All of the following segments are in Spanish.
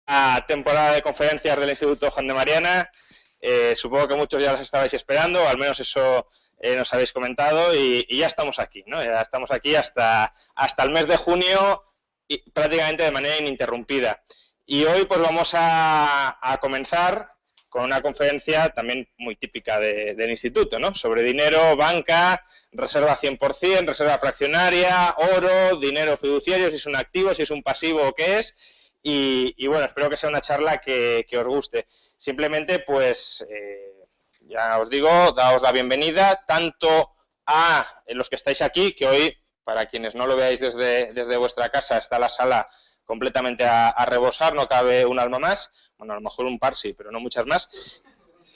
La temporada de conferencias del Instituto Juan de Mariana. Supongo que muchos ya las estabais esperando, o al menos eso nos habéis comentado, y ya estamos aquí, ¿no? Ya estamos aquí hasta el mes de junio, y prácticamente de manera ininterrumpida. Y hoy pues vamos a comenzar con una conferencia también muy típica del instituto, ¿no? Sobre dinero, banca, reserva 100%, reserva fraccionaria, oro, dinero fiduciario, si es un activo, si es un pasivo o qué es. Y bueno, espero que sea una charla que os guste. Simplemente, pues, ya os digo, daos la bienvenida tanto a los que estáis aquí, que hoy, para quienes no lo veáis desde vuestra casa, está la sala completamente a rebosar, no cabe un alma más, bueno, a lo mejor un par sí, pero no muchas más.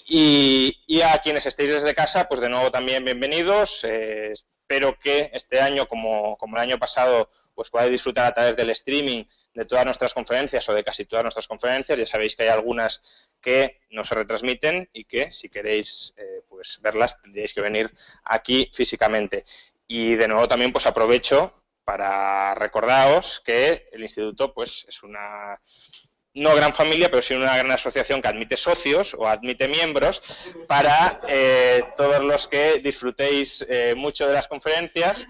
Y a quienes estéis desde casa, pues de nuevo también bienvenidos. Espero que este año, como el año pasado, pues podáis disfrutar a través del streaming de todas nuestras conferencias o de casi todas nuestras conferencias. Ya sabéis que hay algunas que no se retransmiten y que si queréis pues verlas tendríais que venir aquí físicamente. Y de nuevo también pues aprovecho para recordaros que el instituto pues es una no gran familia, pero sí una gran asociación que admite socios o admite miembros para todos los que disfrutéis mucho de las conferencias.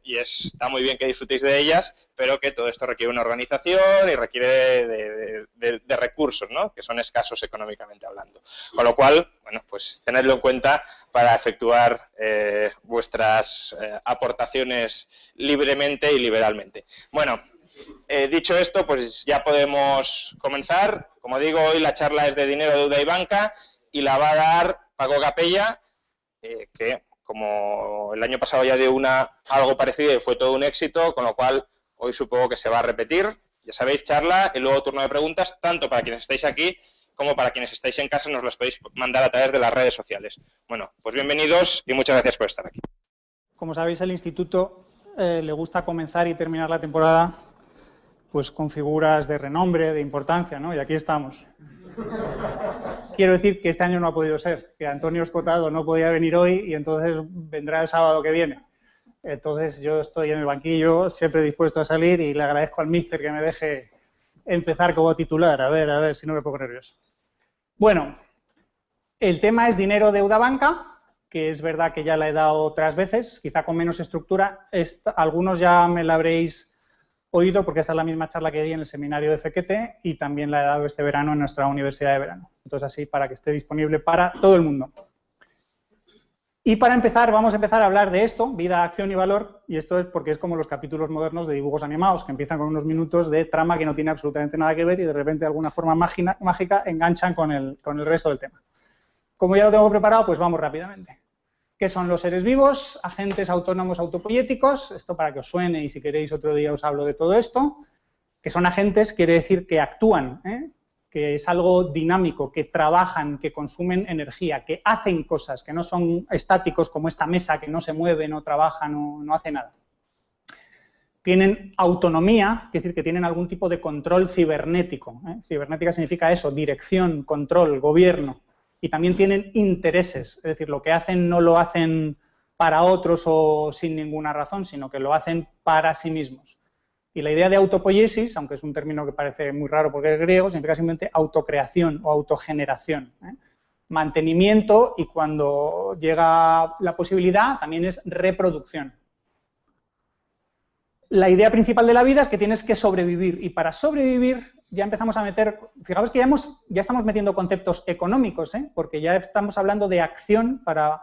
Y está muy bien que disfrutéis de ellas, pero que todo esto requiere una organización y requiere de recursos, ¿no? Que son escasos económicamente hablando. Con lo cual, bueno, pues tenedlo en cuenta para efectuar vuestras aportaciones libremente y liberalmente. Bueno, dicho esto, pues ya podemos comenzar. Como digo, hoy la charla es de dinero, deuda y banca y la va a dar Paco Capella, que como el año pasado ya dio algo parecido y fue todo un éxito, con lo cual hoy supongo que se va a repetir. Ya sabéis, charla y luego turno de preguntas, tanto para quienes estáis aquí como para quienes estáis en casa, nos las podéis mandar a través de las redes sociales. Bueno, pues bienvenidos y muchas gracias por estar aquí. Como sabéis, el instituto le gusta comenzar y terminar la temporada pues con figuras de renombre, de importancia, ¿no? Y aquí estamos. Quiero decir que este año no ha podido ser, que Antonio Escotado no podía venir hoy y entonces vendrá el sábado que viene. Entonces yo estoy en el banquillo, siempre dispuesto a salir y le agradezco al míster que me deje empezar como titular, a ver si no me pongo nervioso. Bueno, el tema es dinero, deuda, banca, que es verdad que ya la he dado otras veces, quizá con menos estructura. Algunos ya me la habréis oído porque esta es la misma charla que di en el seminario de Fequete y también la he dado este verano en nuestra universidad de verano. Entonces así para que esté disponible para todo el mundo. Y para empezar, vamos a empezar a hablar de esto, vida, acción y valor, y esto es porque es como los capítulos modernos de dibujos animados, que empiezan con unos minutos de trama que no tiene absolutamente nada que ver y de repente de alguna forma mágica enganchan con el resto del tema. Como ya lo tengo preparado, pues vamos rápidamente. ¿Qué son los seres vivos? Agentes autónomos autopoyéticos, esto para que os suene y si queréis otro día os hablo de todo esto. Que son agentes quiere decir que actúan, que es algo dinámico, que trabajan, que consumen energía, que hacen cosas, que no son estáticos como esta mesa que no se mueve, no trabaja, no hace nada. Tienen autonomía, es decir, que tienen algún tipo de control cibernético. Cibernética significa eso, dirección, control, gobierno. Y también tienen intereses, es decir, lo que hacen no lo hacen para otros o sin ninguna razón, sino que lo hacen para sí mismos. Y la idea de autopoiesis, aunque es un término que parece muy raro porque es griego, significa simplemente autocreación o autogeneración. Mantenimiento y cuando llega la posibilidad también es reproducción. La idea principal de la vida es que tienes que sobrevivir y para sobrevivir ya empezamos a meter, fijaos que ya estamos metiendo conceptos económicos, porque ya estamos hablando de acción para...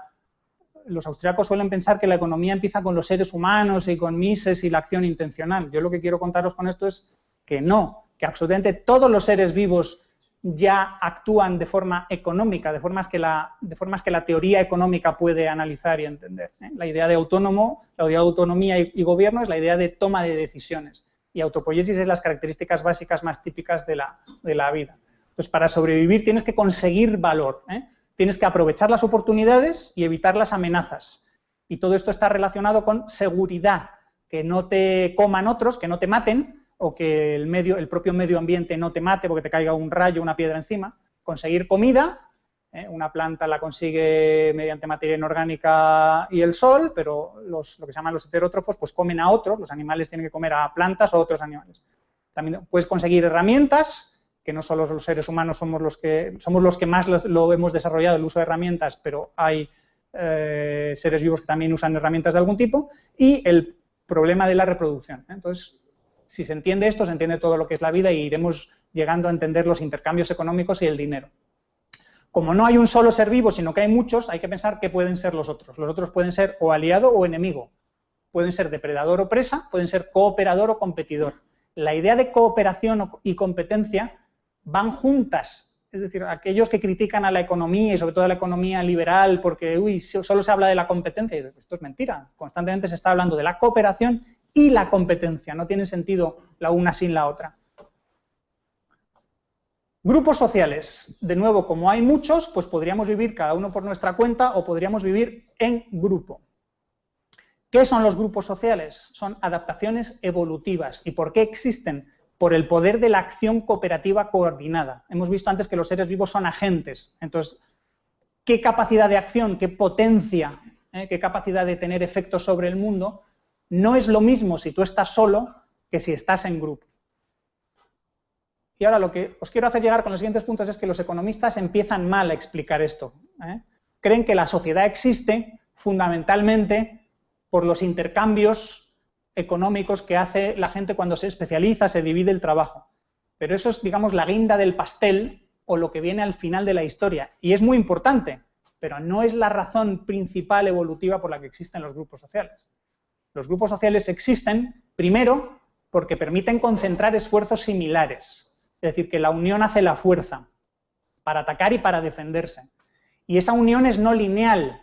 Los austríacos suelen pensar que la economía empieza con los seres humanos y con Mises y la acción intencional. Yo lo que quiero contaros con esto es que no, que absolutamente todos los seres vivos ya actúan de forma económica, de formas que la teoría económica puede analizar y entender. La idea de autónomo, la idea de autonomía y gobierno es la idea de toma de decisiones. Y autopoiesis es las características básicas más típicas de la vida. Entonces, para sobrevivir tienes que conseguir valor, Tienes que aprovechar las oportunidades y evitar las amenazas. Y todo esto está relacionado con seguridad, que no te coman otros, que no te maten, o que el propio medio ambiente no te mate porque te caiga un rayo, una piedra encima. Conseguir comida, una planta la consigue mediante materia inorgánica y el sol, pero lo que se llaman los heterótrofos pues comen a otros, los animales tienen que comer a plantas o a otros animales. También puedes conseguir herramientas, que no solo los seres humanos somos los que más lo hemos desarrollado, el uso de herramientas, pero hay seres vivos que también usan herramientas de algún tipo, y el problema de la reproducción. Entonces, si se entiende esto, se entiende todo lo que es la vida y iremos llegando a entender los intercambios económicos y el dinero. Como no hay un solo ser vivo, sino que hay muchos, hay que pensar qué pueden ser los otros. Los otros pueden ser o aliado o enemigo. Pueden ser depredador o presa, pueden ser cooperador o competidor. La idea de cooperación y competencia van juntas. Es decir, aquellos que critican a la economía y sobre todo a la economía liberal porque, uy, solo se habla de la competencia. Y esto es mentira. Constantemente se está hablando de la cooperación y la competencia. No tiene sentido la una sin la otra. Grupos sociales. De nuevo, como hay muchos, pues podríamos vivir cada uno por nuestra cuenta o podríamos vivir en grupo. ¿Qué son los grupos sociales? Son adaptaciones evolutivas. ¿Y por qué existen? Por el poder de la acción cooperativa coordinada. Hemos visto antes que los seres vivos son agentes. Entonces, ¿qué capacidad de acción, qué potencia, qué capacidad de tener efectos sobre el mundo? No es lo mismo si tú estás solo que si estás en grupo. Y ahora lo que os quiero hacer llegar con los siguientes puntos es que los economistas empiezan mal a explicar esto. Creen que la sociedad existe fundamentalmente por los intercambios económicos que hace la gente cuando se especializa, se divide el trabajo. Pero eso es, digamos, la guinda del pastel o lo que viene al final de la historia. Y es muy importante, pero no es la razón principal evolutiva por la que existen los grupos sociales. Los grupos sociales existen, primero, porque permiten concentrar esfuerzos similares. Es decir, que la unión hace la fuerza para atacar y para defenderse. Y esa unión es no lineal.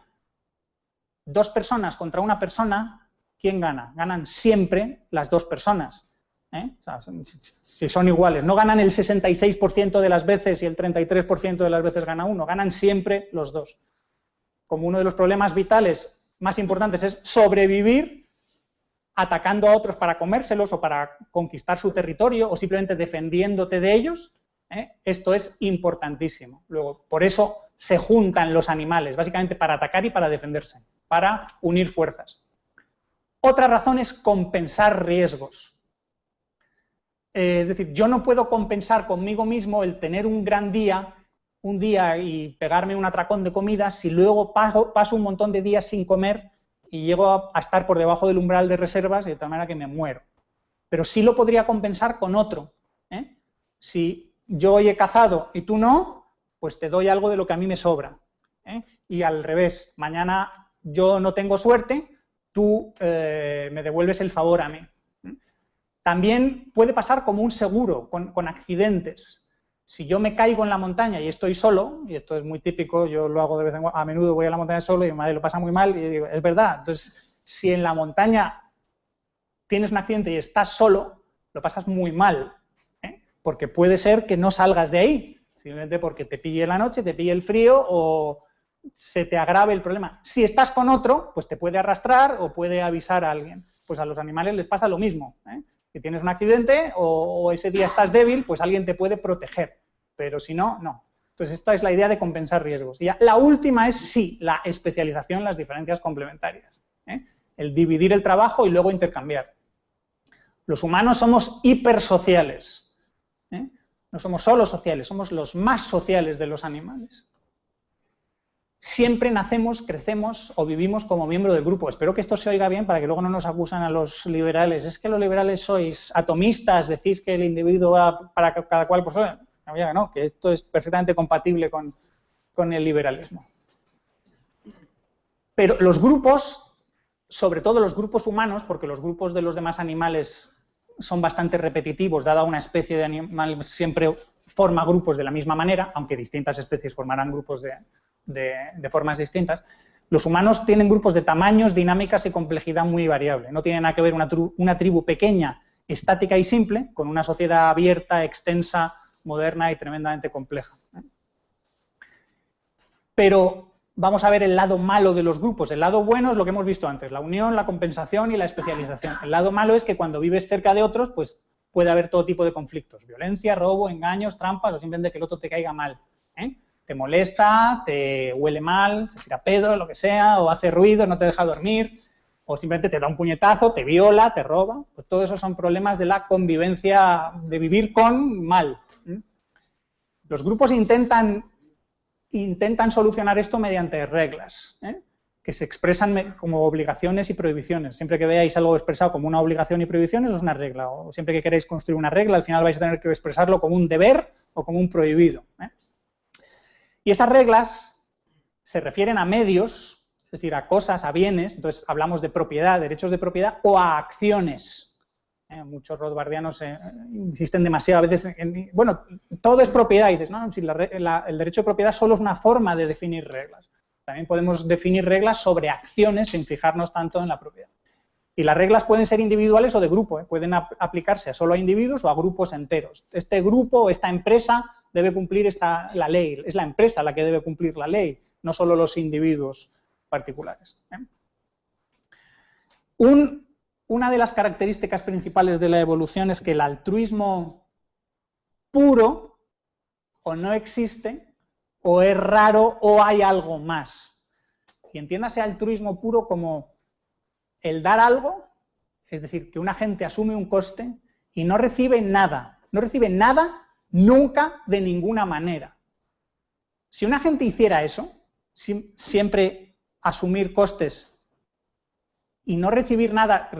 Dos personas contra una persona, ¿quién gana? Ganan siempre las dos personas. O sea, si son iguales. No ganan el 66% de las veces y el 33% de las veces gana uno. Ganan siempre los dos. Como uno de los problemas vitales más importantes es sobrevivir atacando a otros para comérselos o para conquistar su territorio o simplemente defendiéndote de ellos, esto es importantísimo. Luego, por eso se juntan los animales, básicamente para atacar y para defenderse, para unir fuerzas. Otra razón es compensar riesgos. Es decir, yo no puedo compensar conmigo mismo el tener un gran día, un día y pegarme un atracón de comida si luego paso un montón de días sin comer y llego a estar por debajo del umbral de reservas y de tal manera que me muero. Pero sí lo podría compensar con otro. Si yo hoy he cazado y tú no, pues te doy algo de lo que a mí me sobra. Y al revés, mañana yo no tengo suerte, tú me devuelves el favor a mí. También puede pasar como un seguro, con accidentes. Si yo me caigo en la montaña y estoy solo, y esto es muy típico, yo lo hago de vez en cuando, a menudo voy a la montaña solo y mi madre lo pasa muy mal, y digo, es verdad. Entonces, si en la montaña tienes un accidente y estás solo, lo pasas muy mal, porque puede ser que no salgas de ahí, simplemente porque te pille la noche, te pille el frío o se te agrave el problema. Si estás con otro, pues te puede arrastrar o puede avisar a alguien. Pues a los animales les pasa lo mismo, que tienes un accidente o ese día estás débil, pues alguien te puede proteger, pero si no, no. Entonces esta es la idea de compensar riesgos. Y ya, la última es, sí, la especialización, las diferencias complementarias. El dividir el trabajo y luego intercambiar. Los humanos somos hipersociales. No somos solo sociales, somos los más sociales de los animales. Siempre nacemos, crecemos o vivimos como miembro del grupo. Espero que esto se oiga bien para que luego no nos acusen a los liberales. Es que los liberales sois atomistas, decís que el individuo va para cada cual por solo. No, que esto es perfectamente compatible con el liberalismo. Pero los grupos, sobre todo los grupos humanos, porque los grupos de los demás animales son bastante repetitivos, dada una especie de animal siempre forma grupos de la misma manera, aunque distintas especies formarán grupos de formas distintas. Los humanos tienen grupos de tamaños, dinámicas y complejidad muy variable. No tiene nada que ver una tribu pequeña, estática y simple, con una sociedad abierta, extensa, moderna y tremendamente compleja. Pero vamos a ver el lado malo de los grupos. El lado bueno es lo que hemos visto antes, la unión, la compensación y la especialización. El lado malo es que cuando vives cerca de otros, pues puede haber todo tipo de conflictos. Violencia, robo, engaños, trampas o simplemente que el otro te caiga mal. Te molesta, te huele mal, se tira pedo, lo que sea, o hace ruido, no te deja dormir. o simplemente te da un puñetazo, te viola, te roba. Pues todo eso son problemas de la convivencia, de vivir con mal. Los grupos intentan solucionar esto mediante reglas, que se expresan como obligaciones y prohibiciones. Siempre que veáis algo expresado como una obligación y prohibición, eso es una regla. O siempre que queréis construir una regla, al final vais a tener que expresarlo como un deber o como un prohibido. Y esas reglas se refieren a medios, es decir, a cosas, a bienes, entonces hablamos de propiedad, derechos de propiedad, o a acciones. Muchos rothbardianos insisten demasiado a veces en, bueno, todo es propiedad, y dices, no, si el derecho de propiedad solo es una forma de definir reglas. También podemos definir reglas sobre acciones sin fijarnos tanto en la propiedad. Y las reglas pueden ser individuales o de grupo, pueden aplicarse solo a individuos o a grupos enteros. Este grupo o esta empresa debe cumplir la ley, es la empresa la que debe cumplir la ley, no solo los individuos particulares. Una de las características principales de la evolución es que el altruismo puro o no existe, o es raro, o hay algo más. Y entiéndase altruismo puro como el dar algo, es decir, que una gente asume un coste y no recibe nada nunca de ninguna manera. Si una gente hiciera eso, siempre asumir costes y no recibir nada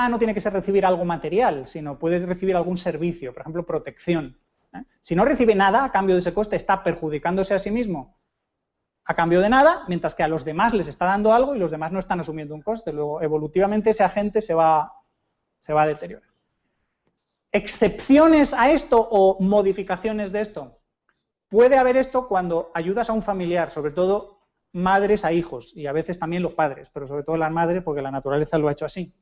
no tiene que ser recibir algo material, sino puede recibir algún servicio, por ejemplo, protección. Si no recibe nada a cambio de ese coste, está perjudicándose a sí mismo a cambio de nada, mientras que a los demás les está dando algo y los demás no están asumiendo un coste. Luego, evolutivamente, ese agente se va a deteriorar. ¿Excepciones a esto o modificaciones de esto? Puede haber esto cuando ayudas a un familiar, sobre todo madres a hijos, y a veces también los padres, pero sobre todo las madres, porque la naturaleza lo ha hecho así.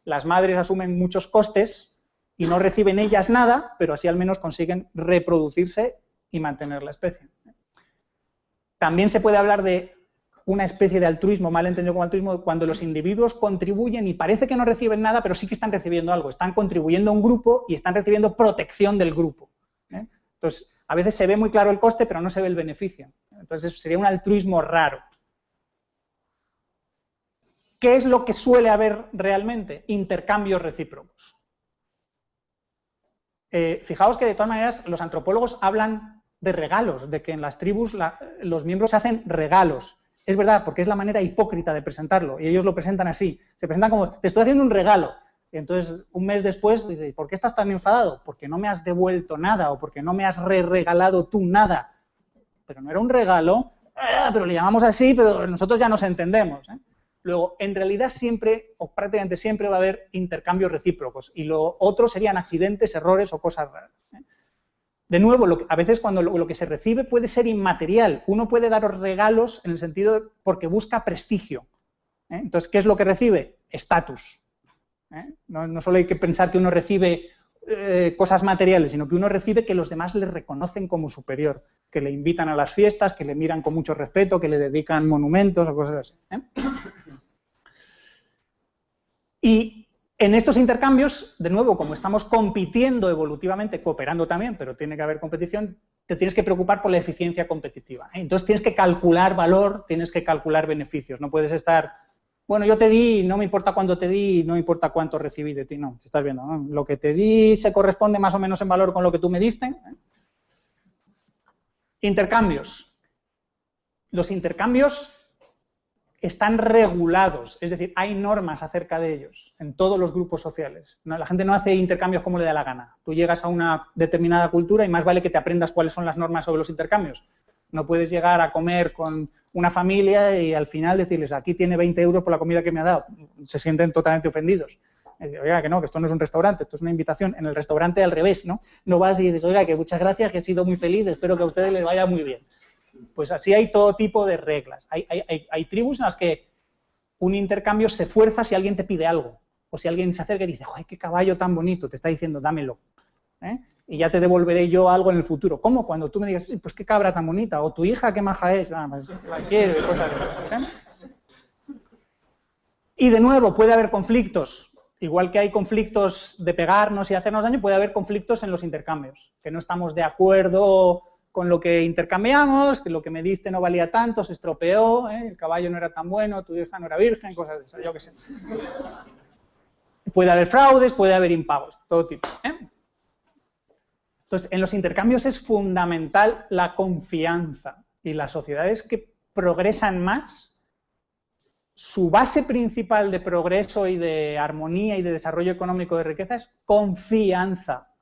Las madres asumen muchos costes y no reciben ellas nada, pero así al menos consiguen reproducirse y mantener la especie. También se puede hablar de una especie de altruismo, mal entendido como altruismo, cuando los individuos contribuyen y parece que no reciben nada, pero sí que están recibiendo algo, están contribuyendo a un grupo y están recibiendo protección del grupo. Entonces, a veces se ve muy claro el coste, pero no se ve el beneficio. Entonces, eso sería un altruismo raro. ¿Qué es lo que suele haber realmente? Intercambios recíprocos. Fijaos que de todas maneras los antropólogos hablan de regalos, de que en las tribus los miembros hacen regalos. Es verdad, porque es la manera hipócrita de presentarlo, y ellos lo presentan así. Se presentan como, te estoy haciendo un regalo. Y entonces, un mes después, dice, ¿por qué estás tan enfadado? Porque no me has devuelto nada, o porque no me has regalado tú nada. Pero no era un regalo, pero le llamamos así, pero nosotros ya nos entendemos. Luego, en realidad siempre, o prácticamente siempre, va a haber intercambios recíprocos, y lo otro serían accidentes, errores o cosas raras. De nuevo, a veces cuando lo que se recibe puede ser inmaterial. Uno puede daros regalos en el sentido porque busca prestigio. Entonces, ¿qué es lo que recibe? Estatus. No solo hay que pensar que uno recibe cosas materiales, sino que uno recibe que los demás le reconocen como superior, que le invitan a las fiestas, que le miran con mucho respeto, que le dedican monumentos o cosas así. Y en estos intercambios, de nuevo, como estamos compitiendo evolutivamente, cooperando también, pero tiene que haber competición, te tienes que preocupar por la eficiencia competitiva. Entonces tienes que calcular valor, tienes que calcular beneficios. No puedes estar, bueno, yo te di, no me importa cuándo te di, no me importa cuánto recibí de ti. No, te estás viendo, ¿no? Lo que te di se corresponde más o menos en valor con lo que tú me diste. Intercambios. Los intercambios están regulados, es decir, hay normas acerca de ellos en todos los grupos sociales. La gente no hace intercambios como le da la gana. Tú llegas a una determinada cultura y más vale que te aprendas cuáles son las normas sobre los intercambios. No puedes llegar a comer con una familia y al final decirles, aquí tiene 20 euros por la comida que me ha dado. Se sienten totalmente ofendidos. Oiga, que no, que esto no es un restaurante, esto es una invitación. En el restaurante al revés, ¿no? No vas y dices, oiga, que muchas gracias, que he sido muy feliz, espero que a ustedes les vaya muy bien. Pues así hay todo tipo de reglas. Hay tribus en las que un intercambio se fuerza si alguien te pide algo. O si alguien se acerca y dice, ¡ay, qué caballo tan bonito! Te está diciendo, dámelo. Y ya te devolveré yo algo en el futuro. ¿Cómo? Cuando tú me digas, pues qué cabra tan bonita. O tu hija, qué maja es. Pues, cualquier cosa de esas, Y de nuevo, puede haber conflictos. Igual que hay conflictos de pegarnos y hacernos daño, puede haber conflictos en los intercambios. Que no estamos de acuerdo con lo que intercambiamos, que lo que me diste no valía tanto, se estropeó, el caballo no era tan bueno, tu hija no era virgen, cosas de esas, yo qué sé. Puede haber fraudes, puede haber impagos, todo tipo. Entonces, en los intercambios es fundamental la confianza, y las sociedades que progresan más, su base principal de progreso y de armonía y de desarrollo económico de riqueza es confianza.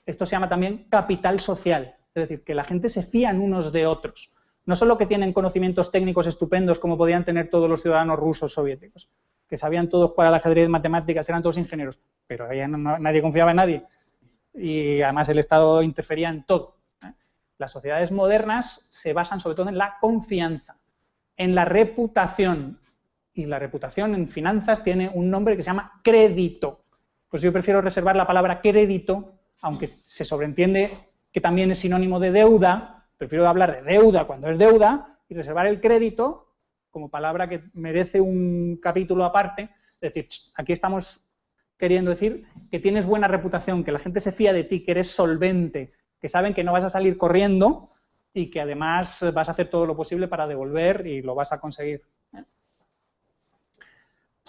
Esto se llama también capital social, es decir, que la gente se fían unos de otros. No solo que tienen conocimientos técnicos estupendos como podían tener todos los ciudadanos rusos soviéticos, que sabían todos jugar al ajedrez, matemáticas, eran todos ingenieros, pero ahí nadie confiaba en nadie. Y además el Estado interfería en todo. Las sociedades modernas se basan sobre todo en la confianza, en la reputación, y la reputación en finanzas tiene un nombre que se llama crédito. Pues yo prefiero reservar la palabra crédito, aunque se sobreentiende que también es sinónimo de deuda, prefiero hablar de deuda cuando es deuda, y reservar el crédito como palabra que merece un capítulo aparte, es decir, aquí estamos queriendo decir que tienes buena reputación, que la gente se fía de ti, que eres solvente, que saben que no vas a salir corriendo y que además vas a hacer todo lo posible para devolver y lo vas a conseguir.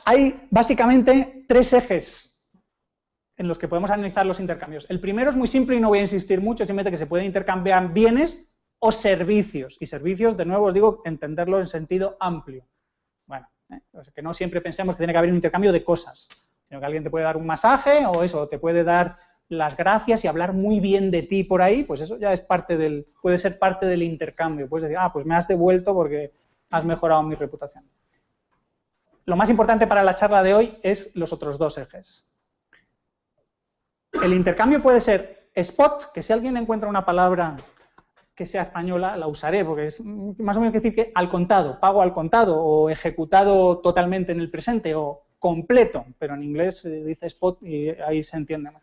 Hay básicamente 3 ejes en los que podemos analizar los intercambios. El primero es muy simple y no voy a insistir mucho, simplemente que se pueden intercambiar bienes o servicios. Y servicios, de nuevo os digo, entenderlo en sentido amplio. Bueno, que no siempre pensemos que tiene que haber un intercambio de cosas, sino que alguien te puede dar un masaje o eso, te puede dar las gracias y hablar muy bien de ti por ahí, pues eso ya es puede ser parte del intercambio. Puedes decir, pues me has devuelto porque has mejorado mi reputación. Lo más importante para la charla de hoy es los otros 2 ejes. El intercambio puede ser spot, que si alguien encuentra una palabra que sea española, la usaré, porque es más o menos decir que al contado, pago al contado, o ejecutado totalmente en el presente, o completo, pero en inglés se dice spot y ahí se entiende más.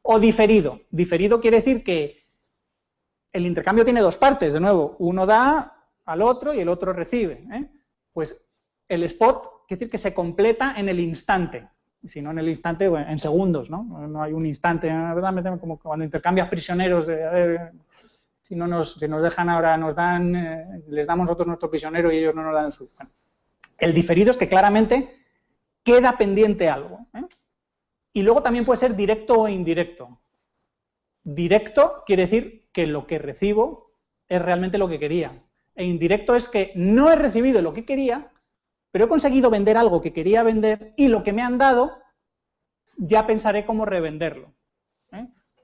O diferido. Diferido quiere decir que el intercambio tiene 2 partes, de nuevo, uno da al otro y el otro recibe. Pues el spot quiere decir que se completa en el instante, si no en el instante, bueno, en segundos, ¿no? No hay un instante, ¿verdad? Como cuando intercambias prisioneros, a ver, si nos dejan ahora, les damos nosotros nuestro prisionero y ellos no nos dan el suyo. Bueno, el diferido es que claramente queda pendiente algo. Y luego también puede ser directo o indirecto. Directo quiere decir que lo que recibo es realmente lo que quería. E indirecto es que no he recibido lo que quería, pero he conseguido vender algo que quería vender y lo que me han dado ya pensaré cómo revenderlo.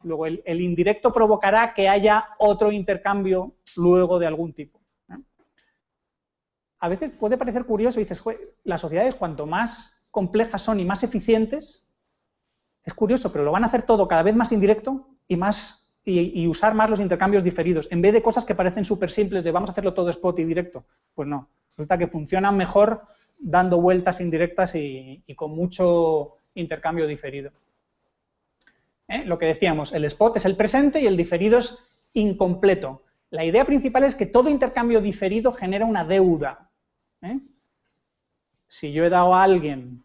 Luego el indirecto provocará que haya otro intercambio luego de algún tipo. A veces puede parecer curioso y dices, las sociedades cuanto más complejas son y más eficientes, es curioso, pero lo van a hacer todo cada vez más indirecto y usar más los intercambios diferidos, en vez de cosas que parecen súper simples de vamos a hacerlo todo spot y directo. Pues no, resulta que funcionan mejor dando vueltas indirectas y con mucho intercambio diferido. Lo que decíamos, el spot es el presente y el diferido es incompleto. La idea principal es que todo intercambio diferido genera una deuda. Si yo he dado a alguien,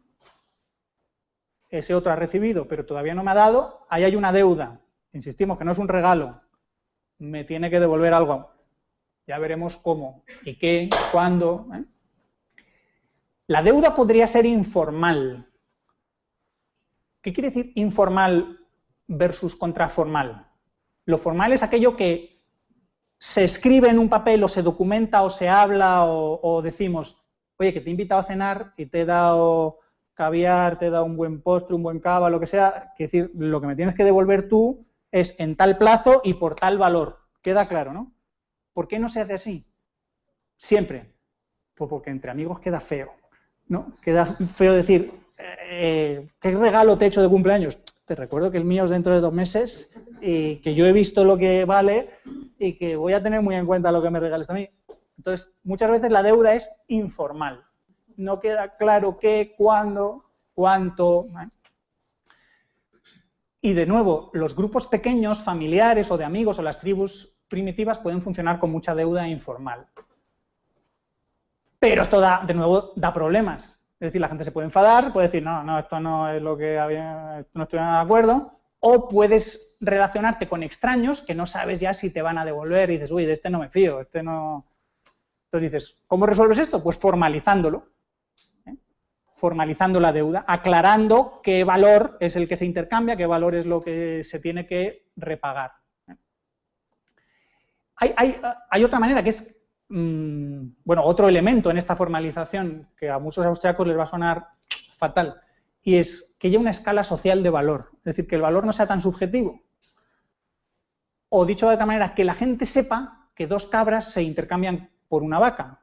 ese otro ha recibido, pero todavía no me ha dado, ahí hay una deuda. Insistimos que no es un regalo, me tiene que devolver algo. Ya veremos cómo, y qué, cuándo. La deuda podría ser informal. ¿Qué quiere decir informal versus contraformal? Lo formal es aquello que se escribe en un papel o se documenta o se habla o decimos, oye, que te he invitado a cenar y te he dado caviar, te he dado un buen postre, un buen cava, lo que sea, que decir, lo que me tienes que devolver tú es en tal plazo y por tal valor. Queda claro, ¿no? ¿Por qué no se hace así? Siempre. Pues porque entre amigos queda feo, ¿no? Queda feo decir, ¿qué regalo te he hecho de cumpleaños? Te recuerdo que el mío es dentro de 2 meses y que yo he visto lo que vale y que voy a tener muy en cuenta lo que me regales a mí. Entonces, muchas veces la deuda es informal. No queda claro qué, cuándo, cuánto. Y de nuevo, los grupos pequeños, familiares o de amigos o las tribus primitivas pueden funcionar con mucha deuda informal. Pero esto de nuevo da problemas. Es decir, la gente se puede enfadar, puede decir, no, esto no es lo que había, no estoy de acuerdo, o puedes relacionarte con extraños que no sabes ya si te van a devolver y dices, uy, de este no me fío, este no... Entonces dices, ¿cómo resuelves esto? Pues formalizándolo. Formalizando la deuda, aclarando qué valor es el que se intercambia, qué valor es lo que se tiene que repagar. Hay otra manera que es, bueno, otro elemento en esta formalización que a muchos austriacos les va a sonar fatal, y es que haya una escala social de valor, es decir, que el valor no sea tan subjetivo. O dicho de otra manera, que la gente sepa que 2 cabras se intercambian por una vaca,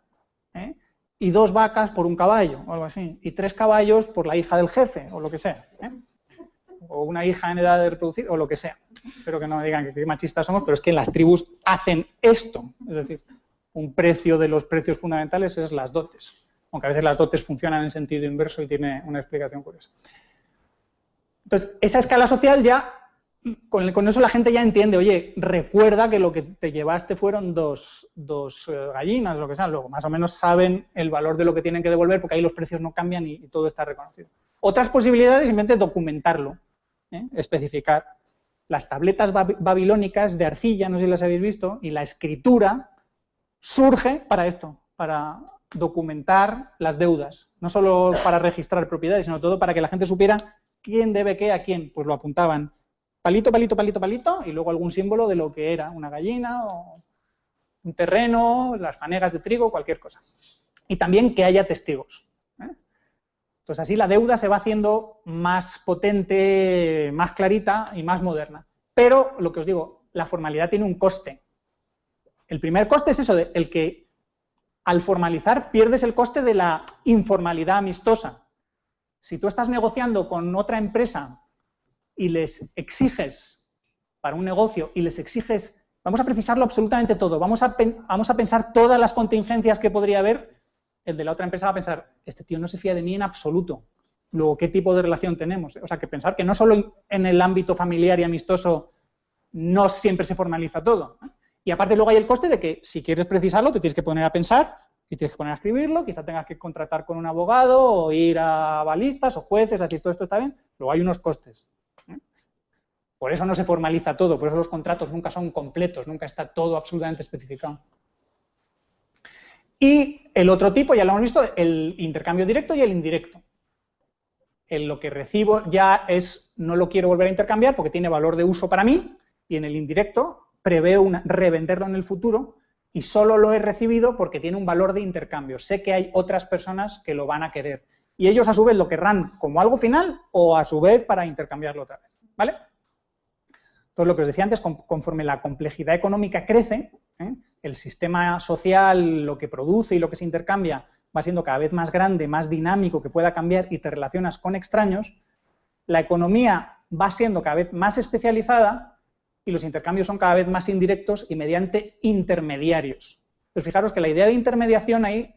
y 2 vacas por un caballo, o algo así, y 3 caballos por la hija del jefe, o lo que sea, o una hija en edad de reproducir, o lo que sea. Espero que no me digan que qué machistas somos, pero es que las tribus hacen esto, es decir, un precio de los precios fundamentales es las dotes, aunque a veces las dotes funcionan en sentido inverso y tiene una explicación curiosa. Entonces, esa escala social ya, con eso la gente ya entiende, oye, recuerda que lo que te llevaste fueron dos gallinas, lo que sea, luego más o menos saben el valor de lo que tienen que devolver porque ahí los precios no cambian y todo está reconocido. Otras posibilidades, simplemente documentarlo, especificar. Las tabletas babilónicas de arcilla, no sé si las habéis visto, y la escritura surge para esto, para documentar las deudas, no solo para registrar propiedades, sino todo para que la gente supiera quién debe qué a quién, pues lo apuntaban. Palito, palito, palito, palito, y luego algún símbolo de lo que era, una gallina, o un terreno, las fanegas de trigo, cualquier cosa. Y también que haya testigos. Entonces así la deuda se va haciendo más potente, más clarita y más moderna. Pero, lo que os digo, la formalidad tiene un coste. El primer coste es eso, el que al formalizar pierdes el coste de la informalidad amistosa. Si tú estás negociando con otra empresa y les exiges, para un negocio, y les exiges, vamos a precisarlo absolutamente todo, vamos a pensar todas las contingencias que podría haber, el de la otra empresa va a pensar, este tío no se fía de mí en absoluto, luego, ¿qué tipo de relación tenemos? O sea, que pensar que no solo en el ámbito familiar y amistoso no siempre se formaliza todo. Y aparte luego hay el coste de que si quieres precisarlo te tienes que poner a pensar, y tienes que poner a escribirlo, quizá tengas que contratar con un abogado, o ir a balistas o jueces, a decir, todo esto está bien, luego hay unos costes. Por eso no se formaliza todo, por eso los contratos nunca son completos, nunca está todo absolutamente especificado. Y el otro tipo, ya lo hemos visto, el intercambio directo y el indirecto. En lo que recibo ya es, no lo quiero volver a intercambiar porque tiene valor de uso para mí, y en el indirecto preveo revenderlo en el futuro y solo lo he recibido porque tiene un valor de intercambio. Sé que hay otras personas que lo van a querer y ellos a su vez lo querrán como algo final o a su vez para intercambiarlo otra vez, ¿vale? Entonces, lo que os decía antes, conforme la complejidad económica crece, el sistema social, lo que produce y lo que se intercambia, va siendo cada vez más grande, más dinámico, que pueda cambiar y te relacionas con extraños, la economía va siendo cada vez más especializada y los intercambios son cada vez más indirectos y mediante intermediarios. Pues fijaros que la idea de intermediación ahí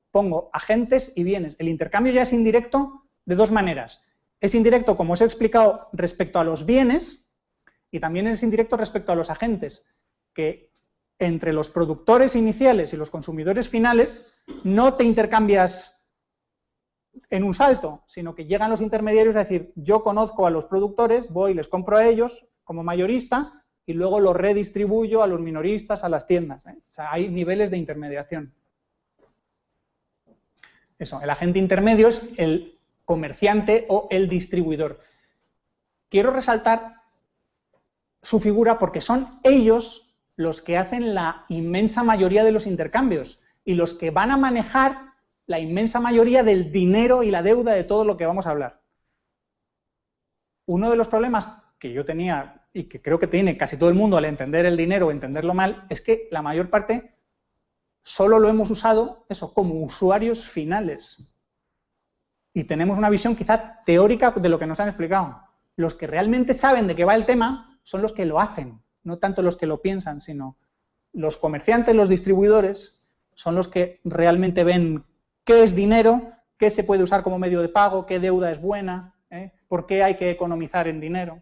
pongo agentes y bienes. El intercambio ya es indirecto de 2 maneras. Es indirecto, como os he explicado, respecto a los bienes, y también es indirecto respecto a los agentes, que entre los productores iniciales y los consumidores finales no te intercambias en un salto, sino que llegan los intermediarios a decir, yo conozco a los productores, voy y les compro a ellos como mayorista y luego los redistribuyo a los minoristas, a las tiendas. O sea, hay niveles de intermediación. Eso, el agente intermedio es el comerciante o el distribuidor. Quiero resaltar su figura porque son ellos los que hacen la inmensa mayoría de los intercambios y los que van a manejar la inmensa mayoría del dinero y la deuda de todo lo que vamos a hablar. Uno de los problemas que yo tenía y que creo que tiene casi todo el mundo al entender el dinero o entenderlo mal es que la mayor parte solo lo hemos usado eso como usuarios finales y tenemos una visión quizá teórica de lo que nos han explicado. Los que realmente saben de qué va el tema son los que lo hacen, no tanto los que lo piensan, sino los comerciantes, los distribuidores, son los que realmente ven qué es dinero, qué se puede usar como medio de pago, qué deuda es buena, por qué hay que economizar en dinero.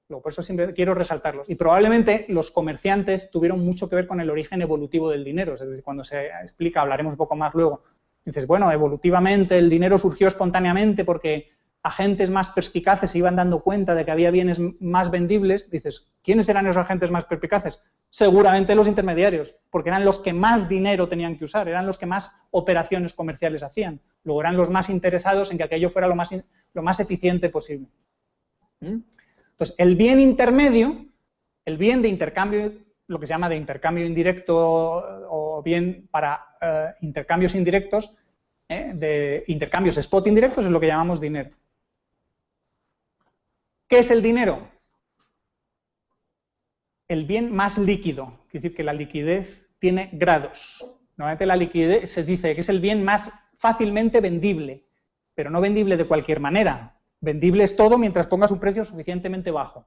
Por eso siempre quiero resaltarlos. Y probablemente los comerciantes tuvieron mucho que ver con el origen evolutivo del dinero, es decir, cuando se explica, hablaremos un poco más luego, dices, bueno, evolutivamente el dinero surgió espontáneamente porque agentes más perspicaces se iban dando cuenta de que había bienes más vendibles, dices, ¿quiénes eran esos agentes más perspicaces? Seguramente los intermediarios, porque eran los que más dinero tenían que usar, eran los que más operaciones comerciales hacían, luego eran los más interesados en que aquello fuera lo más eficiente posible. Entonces, el bien intermedio, el bien de intercambio, lo que se llama de intercambio indirecto o bien para intercambios indirectos, de intercambios spot indirectos, es lo que llamamos dinero. ¿Qué es el dinero? El bien más líquido, es decir, que la liquidez tiene grados. Normalmente la liquidez se dice que es el bien más fácilmente vendible, pero no vendible de cualquier manera. Vendible es todo mientras pongas un precio suficientemente bajo.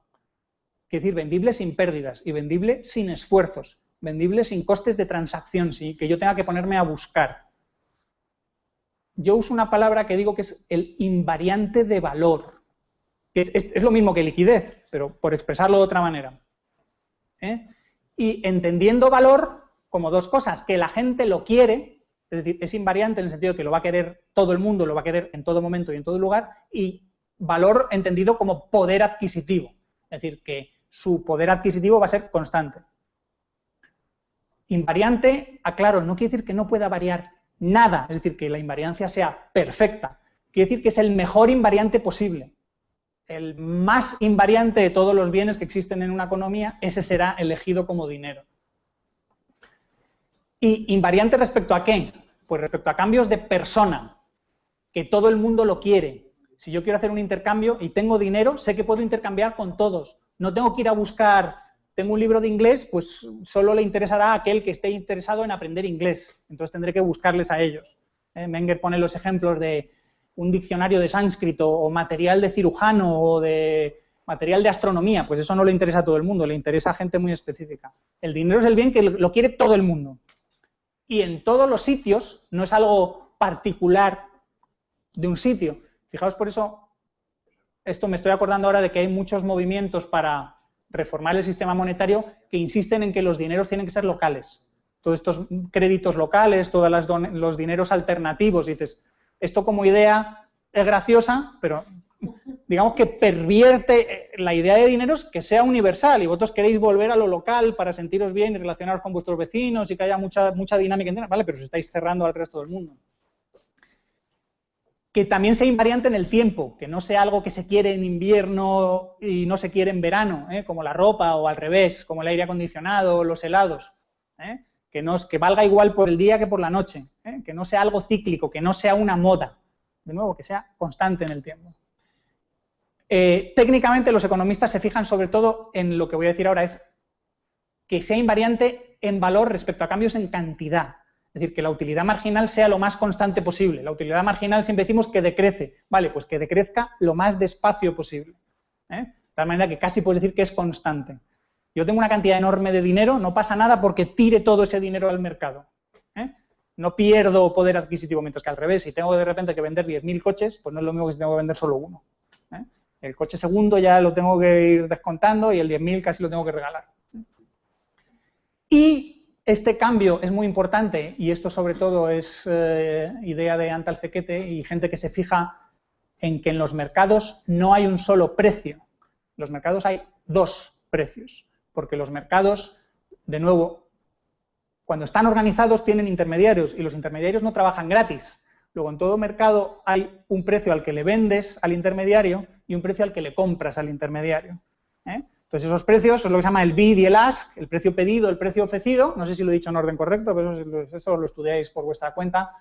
Es decir, vendible sin pérdidas y vendible sin esfuerzos, vendible sin costes de transacción, ¿sí? Que yo tenga que ponerme a buscar. Yo uso una palabra que digo que es el invariante de valor, que es lo mismo que liquidez, pero por expresarlo de otra manera. Y entendiendo valor como dos cosas, que la gente lo quiere, es decir, es invariante en el sentido de que lo va a querer todo el mundo, lo va a querer en todo momento y en todo lugar, y valor entendido como poder adquisitivo, es decir, que su poder adquisitivo va a ser constante. Invariante, aclaro, no quiere decir que no pueda variar nada, es decir, que la invariancia sea perfecta, quiere decir que es el mejor invariante posible. El más invariante de todos los bienes que existen en una economía, ese será elegido como dinero. ¿Y invariante respecto a qué? Pues respecto a cambios de persona, que todo el mundo lo quiere. Si yo quiero hacer un intercambio y tengo dinero, sé que puedo intercambiar con todos. No tengo que ir a buscar, tengo un libro de inglés, pues solo le interesará a aquel que esté interesado en aprender inglés. Entonces tendré que buscarles a ellos. Menger pone los ejemplos de un diccionario de sánscrito o material de cirujano o de material de astronomía, pues eso no le interesa a todo el mundo, le interesa a gente muy específica. El dinero es el bien que lo quiere todo el mundo. Y en todos los sitios, no es algo particular de un sitio. Fijaos, por eso, esto me estoy acordando ahora de que hay muchos movimientos para reformar el sistema monetario que insisten en que los dineros tienen que ser locales. Todos estos créditos locales, todos los dineros alternativos, dices, esto como idea es graciosa, pero digamos que pervierte la idea de dineros que sea universal y vosotros queréis volver a lo local para sentiros bien y relacionaros con vuestros vecinos y que haya mucha dinámica interna, vale, pero os estáis cerrando al resto del mundo. Que también sea invariante en el tiempo, que no sea algo que se quiere en invierno y no se quiere en verano, como la ropa o al revés, como el aire acondicionado o los helados, que valga igual por el día que por la noche, que no sea algo cíclico, que no sea una moda, de nuevo, que sea constante en el tiempo. Técnicamente los economistas se fijan sobre todo en lo que voy a decir ahora, es que sea invariante en valor respecto a cambios en cantidad. Es decir, que la utilidad marginal sea lo más constante posible. La utilidad marginal siempre decimos que decrece. Vale, pues que decrezca lo más despacio posible. De tal manera que casi puedes decir que es constante. Yo tengo una cantidad enorme de dinero, no pasa nada porque tire todo ese dinero al mercado. No pierdo poder adquisitivo, mientras que al revés, si tengo de repente que vender 10.000 coches, pues no es lo mismo que si tengo que vender solo uno. El coche segundo ya lo tengo que ir descontando y el 10.000 casi lo tengo que regalar. Y este cambio es muy importante, y esto sobre todo es idea de Antal Fekete y gente que se fija en que en los mercados no hay un solo precio. En los mercados hay dos precios, porque los mercados, de nuevo, cuando están organizados tienen intermediarios y los intermediarios no trabajan gratis. Luego en todo mercado hay un precio al que le vendes al intermediario y un precio al que le compras al intermediario. Entonces esos precios son lo que se llama el bid y el ask, el precio pedido, el precio ofrecido, no sé si lo he dicho en orden correcto, pero eso lo estudiáis por vuestra cuenta.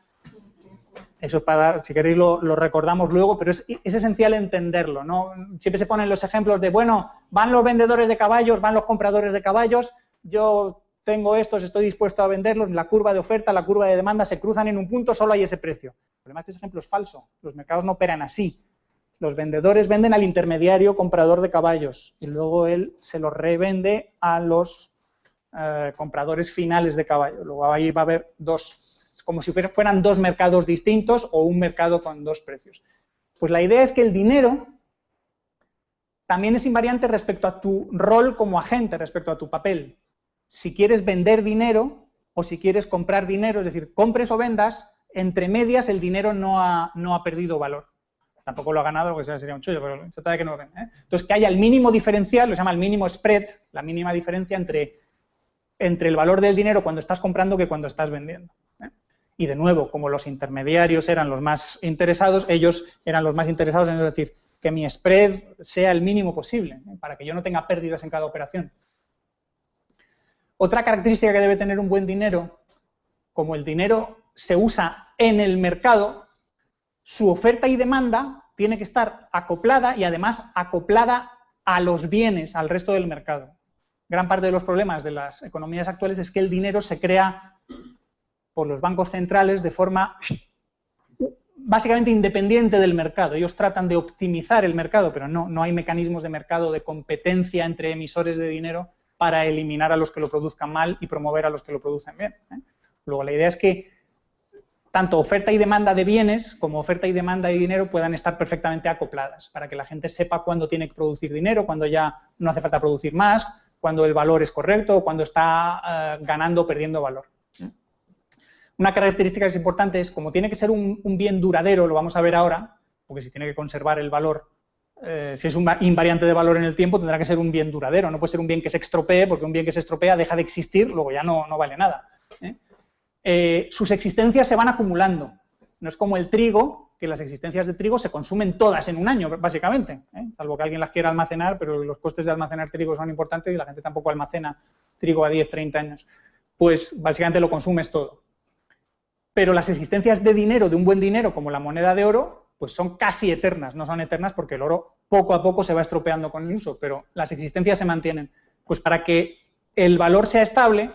Eso es para, si queréis lo recordamos luego, pero es esencial entenderlo, ¿no? Siempre se ponen los ejemplos de, bueno, van los vendedores de caballos, van los compradores de caballos, yo tengo estos, estoy dispuesto a venderlos, la curva de oferta, la curva de demanda se cruzan en un punto, solo hay ese precio. El problema es que ese ejemplo es falso, los mercados no operan así. Los vendedores venden al intermediario comprador de caballos y luego él se los revende a los compradores finales de caballos. Luego ahí va a haber dos, es como si fueran dos mercados distintos o un mercado con dos precios. Pues la idea es que el dinero también es invariante respecto a tu rol como agente, respecto a tu papel. Si quieres vender dinero o si quieres comprar dinero, es decir, compres o vendas, entre medias el dinero no ha perdido valor. Tampoco lo ha ganado, porque sería un chollo, pero se trata de que no lo ven. Entonces, que haya el mínimo diferencial, lo se llama el mínimo spread, la mínima diferencia entre el valor del dinero cuando estás comprando que cuando estás vendiendo. Y de nuevo, como los intermediarios eran los más interesados, ellos eran los más interesados en decir que mi spread sea el mínimo posible, para que yo no tenga pérdidas en cada operación. Otra característica que debe tener un buen dinero, como el dinero se usa en el mercado, su oferta y demanda tiene que estar acoplada y además acoplada a los bienes, al resto del mercado. Gran parte de los problemas de las economías actuales es que el dinero se crea por los bancos centrales de forma básicamente independiente del mercado. Ellos tratan de optimizar el mercado, pero no hay mecanismos de mercado de competencia entre emisores de dinero para eliminar a los que lo produzcan mal y promover a los que lo producen bien. Luego, la idea es que tanto oferta y demanda de bienes como oferta y demanda de dinero puedan estar perfectamente acopladas, para que la gente sepa cuándo tiene que producir dinero, cuándo ya no hace falta producir más, cuándo el valor es correcto, cuándo está ganando o perdiendo valor. Una característica que es importante es, como tiene que ser un bien duradero, lo vamos a ver ahora, porque si tiene que conservar el valor, si es un invariante de valor en el tiempo, tendrá que ser un bien duradero, no puede ser un bien que se estropee, porque un bien que se estropea deja de existir, luego ya no vale nada. Sus existencias se van acumulando. No es como el trigo, que las existencias de trigo se consumen todas en un año, básicamente, salvo que alguien las quiera almacenar, pero los costes de almacenar trigo son importantes y la gente tampoco almacena trigo a 10, 30 años. Pues básicamente lo consumes todo. Pero las existencias de dinero, de un buen dinero, como la moneda de oro, pues son casi eternas. No son eternas porque el oro poco a poco se va estropeando con el uso, pero las existencias se mantienen. Pues para que el valor sea estable,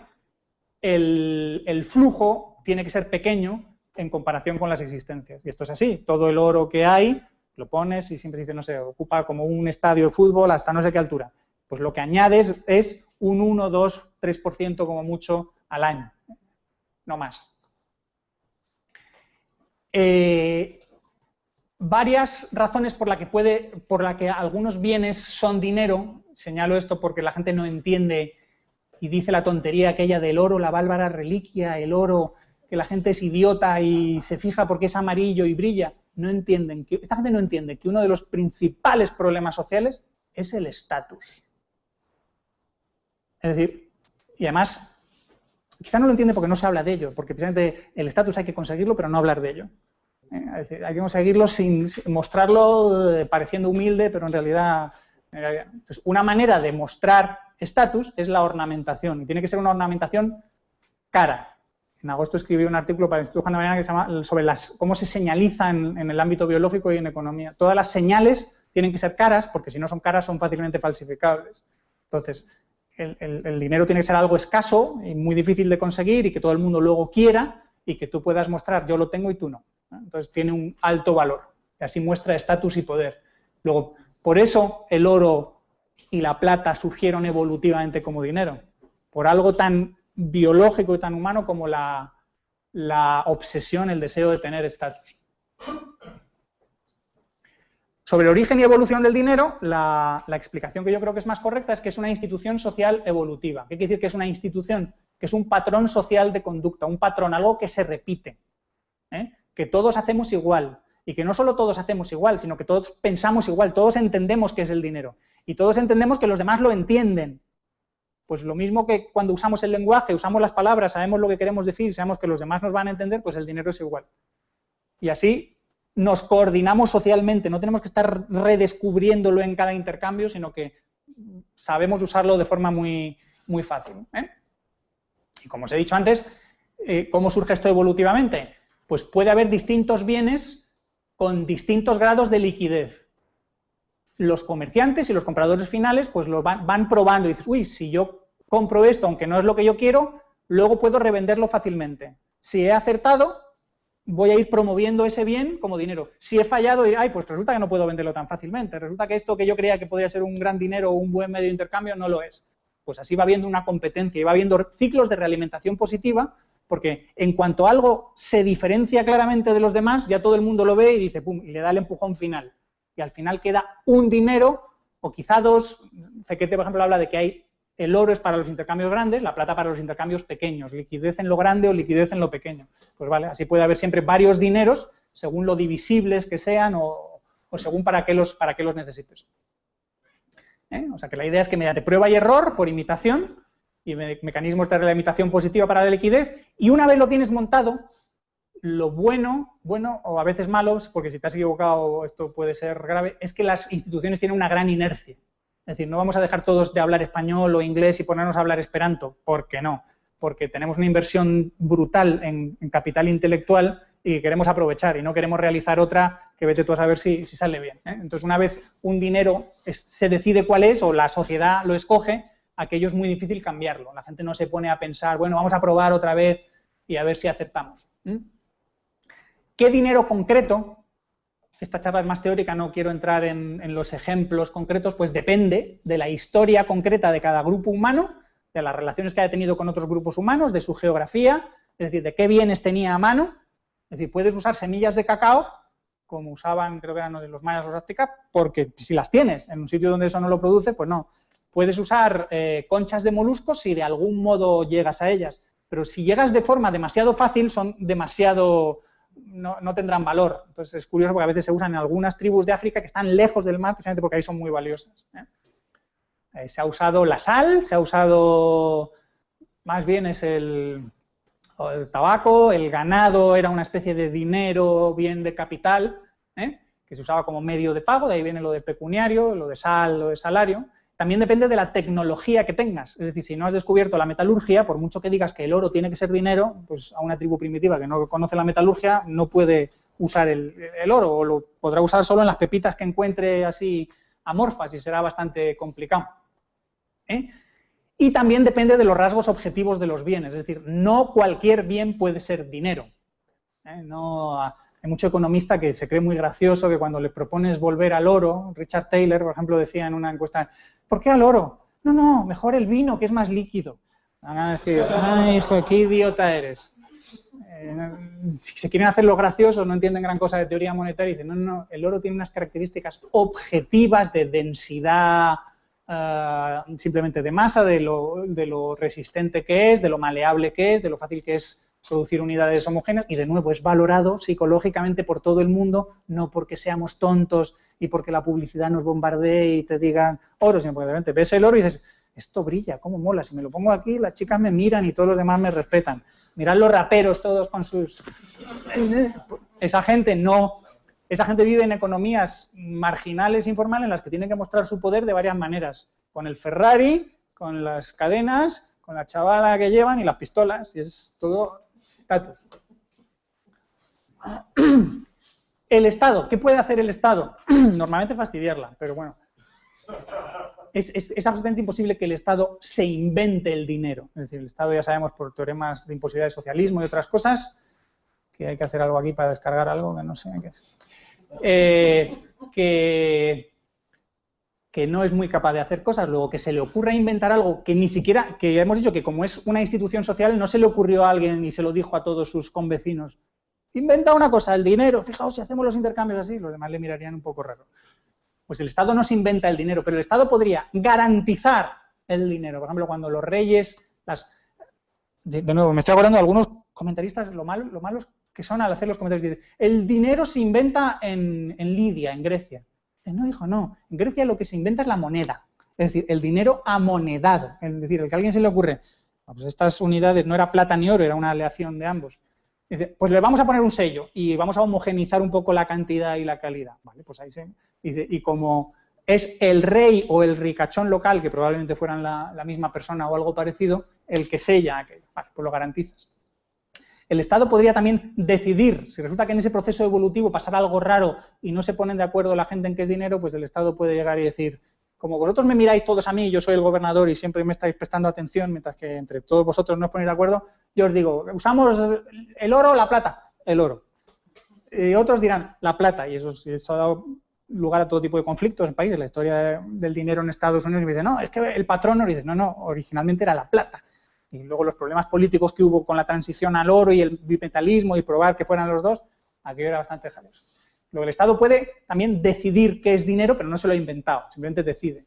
el flujo tiene que ser pequeño en comparación con las existencias. Y esto es así. Todo el oro que hay, lo pones y siempre se dice, no sé, ocupa como un estadio de fútbol hasta no sé qué altura. Pues lo que añades es un 1, 2, 3% como mucho al año. No más. Varias razones por la que algunos bienes son dinero. Señalo esto porque la gente no entiende y dice la tontería aquella del oro, la bárbara reliquia, el oro, que la gente es idiota y se fija porque es amarillo y brilla. Esta gente no entiende que uno de los principales problemas sociales es el estatus. Es decir, y además, quizá no lo entiende porque no se habla de ello, porque precisamente el estatus hay que conseguirlo, pero no hablar de ello. Es decir, hay que conseguirlo sin mostrarlo pareciendo humilde, pero en realidad... Entonces, una manera de mostrar estatus es la ornamentación, y tiene que ser una ornamentación cara. En agosto escribí un artículo para el Instituto Juan de Mariana que se llama sobre cómo se señalizan en el ámbito biológico y en economía. Todas las señales tienen que ser caras, porque si no son caras son fácilmente falsificables. Entonces, el dinero tiene que ser algo escaso y muy difícil de conseguir y que todo el mundo luego quiera y que tú puedas mostrar, yo lo tengo y tú no. Entonces tiene un alto valor, y así muestra estatus y poder. Luego, por eso el oro y la plata surgieron evolutivamente como dinero, por algo tan biológico y tan humano como la obsesión, el deseo de tener estatus. Sobre el origen y evolución del dinero, la explicación que yo creo que es más correcta es que es una institución social evolutiva. ¿Qué quiere decir que es una institución? Que es un patrón social de conducta, un patrón, algo que se repite, que todos hacemos igual, y que no solo todos hacemos igual, sino que todos pensamos igual, todos entendemos qué es el dinero, y todos entendemos que los demás lo entienden. Pues lo mismo que cuando usamos el lenguaje, usamos las palabras, sabemos lo que queremos decir, sabemos que los demás nos van a entender, pues el dinero es igual. Y así nos coordinamos socialmente, no tenemos que estar redescubriéndolo en cada intercambio, sino que sabemos usarlo de forma muy, muy fácil. Y como os he dicho antes, ¿cómo surge esto evolutivamente? Pues puede haber distintos bienes con distintos grados de liquidez. Los comerciantes y los compradores finales pues lo van probando y dices, uy, si yo compro esto, aunque no es lo que yo quiero, luego puedo revenderlo fácilmente. Si he acertado, voy a ir promoviendo ese bien como dinero. Si he fallado, diré, ay, pues resulta que no puedo venderlo tan fácilmente. Resulta que esto que yo creía que podría ser un gran dinero o un buen medio de intercambio no lo es. Pues así va habiendo una competencia y va habiendo ciclos de realimentación positiva, porque en cuanto algo se diferencia claramente de los demás, ya todo el mundo lo ve y dice, pum, y le da el empujón final. Y al final queda un dinero, o quizá dos. Fekete, por ejemplo, habla de que el oro es para los intercambios grandes, la plata para los intercambios pequeños, liquidez en lo grande o liquidez en lo pequeño. Pues vale, así puede haber siempre varios dineros, según lo divisibles que sean o o según para qué los necesites. O sea que la idea es que mediante prueba y error, por imitación, y mecanismos de la imitación positiva para la liquidez, y una vez lo tienes montado, lo bueno o a veces malo, porque si te has equivocado esto puede ser grave, es que las instituciones tienen una gran inercia. Es decir, no vamos a dejar todos de hablar español o inglés y ponernos a hablar esperanto. ¿Por qué no? Porque tenemos una inversión brutal en capital intelectual y queremos aprovechar y no queremos realizar otra que vete tú a saber si sale bien. Entonces, una vez un dinero se decide cuál es o la sociedad lo escoge, aquello es muy difícil cambiarlo. La gente no se pone a pensar, bueno, vamos a probar otra vez y a ver si aceptamos. ¿Qué dinero concreto? Esta charla es más teórica, no quiero entrar en los ejemplos concretos, pues depende de la historia concreta de cada grupo humano, de las relaciones que haya tenido con otros grupos humanos, de su geografía, es decir, de qué bienes tenía a mano. Es decir, puedes usar semillas de cacao, como usaban, creo que eran los mayas o los aztecas, porque si las tienes en un sitio donde eso no lo produce, pues no. Puedes usar conchas de moluscos si de algún modo llegas a ellas, pero si llegas de forma demasiado fácil, son demasiado... No tendrán valor. Entonces es curioso porque a veces se usan en algunas tribus de África que están lejos del mar, precisamente porque ahí son muy valiosas. Se ha usado la sal, se ha usado, más bien es el tabaco, el ganado era una especie de dinero, bien de capital, que se usaba como medio de pago, de ahí viene lo de pecuniario, lo de sal, lo de salario. También depende de la tecnología que tengas, es decir, si no has descubierto la metalurgia, por mucho que digas que el oro tiene que ser dinero, pues a una tribu primitiva que no conoce la metalurgia no puede usar el oro, o lo podrá usar solo en las pepitas que encuentre así amorfas y será bastante complicado. Y también depende de los rasgos objetivos de los bienes, es decir, no cualquier bien puede ser dinero. Hay mucho economista que se cree muy gracioso que cuando le propones volver al oro, Richard Taylor, por ejemplo, decía en una encuesta, ¿por qué al oro? No, mejor el vino, que es más líquido. Van a decir, ay, hijo, qué idiota eres. Si se quieren hacer los graciosos, no entienden gran cosa de teoría monetaria, y dicen, no, el oro tiene unas características objetivas de densidad, simplemente de masa, de lo resistente que es, de lo maleable que es, de lo fácil que es producir unidades homogéneas, y de nuevo es valorado psicológicamente por todo el mundo, no porque seamos tontos y porque la publicidad nos bombardee y te digan oro, sino porque de repente ves el oro y dices, esto brilla, cómo mola, si me lo pongo aquí las chicas me miran y todos los demás me respetan. Mirad los raperos todos con sus... Esa gente vive en economías marginales, informales, en las que tienen que mostrar su poder de varias maneras, con el Ferrari, con las cadenas, con la chavala que llevan y las pistolas, y es todo... estatus. El Estado, ¿qué puede hacer el Estado? Normalmente fastidiarla, pero bueno. Es absolutamente imposible que el Estado se invente el dinero. Es decir, el Estado ya sabemos por teoremas de imposibilidad de socialismo y otras cosas, que hay que hacer algo aquí para descargar algo que no sé qué es. Que no es muy capaz de hacer cosas, luego que se le ocurra inventar algo que ni siquiera, que ya hemos dicho que como es una institución social, no se le ocurrió a alguien y se lo dijo a todos sus convecinos. Inventa una cosa, el dinero, fijaos si hacemos los intercambios así, los demás le mirarían un poco raro. Pues el Estado no se inventa el dinero, pero el Estado podría garantizar el dinero. Por ejemplo, cuando los reyes, de nuevo, me estoy acordando de algunos comentaristas, lo malos que son al hacer los comentarios, dicen, el dinero se inventa en Lidia, en Grecia. No, hijo, no. En Grecia lo que se inventa es la moneda. Es decir, el dinero amonedado. Es decir, el que a alguien se le ocurre, pues estas unidades no era plata ni oro, era una aleación de ambos. Dice, pues le vamos a poner un sello y vamos a homogeneizar un poco la cantidad y la calidad. Vale, pues ahí se... Dice, y como es el rey o el ricachón local, que probablemente fueran la misma persona o algo parecido, el que sella aquello. Vale, pues lo garantizas. El Estado podría también decidir, si resulta que en ese proceso evolutivo pasara algo raro y no se ponen de acuerdo la gente en qué es dinero, pues el Estado puede llegar y decir, como vosotros me miráis todos a mí, yo soy el gobernador y siempre me estáis prestando atención, mientras que entre todos vosotros no os ponéis de acuerdo, yo os digo, ¿usamos el oro o la plata? El oro. Y otros dirán, la plata, y eso ha dado lugar a todo tipo de conflictos en países. La historia del dinero en Estados Unidos me dice, no, es que el patrón nos dice, no, originalmente era la plata. Y luego los problemas políticos que hubo con la transición al oro y el bimetalismo y probar que fueran los dos, aquello era bastante jaleo. Luego el Estado puede también decidir qué es dinero, pero no se lo ha inventado, simplemente decide.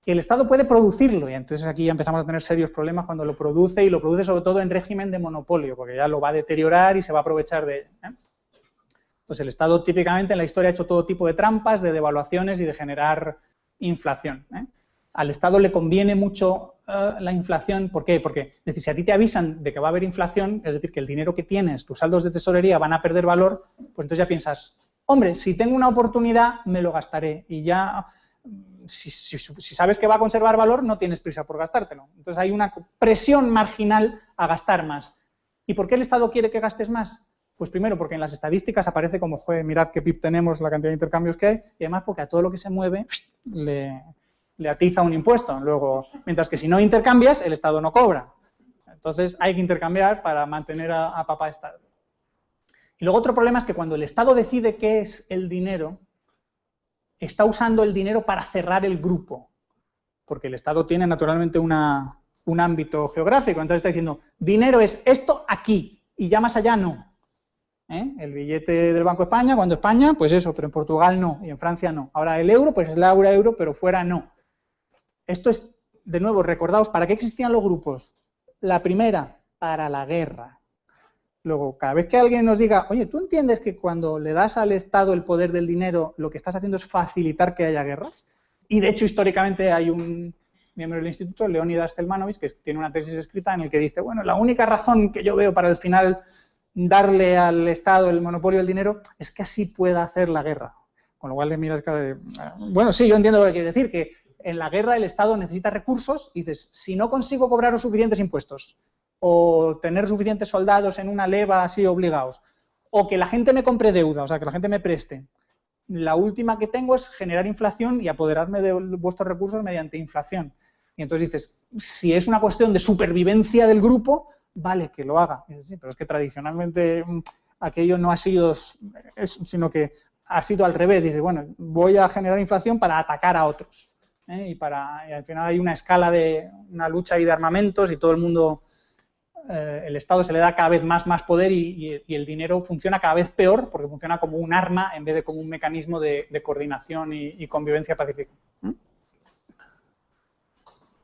Y el Estado puede producirlo, y entonces aquí ya empezamos a tener serios problemas cuando lo produce, y lo produce sobre todo en régimen de monopolio, porque ya lo va a deteriorar y se va a aprovechar de ello. Entonces, el Estado típicamente en la historia ha hecho todo tipo de trampas, de devaluaciones y de generar inflación, ¿eh? Al Estado le conviene mucho la inflación. ¿Por qué? Porque es decir, si a ti te avisan de que va a haber inflación, es decir, que el dinero que tienes, tus saldos de tesorería van a perder valor, pues entonces ya piensas, hombre, si tengo una oportunidad, me lo gastaré. Y ya, si sabes que va a conservar valor, no tienes prisa por gastártelo. Entonces hay una presión marginal a gastar más. ¿Y por qué el Estado quiere que gastes más? Pues primero porque en las estadísticas aparece como, joder, mirad qué PIB tenemos, la cantidad de intercambios que hay, y además porque a todo lo que se mueve le atiza un impuesto. Luego, mientras que si no intercambias, el Estado no cobra. Entonces hay que intercambiar para mantener a papá estable. Y luego otro problema es que cuando el Estado decide qué es el dinero, está usando el dinero para cerrar el grupo. Porque el Estado tiene naturalmente un ámbito geográfico. Entonces está diciendo, dinero es esto aquí, y ya más allá no. El billete del Banco de España, cuando España, pues eso, pero en Portugal no, y en Francia no. Ahora el euro, pues es el euro, pero fuera no. Esto es, de nuevo, recordaos, ¿para qué existían los grupos? La primera, para la guerra. Luego, cada vez que alguien nos diga, oye, ¿tú entiendes que cuando le das al Estado el poder del dinero, lo que estás haciendo es facilitar que haya guerras? Y de hecho, históricamente hay un miembro del instituto, Leonidas Telmanovich, que tiene una tesis escrita en el que dice, bueno, la única razón que yo veo para al final darle al Estado el monopolio del dinero es que así pueda hacer la guerra. Con lo cual le miras cara de, bueno, sí, yo entiendo lo que quiere decir, que en la guerra el Estado necesita recursos y dices, si no consigo cobrar los suficientes impuestos o tener suficientes soldados en una leva así obligados, o que la gente me compre deuda, o sea, que la gente me preste, la última que tengo es generar inflación y apoderarme de vuestros recursos mediante inflación. Y entonces dices, si es una cuestión de supervivencia del grupo, vale, que lo haga. Y dices, sí, pero es que tradicionalmente aquello no ha sido, sino que ha sido al revés. Dice, bueno, voy a generar inflación para atacar a otros. Y al final hay una escala de una lucha ahí de armamentos y todo el mundo, el Estado se le da cada vez más poder y el dinero funciona cada vez peor porque funciona como un arma en vez de como un mecanismo de coordinación y convivencia pacífica.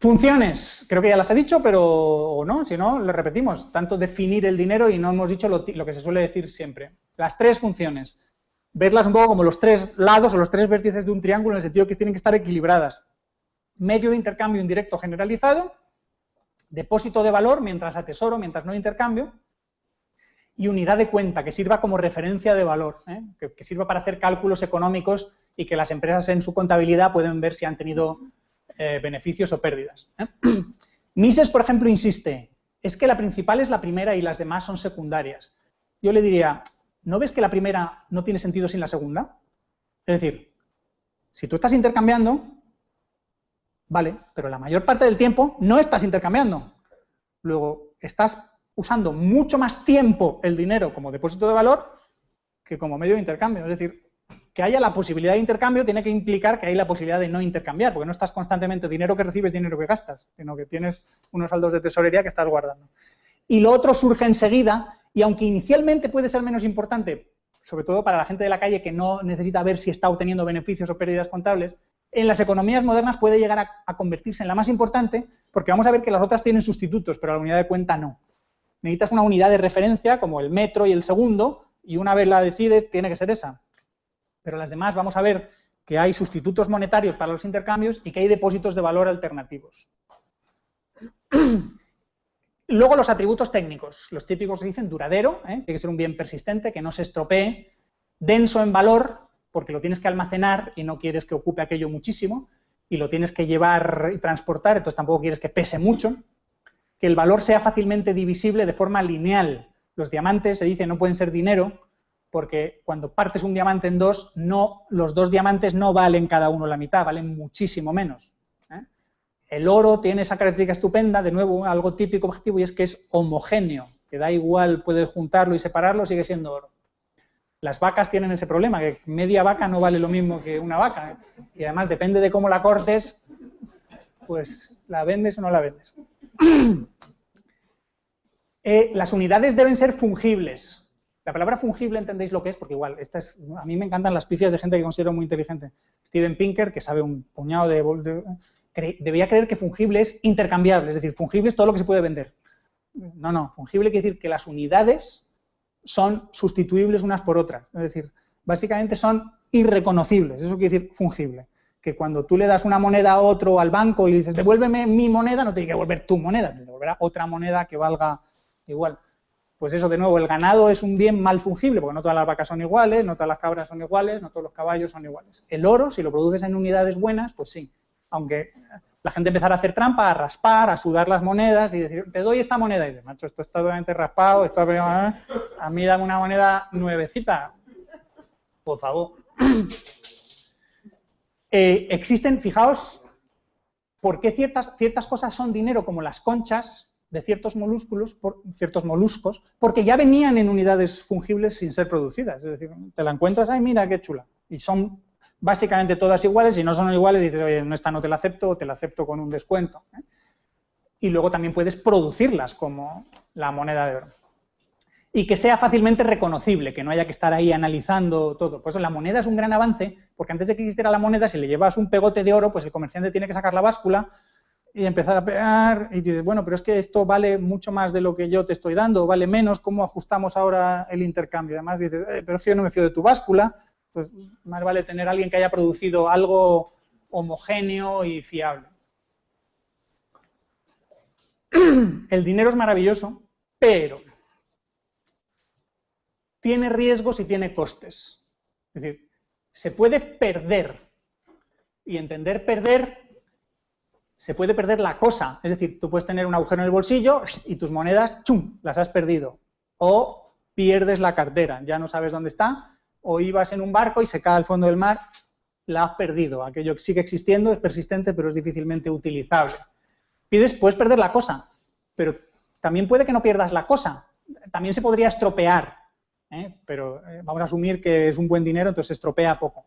Funciones, creo que ya las he dicho, pero o no, si no, lo repetimos. Tanto definir el dinero y no hemos dicho lo que se suele decir siempre. Las tres funciones. Verlas un poco como los tres lados o los tres vértices de un triángulo en el sentido que tienen que estar equilibradas. Medio de intercambio indirecto generalizado, depósito de valor mientras atesoro, mientras no intercambio, y unidad de cuenta que sirva como referencia de valor, que sirva para hacer cálculos económicos y que las empresas en su contabilidad pueden ver si han tenido beneficios o pérdidas. Mises, por ejemplo, insiste, es que la principal es la primera y las demás son secundarias. Yo le diría, ¿no ves que la primera no tiene sentido sin la segunda? Es decir, si tú estás intercambiando, vale, pero la mayor parte del tiempo no estás intercambiando. Luego, estás usando mucho más tiempo el dinero como depósito de valor que como medio de intercambio. Es decir, que haya la posibilidad de intercambio tiene que implicar que hay la posibilidad de no intercambiar, porque no estás constantemente dinero que recibes, dinero que gastas, sino que tienes unos saldos de tesorería que estás guardando. Y lo otro surge enseguida, y aunque inicialmente puede ser menos importante, sobre todo para la gente de la calle que no necesita ver si está obteniendo beneficios o pérdidas contables, en las economías modernas puede llegar a convertirse en la más importante, porque vamos a ver que las otras tienen sustitutos, pero la unidad de cuenta no. Necesitas una unidad de referencia, como el metro y el segundo, y una vez la decides, tiene que ser esa. Pero las demás vamos a ver que hay sustitutos monetarios para los intercambios y que hay depósitos de valor alternativos. Luego los atributos técnicos, los típicos que dicen duradero, tiene que ser un bien persistente, que no se estropee, denso en valor, porque lo tienes que almacenar y no quieres que ocupe aquello muchísimo, y lo tienes que llevar y transportar, entonces tampoco quieres que pese mucho, que el valor sea fácilmente divisible de forma lineal. Los diamantes, se dice, no pueden ser dinero, porque cuando partes un diamante en dos, los dos diamantes no valen cada uno la mitad, valen muchísimo menos. El oro tiene esa característica estupenda, de nuevo, algo típico objetivo, y es que es homogéneo, que da igual, puedes juntarlo y separarlo, sigue siendo oro. Las vacas tienen ese problema, que media vaca no vale lo mismo que una vaca, y además depende de cómo la cortes, pues la vendes o no la vendes. Las unidades deben ser fungibles. La palabra fungible entendéis lo que es, porque igual, a mí me encantan las pifias de gente que considero muy inteligente. Steven Pinker, que sabe un puñado debía creer que fungible es intercambiable, es decir, fungible es todo lo que se puede vender. No, fungible quiere decir que las unidades son sustituibles unas por otras. Es decir, básicamente son irreconocibles. Eso quiere decir fungible. Que cuando tú le das una moneda a otro, al banco, y dices, devuélveme mi moneda, no te tiene que devolver tu moneda, te devolverá otra moneda que valga igual. Pues eso, de nuevo, el ganado es un bien mal fungible, porque no todas las vacas son iguales, no todas las cabras son iguales, no todos los caballos son iguales. El oro, si lo produces en unidades buenas, pues sí. Aunque la gente empezara a hacer trampa, a raspar, a sudar las monedas y decir, te doy esta moneda. Y dices, macho, esto está totalmente raspado, esto a mí dame una moneda nuevecita. Por favor. Existen, fijaos, por qué ciertas cosas son dinero, como las conchas de ciertos moluscos, porque ya venían en unidades fungibles sin ser producidas. Es decir, te la encuentras, ay, mira, qué chula. Y son básicamente todas iguales, si no son iguales, dices, oye, no, esta no te la acepto, o te la acepto con un descuento. Y luego también puedes producirlas como la moneda de oro. Y que sea fácilmente reconocible, que no haya que estar ahí analizando todo. Por eso la moneda es un gran avance, porque antes de que existiera la moneda, si le llevas un pegote de oro, pues el comerciante tiene que sacar la báscula y empezar a pegar, y dices, bueno, pero es que esto vale mucho más de lo que yo te estoy dando, vale menos, ¿cómo ajustamos ahora el intercambio? Además dices, pero es que yo no me fío de tu báscula, pues más vale tener a alguien que haya producido algo homogéneo y fiable. El dinero es maravilloso, pero tiene riesgos y tiene costes. Es decir, se puede perder. Y entender perder, se puede perder la cosa. Es decir, tú puedes tener un agujero en el bolsillo y tus monedas, ¡chum!, las has perdido. O pierdes la cartera, ya no sabes dónde está, o ibas en un barco y se cae al fondo del mar, la has perdido. Aquello sigue existiendo, es persistente, pero es difícilmente utilizable. Puedes perder la cosa, pero también puede que no pierdas la cosa. También se podría estropear. Pero vamos a asumir que es un buen dinero, entonces se estropea poco.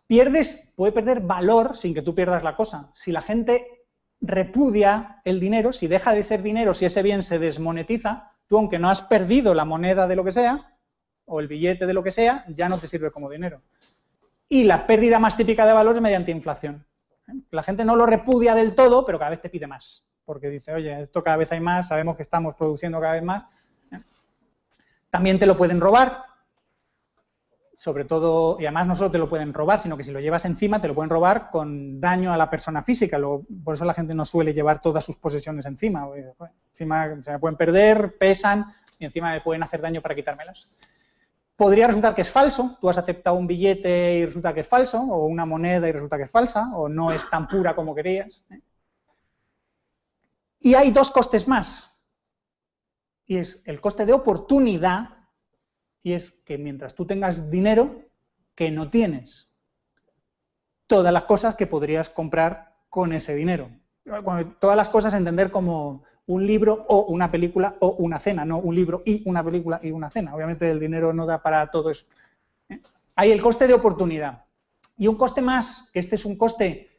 Puede perder valor sin que tú pierdas la cosa. Si la gente repudia el dinero, si deja de ser dinero, si ese bien se desmonetiza, tú, aunque no has perdido la moneda de lo que sea, o el billete de lo que sea, ya no te sirve como dinero. Y la pérdida más típica de valor es mediante inflación. La gente no lo repudia del todo, pero cada vez te pide más. Porque dice, oye, esto cada vez hay más, sabemos que estamos produciendo cada vez más. También te lo pueden robar, sobre todo, y además no solo te lo pueden robar, sino que si lo llevas encima te lo pueden robar con daño a la persona física. Por eso la gente no suele llevar todas sus posesiones encima. Encima se me pueden perder, pesan y encima me pueden hacer daño para quitármelas. Podría resultar que es falso, tú has aceptado un billete y resulta que es falso, o una moneda y resulta que es falsa, o no es tan pura como querías. Y hay dos costes más. Y es el coste de oportunidad, y es que mientras tú tengas dinero, que no tienes todas las cosas que podrías comprar con ese dinero. Todas las cosas entender como un libro o una película o una cena, no un libro y una película y una cena. Obviamente el dinero no da para todo eso. Hay el coste de oportunidad. Y un coste más, que este es un coste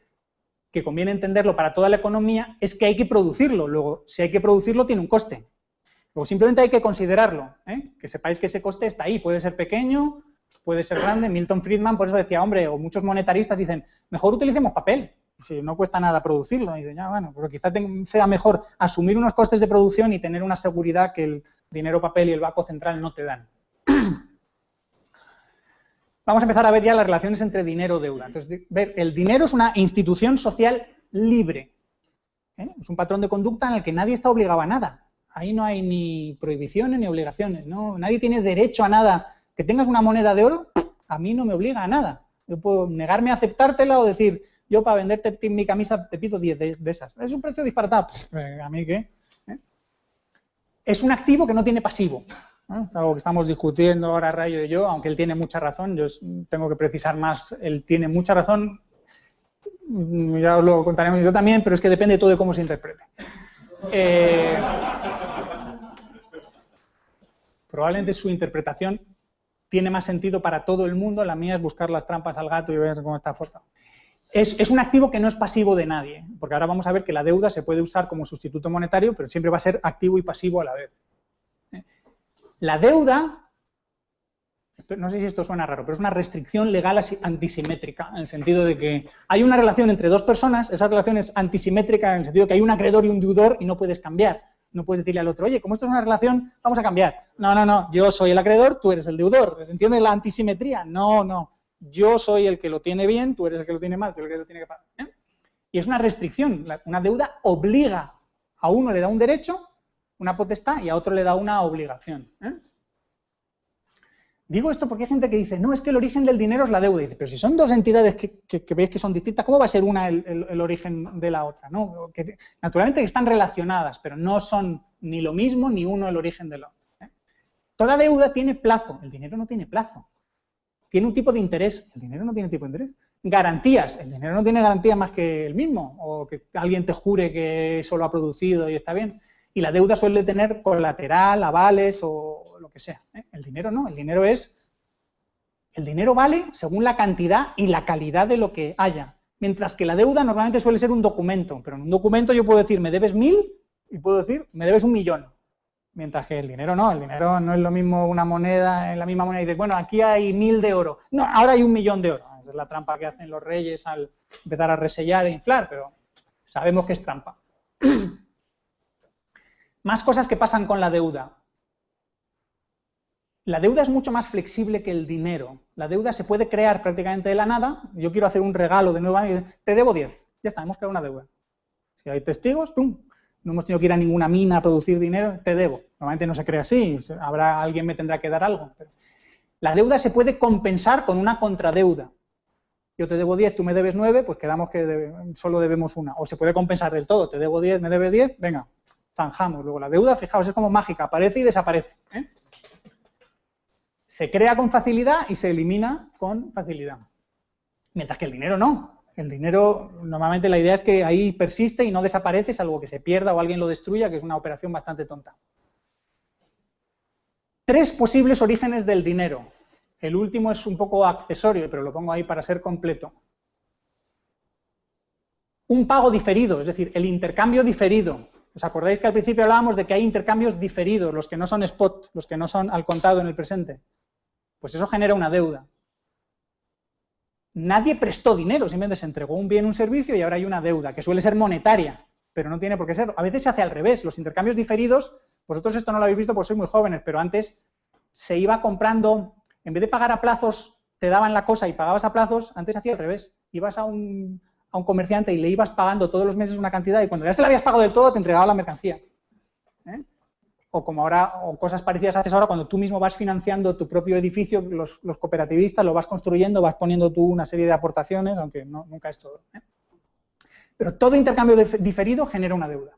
que conviene entenderlo para toda la economía, es que hay que producirlo. Luego, si hay que producirlo, tiene un coste. Luego, simplemente hay que considerarlo, que sepáis que ese coste está ahí, puede ser pequeño, puede ser grande. Milton Friedman por eso decía, hombre, o muchos monetaristas dicen, mejor utilicemos papel, si no cuesta nada producirlo. Y dicen, ya, bueno, pero quizá sea mejor asumir unos costes de producción y tener una seguridad que el dinero papel y el Banco Central no te dan. Vamos a empezar a ver ya las relaciones entre dinero y deuda. Entonces, el dinero es una institución social libre. Es un patrón de conducta en el que nadie está obligado a nada. Ahí no hay ni prohibiciones ni obligaciones, ¿no? Nadie tiene derecho a nada. Que tengas una moneda de oro, a mí no me obliga a nada. Yo puedo negarme a aceptártela o decir, yo para venderte mi camisa te pido 10 de esas. Es un precio disparatado. ¿A mí qué? Es un activo que no tiene pasivo. Es algo que estamos discutiendo ahora Rayo y yo, aunque él tiene mucha razón. Yo tengo que precisar más. Él tiene mucha razón. Ya os lo contaremos yo también, pero es que depende todo de cómo se interprete. Probablemente su interpretación tiene más sentido para todo el mundo, la mía es buscar las trampas al gato y ver cómo está forzado. Es un activo que no es pasivo de nadie, porque ahora vamos a ver que la deuda se puede usar como sustituto monetario, pero siempre va a ser activo y pasivo a la vez. La deuda, no sé si esto suena raro, pero es una restricción legal antisimétrica, en el sentido de que hay una relación entre dos personas, esa relación es antisimétrica en el sentido de que hay un acreedor y un deudor y no puedes cambiar. No puedes decirle al otro, oye, como esto es una relación, vamos a cambiar. No, no, no, yo soy el acreedor, tú eres el deudor. ¿Entiendes la antisimetría? No, no. Yo soy el que lo tiene bien, tú eres el que lo tiene mal, tú eres el que lo tiene que pagar. Y es una restricción. Una deuda obliga. A uno le da un derecho, una potestad, y a otro le da una obligación. Digo esto porque hay gente que dice, no, es que el origen del dinero es la deuda. Y dice, pero si son dos entidades que veis que son distintas, ¿cómo va a ser una el origen de la otra? ¿No? Naturalmente están relacionadas, pero no son ni lo mismo ni uno el origen del otro. Toda deuda tiene plazo, el dinero no tiene plazo. Tiene un tipo de interés, el dinero no tiene tipo de interés. Garantías, el dinero no tiene garantía más que el mismo, o que alguien te jure que eso lo ha producido y está bien. Y la deuda suele tener colateral, avales o lo que sea. El dinero no, el dinero vale según la cantidad y la calidad de lo que haya. Mientras que la deuda normalmente suele ser un documento, pero en un documento yo puedo decir, me debes 1000 y puedo decir, me debes 1.000.000. Mientras que el dinero no es lo mismo una moneda, en la misma moneda y dices, bueno, aquí hay 1000 de oro. No, ahora hay 1.000.000 de oro. Esa es la trampa que hacen los reyes al empezar a resellar e inflar, pero sabemos que es trampa. Más cosas que pasan con la deuda. La deuda es mucho más flexible que el dinero. La deuda se puede crear prácticamente de la nada. Yo quiero hacer un regalo de 9 años, te debo 10. Ya está, hemos creado una deuda. Si hay testigos, ¡pum! No hemos tenido que ir a ninguna mina a producir dinero, te debo. Normalmente no se crea así, alguien me tendrá que dar algo. Pero la deuda se puede compensar con una contradeuda. Yo te debo 10, tú me debes 9, pues quedamos que solo debemos una. O se puede compensar del todo, te debo 10, me debes 10, venga, zanjamos. Luego la deuda, fijaos, es como mágica, aparece y desaparece. Se crea con facilidad y se elimina con facilidad. Mientras que el dinero no. El dinero, normalmente la idea es que ahí persiste y no desaparece, salvo que se pierda o alguien lo destruya, que es una operación bastante tonta. 3 posibles orígenes del dinero. El último es un poco accesorio, pero lo pongo ahí para ser completo. Un pago diferido, es decir, el intercambio diferido. ¿Os acordáis que al principio hablábamos de que hay intercambios diferidos, los que no son spot, los que no son al contado en el presente? Pues eso genera una deuda. Nadie prestó dinero, simplemente se entregó un bien, un servicio y ahora hay una deuda, que suele ser monetaria, pero no tiene por qué ser. A veces se hace al revés, los intercambios diferidos, vosotros esto no lo habéis visto porque sois muy jóvenes, pero antes se iba comprando, en vez de pagar a plazos, te daban la cosa y pagabas a plazos, antes hacía al revés. Ibas a un comerciante y le ibas pagando todos los meses una cantidad y cuando ya se la habías pagado del todo te entregaba la mercancía. O como ahora, o cosas parecidas haces ahora cuando tú mismo vas financiando tu propio edificio, los cooperativistas lo vas construyendo, vas poniendo tú una serie de aportaciones, aunque nunca es todo. Pero todo intercambio diferido genera una deuda.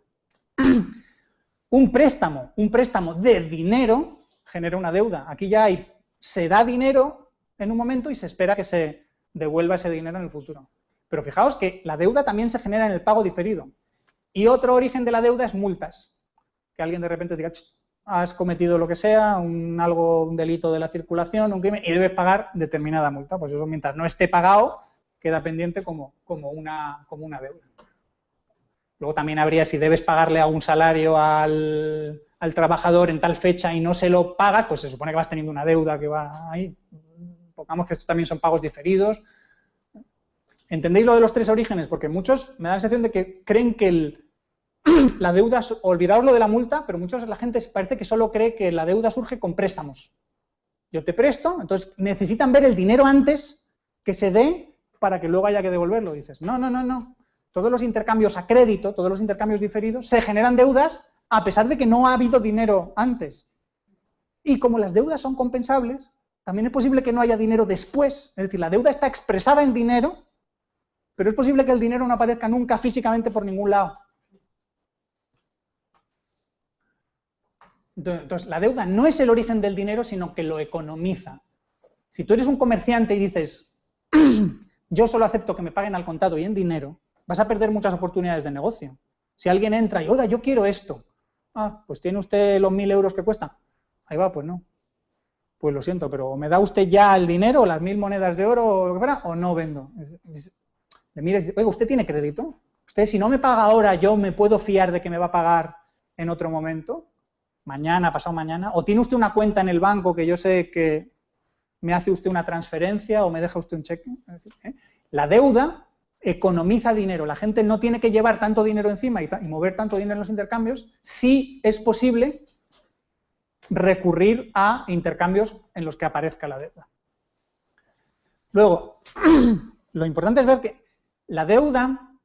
Un préstamo de dinero genera una deuda. Aquí ya se da dinero en un momento y se espera que se devuelva ese dinero en el futuro. Pero fijaos que la deuda también se genera en el pago diferido. Y otro origen de la deuda es multas. Que alguien de repente diga, has cometido lo que sea, un delito de la circulación, un crimen, y debes pagar determinada multa. Pues eso, mientras no esté pagado, queda pendiente como una deuda. Luego también habría, si debes pagarle un salario al trabajador en tal fecha y no se lo pagas, pues se supone que vas teniendo una deuda que va ahí. Pongamos que estos también son pagos diferidos. ¿Entendéis lo de los 3 orígenes? Porque muchos me da la sensación de que creen que la deuda, olvidaos lo de la multa, pero la gente parece que solo cree que la deuda surge con préstamos. Yo te presto, entonces necesitan ver el dinero antes que se dé para que luego haya que devolverlo. Dices, no, no, no, no. Todos los intercambios a crédito, todos los intercambios diferidos, se generan deudas a pesar de que no ha habido dinero antes. Y como las deudas son compensables, también es posible que no haya dinero después. Es decir, la deuda está expresada en dinero, pero es posible que el dinero no aparezca nunca físicamente por ningún lado. Entonces, la deuda no es el origen del dinero, sino que lo economiza. Si tú eres un comerciante y dices, yo solo acepto que me paguen al contado y en dinero, vas a perder muchas oportunidades de negocio. Si alguien entra y, oiga, yo quiero esto. Ah, pues tiene usted los 1000 euros que cuesta. Ahí va, pues no. Pues lo siento, pero ¿me da usted ya el dinero, las 1000 monedas de oro o lo que fuera, o no vendo? Le mira y dice, oiga, ¿usted tiene crédito? Usted, si no me paga ahora, ¿yo me puedo fiar de que me va a pagar en otro momento? Mañana, pasado mañana, o tiene usted una cuenta en el banco que yo sé que me hace usted una transferencia o me deja usted un cheque. La deuda economiza dinero. La gente no tiene que llevar tanto dinero encima y mover tanto dinero en los intercambios, si es posible recurrir a intercambios en los que aparezca la deuda. Luego, lo importante es ver que la deuda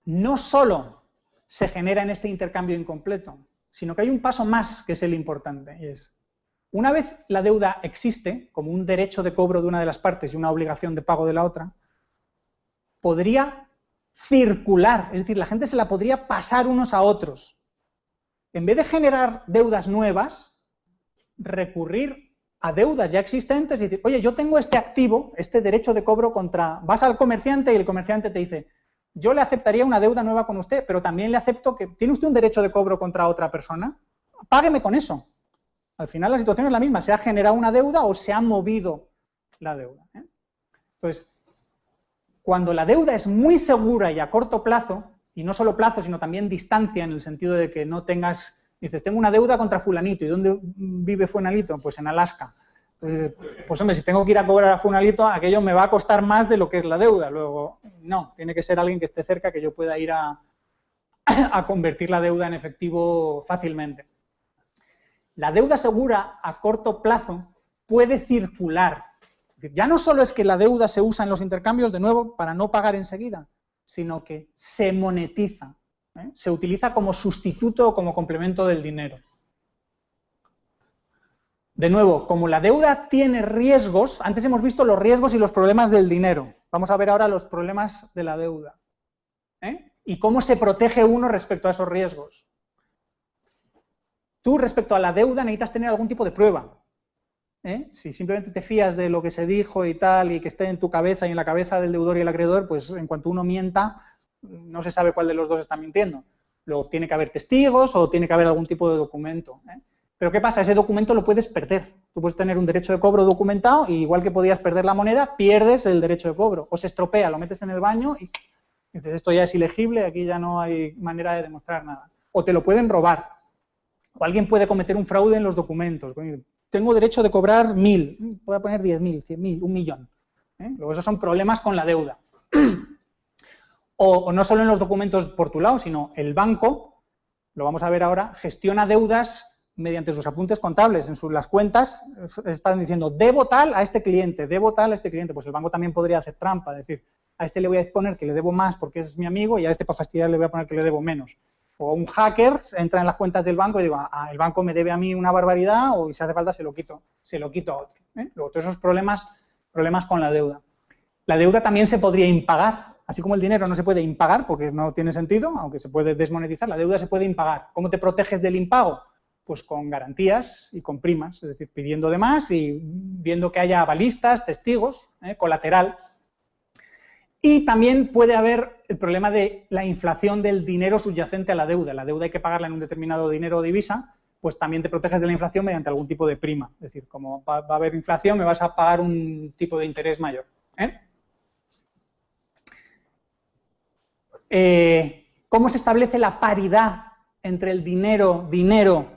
no solo se genera en este intercambio incompleto, sino que hay un paso más que es el importante, y es, una vez la deuda existe, como un derecho de cobro de una de las partes y una obligación de pago de la otra, podría circular, es decir, la gente se la podría pasar unos a otros. En vez de generar deudas nuevas, recurrir a deudas ya existentes y decir, oye, yo tengo este activo, este derecho de cobro contra... Vas al comerciante y el comerciante te dice, yo le aceptaría una deuda nueva con usted, pero también le acepto que... ¿Tiene usted un derecho de cobro contra otra persona? Págueme con eso. Al final la situación es la misma, se ha generado una deuda o se ha movido la deuda. Entonces, cuando la deuda es muy segura y a corto plazo, y no solo plazo, sino también distancia, en el sentido de que no tengas, dices, tengo una deuda contra fulanito, ¿y dónde vive fulanito? Pues en Alaska. Pues hombre, si tengo que ir a cobrar a fulanito, aquello me va a costar más de lo que es la deuda. Luego, no, tiene que ser alguien que esté cerca, que yo pueda ir a convertir la deuda en efectivo fácilmente. La deuda segura a corto plazo puede circular. Es decir, ya no solo es que la deuda se usa en los intercambios, de nuevo, para no pagar enseguida, sino que se monetiza, se utiliza como sustituto o como complemento del dinero. De nuevo, como la deuda tiene riesgos, antes hemos visto los riesgos y los problemas del dinero. Vamos a ver ahora los problemas de la deuda. Y cómo se protege uno respecto a esos riesgos. Tú, respecto a la deuda, necesitas tener algún tipo de prueba. Si simplemente te fías de lo que se dijo y tal, y que esté en tu cabeza y en la cabeza del deudor y el acreedor, pues en cuanto uno mienta, no se sabe cuál de los dos está mintiendo. Luego tiene que haber testigos o tiene que haber algún tipo de documento. Pero ¿qué pasa? Ese documento lo puedes perder. Tú puedes tener un derecho de cobro documentado y igual que podías perder la moneda, pierdes el derecho de cobro. O se estropea, lo metes en el baño y dices, esto ya es ilegible, aquí ya no hay manera de demostrar nada. O te lo pueden robar. O alguien puede cometer un fraude en los documentos. Tengo derecho de cobrar 1.000, voy a poner 10.000, 100.000, 1.000.000. Luego esos son problemas con la deuda. O no solo en los documentos por tu lado, sino el banco, lo vamos a ver ahora, gestiona deudas mediante sus apuntes contables. En las cuentas están diciendo, debo tal a este cliente, debo tal a este cliente. Pues el banco también podría hacer trampa, es decir, a este le voy a poner que le debo más porque es mi amigo y a este para fastidiar le voy a poner que le debo menos. O un hacker entra en las cuentas del banco y digo, el banco me debe a mí una barbaridad o si hace falta se lo quito a otro. Luego todos esos problemas con la deuda. La deuda también se podría impagar, así como el dinero no se puede impagar porque no tiene sentido, aunque se puede desmonetizar, la deuda se puede impagar. ¿Cómo te proteges del impago? Pues con garantías y con primas, es decir, pidiendo de más y viendo que haya avalistas, testigos, colateral. Y también puede haber el problema de la inflación del dinero subyacente a la deuda. La deuda hay que pagarla en un determinado dinero o divisa, pues también te proteges de la inflación mediante algún tipo de prima. Es decir, como va a haber inflación, me vas a pagar un tipo de interés mayor. ¿Cómo se establece la paridad entre el dinero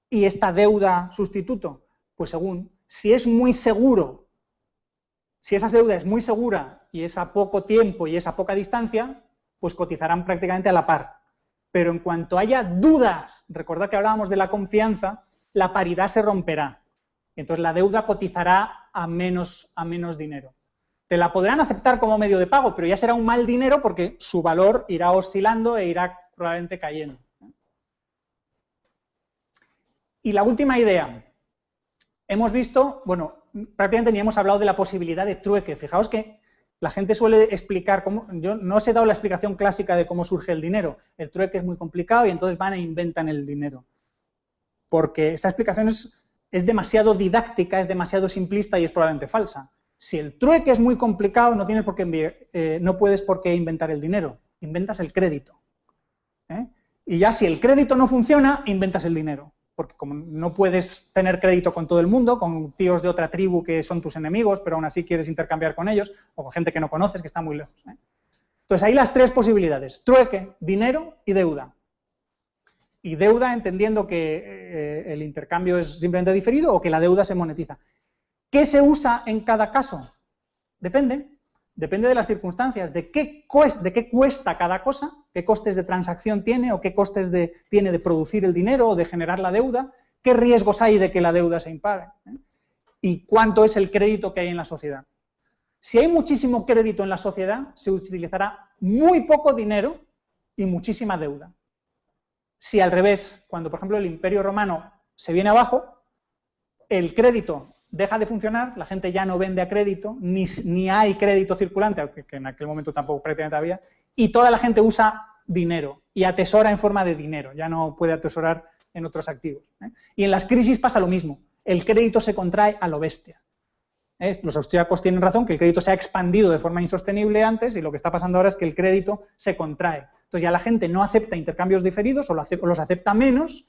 y esta deuda sustituto? Pues según, si es muy seguro, si esa deuda es muy segura y es a poco tiempo y es a poca distancia, pues cotizarán prácticamente a la par. Pero en cuanto haya dudas, recordad que hablábamos de la confianza, la paridad se romperá. Entonces la deuda cotizará a menos dinero. Te la podrán aceptar como medio de pago, pero ya será un mal dinero porque su valor irá oscilando e irá probablemente cayendo. Y la última idea. Hemos visto, bueno, prácticamente ni hemos hablado de la posibilidad de trueque. Fijaos que la gente suele explicar cómo, yo no os he dado la explicación clásica de cómo surge el dinero. El trueque es muy complicado y entonces van e inventan el dinero. Porque esta explicación es demasiado didáctica, es demasiado simplista y es probablemente falsa. Si el trueque es muy complicado, no puedes por qué inventar el dinero. Inventas el crédito. Y ya si el crédito no funciona, inventas el dinero. Porque como no puedes tener crédito con todo el mundo, con tíos de otra tribu que son tus enemigos, pero aún así quieres intercambiar con ellos, o con gente que no conoces, que está muy lejos. Entonces, hay las tres posibilidades: trueque, dinero y deuda. Y deuda entendiendo que el intercambio es simplemente diferido o que la deuda se monetiza. ¿Qué se usa en cada caso? Depende depende de las circunstancias, de qué cuesta cada cosa, qué costes de transacción tiene o qué costes tiene de producir el dinero o de generar la deuda, qué riesgos hay de que la deuda se impague, y cuánto es el crédito que hay en la sociedad. Si hay muchísimo crédito en la sociedad, se utilizará muy poco dinero y muchísima deuda. Si al revés, cuando por ejemplo el Imperio Romano se viene abajo, el crédito deja de funcionar, la gente ya no vende a crédito, ni hay crédito circulante, aunque en aquel momento tampoco prácticamente había, y toda la gente usa dinero y atesora en forma de dinero, ya no puede atesorar en otros activos. Y en las crisis pasa lo mismo, el crédito se contrae a lo bestia. Los austríacos tienen razón, que el crédito se ha expandido de forma insostenible antes y lo que está pasando ahora es que el crédito se contrae. Entonces ya la gente no acepta intercambios diferidos o los acepta menos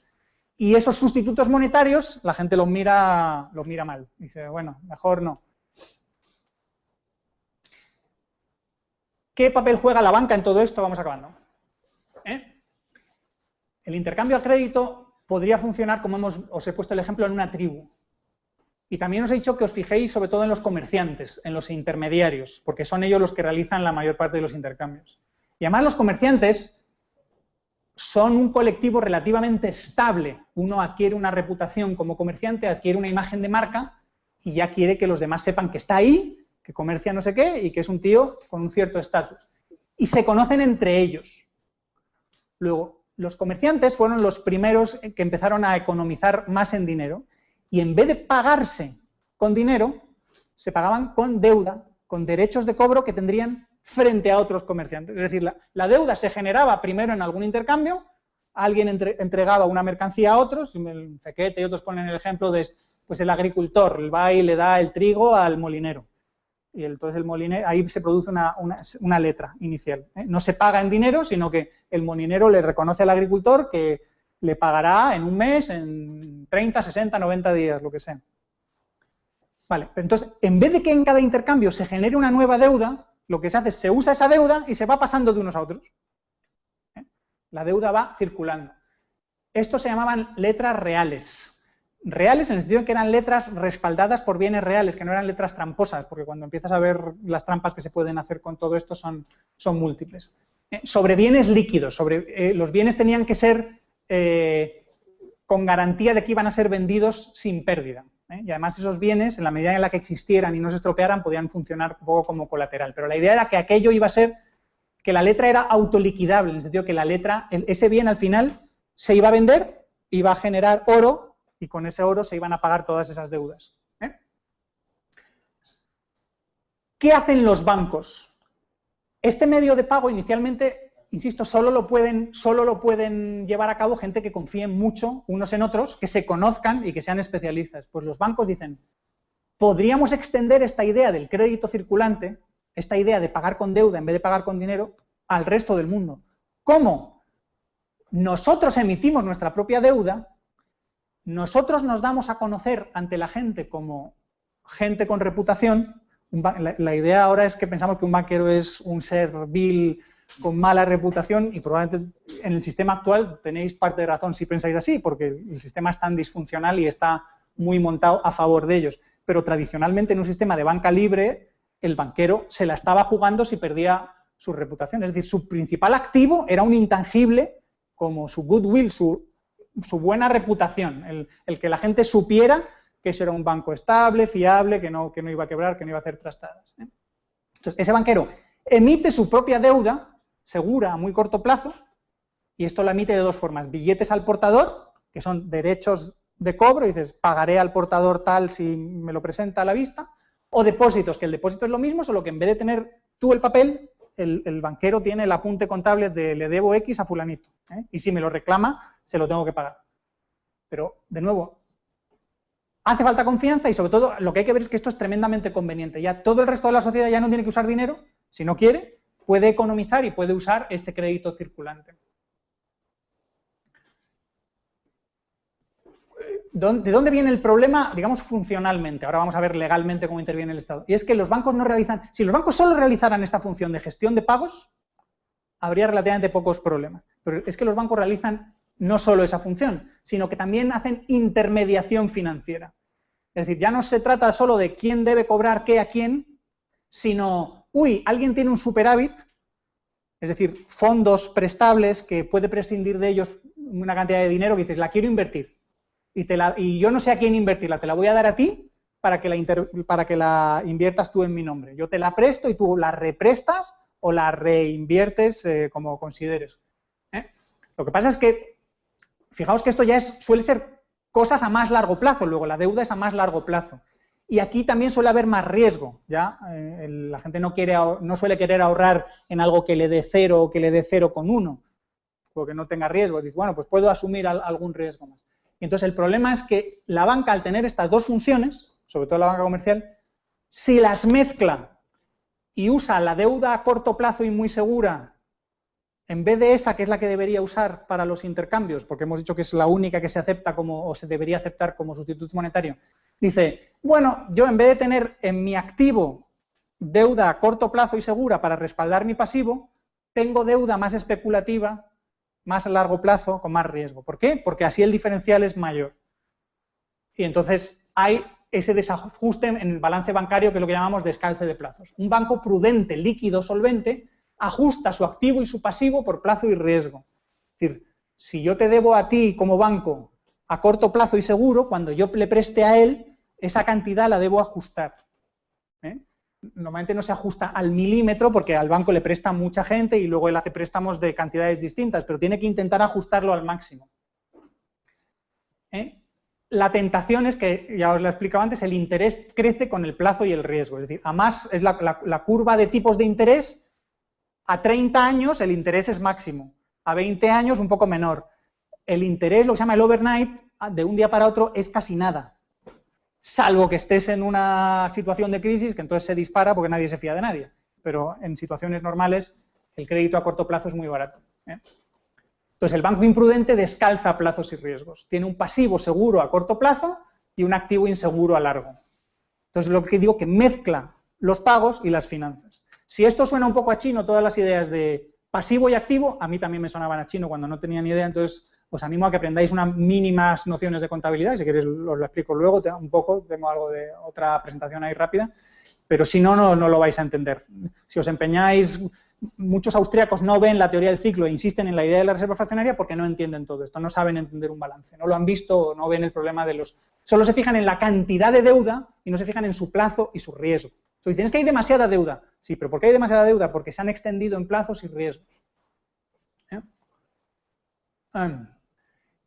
y esos sustitutos monetarios la gente los mira mal. Dice, bueno, mejor no. ¿Qué papel juega la banca en todo esto? Vamos acabando. El intercambio al crédito podría funcionar, como os he puesto el ejemplo, en una tribu. Y también os he dicho que os fijéis sobre todo en los comerciantes, en los intermediarios, porque son ellos los que realizan la mayor parte de los intercambios. Y además los comerciantes son un colectivo relativamente estable. Uno adquiere una reputación como comerciante, adquiere una imagen de marca y ya quiere que los demás sepan que está ahí, que comercia no sé qué y que es un tío con un cierto estatus. Y se conocen entre ellos. Luego, los comerciantes fueron los primeros que empezaron a economizar más en dinero. Y en vez de pagarse con dinero, se pagaban con deuda, con derechos de cobro que tendrían frente a otros comerciantes. Es decir, la deuda se generaba primero en algún intercambio, alguien entregaba una mercancía a otros, el Cequete y otros ponen el ejemplo de pues el agricultor, va y le da el trigo al molinero. Y entonces el molinero, ahí se produce una letra inicial. No se paga en dinero, sino que el molinero le reconoce al agricultor que le pagará en un mes, en 30, 60, 90 días, lo que sea. Vale, entonces, en vez de que en cada intercambio se genere una nueva deuda, lo que se hace es se usa esa deuda y se va pasando de unos a otros. La deuda va circulando. Esto se llamaban letras reales. Reales en el sentido de que eran letras respaldadas por bienes reales, que no eran letras tramposas, porque cuando empiezas a ver las trampas que se pueden hacer con todo esto son múltiples. Sobre bienes líquidos, los bienes tenían que ser con garantía de que iban a ser vendidos sin pérdida. Y además esos bienes, en la medida en la que existieran y no se estropearan, podían funcionar un poco como colateral. Pero la idea era que aquello iba a ser, que la letra era autoliquidable, en el sentido que la letra, ese bien al final se iba a vender, iba a generar oro y con ese oro se iban a pagar todas esas deudas. ¿Qué hacen los bancos? Este medio de pago inicialmente, insisto, solo lo pueden llevar a cabo gente que confíen mucho unos en otros, que se conozcan y que sean especialistas. Pues los bancos dicen, podríamos extender esta idea del crédito circulante, esta idea de pagar con deuda en vez de pagar con dinero, al resto del mundo. ¿Cómo? Nosotros emitimos nuestra propia deuda, nosotros nos damos a conocer ante la gente como gente con reputación. La idea ahora es que pensamos que un banquero es un ser vil, con mala reputación y probablemente en el sistema actual tenéis parte de razón si pensáis así, porque el sistema es tan disfuncional y está muy montado a favor de ellos. Pero tradicionalmente en un sistema de banca libre, el banquero se la estaba jugando si perdía su reputación. Es decir, su principal activo era un intangible como su goodwill, su buena reputación, el que la gente supiera que eso era un banco estable, fiable, que no iba a quebrar, que no iba a hacer trastadas. Entonces, ese banquero emite su propia deuda segura a muy corto plazo, y esto la emite de dos formas: billetes al portador, que son derechos de cobro, y dices, pagaré al portador tal si me lo presenta a la vista, o depósitos, que el depósito es lo mismo, solo que en vez de tener tú el papel, el banquero tiene el apunte contable de le debo X a fulanito, y si me lo reclama, se lo tengo que pagar. Pero, de nuevo, hace falta confianza y sobre todo lo que hay que ver es que esto es tremendamente conveniente. Ya todo el resto de la sociedad ya no tiene que usar dinero, si no quiere, puede economizar y puede usar este crédito circulante. ¿De dónde viene el problema, digamos, funcionalmente? Ahora vamos a ver legalmente cómo interviene el Estado. Y es que los bancos no realizan, si los bancos solo realizaran esta función de gestión de pagos, habría relativamente pocos problemas. Pero es que los bancos realizan no solo esa función, sino que también hacen intermediación financiera. Es decir, ya no se trata solo de quién debe cobrar qué a quién, sino uy, alguien tiene un superávit, es decir, fondos prestables que puede prescindir de ellos una cantidad de dinero que dices, la quiero invertir. Y yo no sé a quién invertirla, te la voy a dar a ti para que la inviertas tú en mi nombre. Yo te la presto y tú la represtas o la reinviertes como consideres. Lo que pasa es que, fijaos que esto ya suele ser cosas a más largo plazo, luego la deuda es a más largo plazo. Y aquí también suele haber más riesgo, ¿ya? La gente no suele querer ahorrar en algo que le dé 0 o que le dé 0,1, porque no tenga riesgo. Dice, bueno, pues puedo asumir algún riesgo más. Y entonces el problema es que la banca, al tener estas dos funciones, sobre todo la banca comercial, si las mezcla y usa la deuda a corto plazo y muy segura, en vez de esa que es la que debería usar para los intercambios, porque hemos dicho que es la única que se acepta o se debería aceptar como sustituto monetario, dice, bueno, yo en vez de tener en mi activo deuda a corto plazo y segura para respaldar mi pasivo, tengo deuda más especulativa, más a largo plazo, con más riesgo. ¿Por qué? Porque así el diferencial es mayor. Y entonces hay ese desajuste en el balance bancario, que es lo que llamamos descalce de plazos. Un banco prudente, líquido, solvente, ajusta su activo y su pasivo por plazo y riesgo. Es decir, si yo te debo a ti como banco a corto plazo y seguro, cuando yo le preste a él, esa cantidad la debo ajustar. Normalmente no se ajusta al milímetro porque al banco le presta mucha gente y luego él hace préstamos de cantidades distintas, pero tiene que intentar ajustarlo al máximo. La tentación es que, ya os lo he explicado antes, el interés crece con el plazo y el riesgo. Es decir, a más es la curva de tipos de interés, a 30 años el interés es máximo, a 20 años un poco menor. El interés, lo que se llama el overnight, de un día para otro es casi nada. Salvo que estés en una situación de crisis, que entonces se dispara porque nadie se fía de nadie. Pero en situaciones normales el crédito a corto plazo es muy barato. Entonces el banco imprudente descalza plazos y riesgos. Tiene un pasivo seguro a corto plazo y un activo inseguro a largo. Entonces lo que digo que mezcla los pagos y las finanzas. Si esto suena un poco a chino, todas las ideas de pasivo y activo, a mí también me sonaban a chino cuando no tenía ni idea, entonces os animo a que aprendáis unas mínimas nociones de contabilidad, si queréis os lo explico luego un poco, tengo algo de otra presentación ahí rápida, pero si no, no lo vais a entender. Si os empeñáis, muchos austríacos no ven la teoría del ciclo e insisten en la idea de la reserva fraccionaria porque no entienden todo esto, no saben entender un balance, no lo han visto o no ven el problema de los... Solo se fijan en la cantidad de deuda y no se fijan en su plazo y su riesgo. So, dicen, es que hay demasiada deuda. Sí, pero ¿por qué hay demasiada deuda? Porque se han extendido en plazos y riesgos.